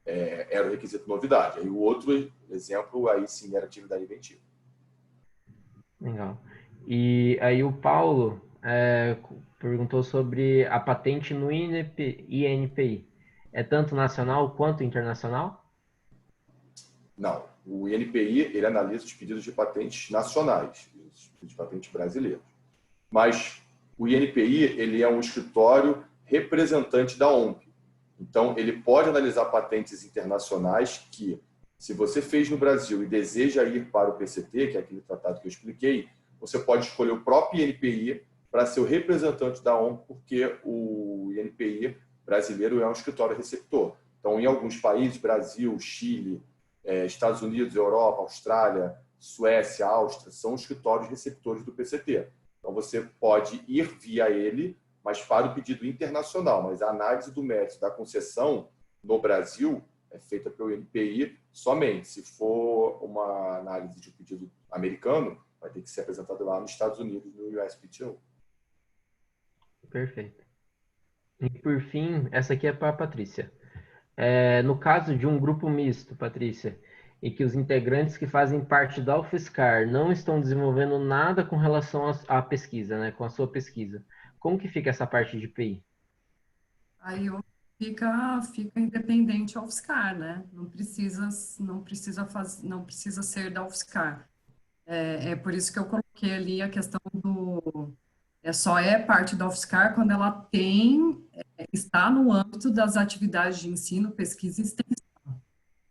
era o requisito novidade. Aí o outro exemplo, aí sim, era atividade inventiva. Legal. E aí o Paulo perguntou sobre a patente no INPI. É tanto nacional quanto internacional? Não. O INPI, ele analisa os pedidos de patentes nacionais, os pedidos de patentes brasileiros. Mas o INPI, ele é um escritório representante da OMP. Então, ele pode analisar patentes internacionais que, se você fez no Brasil e deseja ir para o PCT, que é aquele tratado que eu expliquei, você pode escolher o próprio INPI para ser o representante da OMP, porque o INPI brasileiro é um escritório receptor. Então, em alguns países, Brasil, Chile, Estados Unidos, Europa, Austrália, Suécia, Áustria, são escritórios receptores do PCT. Então, você pode ir via ele, mas para o pedido internacional. Mas a análise do mérito da concessão no Brasil é feita pelo INPI somente. Se for uma análise de um pedido americano, vai ter que ser apresentado lá nos Estados Unidos, no USPTO. Perfeito. E por fim, essa aqui é para a Patrícia. No caso de um grupo misto, Patrícia, e que os integrantes que fazem parte da UFSCar não estão desenvolvendo nada com relação à pesquisa, né, com a sua pesquisa, como que fica essa parte de PI? Aí fica independente ao UFSCar, né? Não precisa ser da UFSCar. É por isso que eu coloquei ali a questão do só é parte da UFSCar quando ela está no âmbito das atividades de ensino, pesquisa e extensão.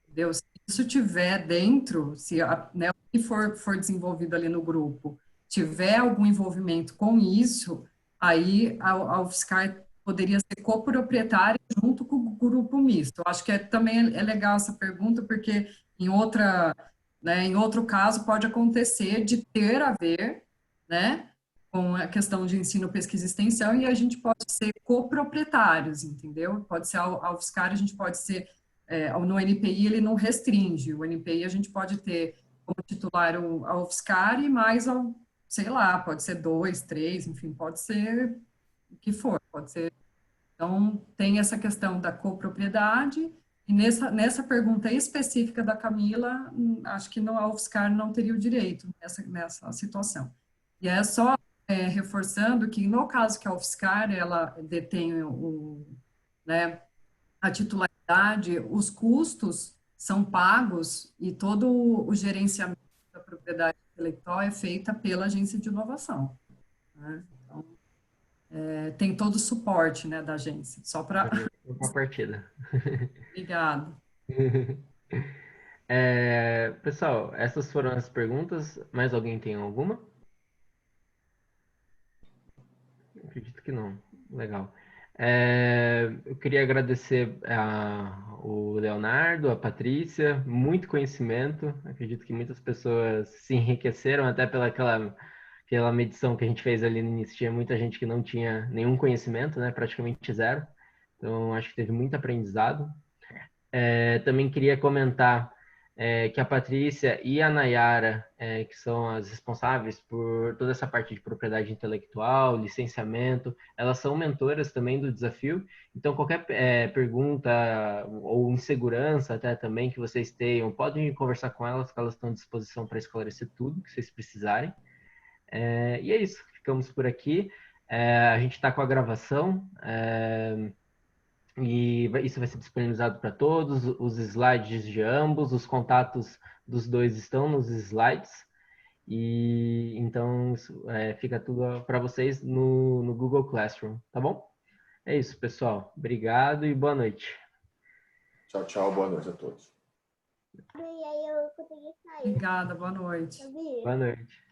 Entendeu? Se isso tiver dentro, o que for desenvolvido ali no grupo tiver algum envolvimento com isso, aí a UFSCar poderia ser coproprietária junto com o grupo misto. Eu acho que também é legal essa pergunta, porque em outro caso pode acontecer de ter a ver, né, com a questão de ensino, pesquisa e extensão, e a gente pode ser coproprietários, entendeu? Pode ser a UFSCar, a gente pode ser, no NPI ele não restringe, o NPI a gente pode ter como titular a UFSCar e mais, sei lá, pode ser 2, 3, enfim, pode ser o que for, pode ser. Então, tem essa questão da copropriedade, e nessa pergunta específica da Camila, acho que a UFSCar não teria o direito nessa situação. E é só reforçando que, no caso que a UFSCar, ela detém né, a titularidade, os custos são pagos e todo o gerenciamento da propriedade intelectual é feita pela agência de inovação, né? Então, tem todo o suporte, né, da agência, só para... Uma partida. Obrigado. Pessoal, essas foram as perguntas. Mais alguém tem alguma? Acredito que não. Legal. Eu queria agradecer o Leonardo, a Patrícia, muito conhecimento. Acredito que muitas pessoas se enriqueceram até pela medição que a gente fez ali no início. Tinha muita gente que não tinha nenhum conhecimento, né? Praticamente zero. Então, acho que teve muito aprendizado. Também queria comentar que a Patrícia e a Nayara, que são as responsáveis por toda essa parte de propriedade intelectual, licenciamento, elas são mentoras também do desafio. Então, qualquer pergunta ou insegurança até também que vocês tenham, podem conversar com elas, que elas estão à disposição para esclarecer tudo que vocês precisarem. E é isso, ficamos por aqui. A gente está com a gravação. E isso vai ser disponibilizado para todos, os slides de ambos, os contatos dos dois estão nos slides. E então fica tudo para vocês no Google Classroom, tá bom? É isso, pessoal. Obrigado e boa noite. Tchau, tchau. Boa noite a todos. E aí eu consegui sair. Obrigada, boa noite. Sabia? Boa noite.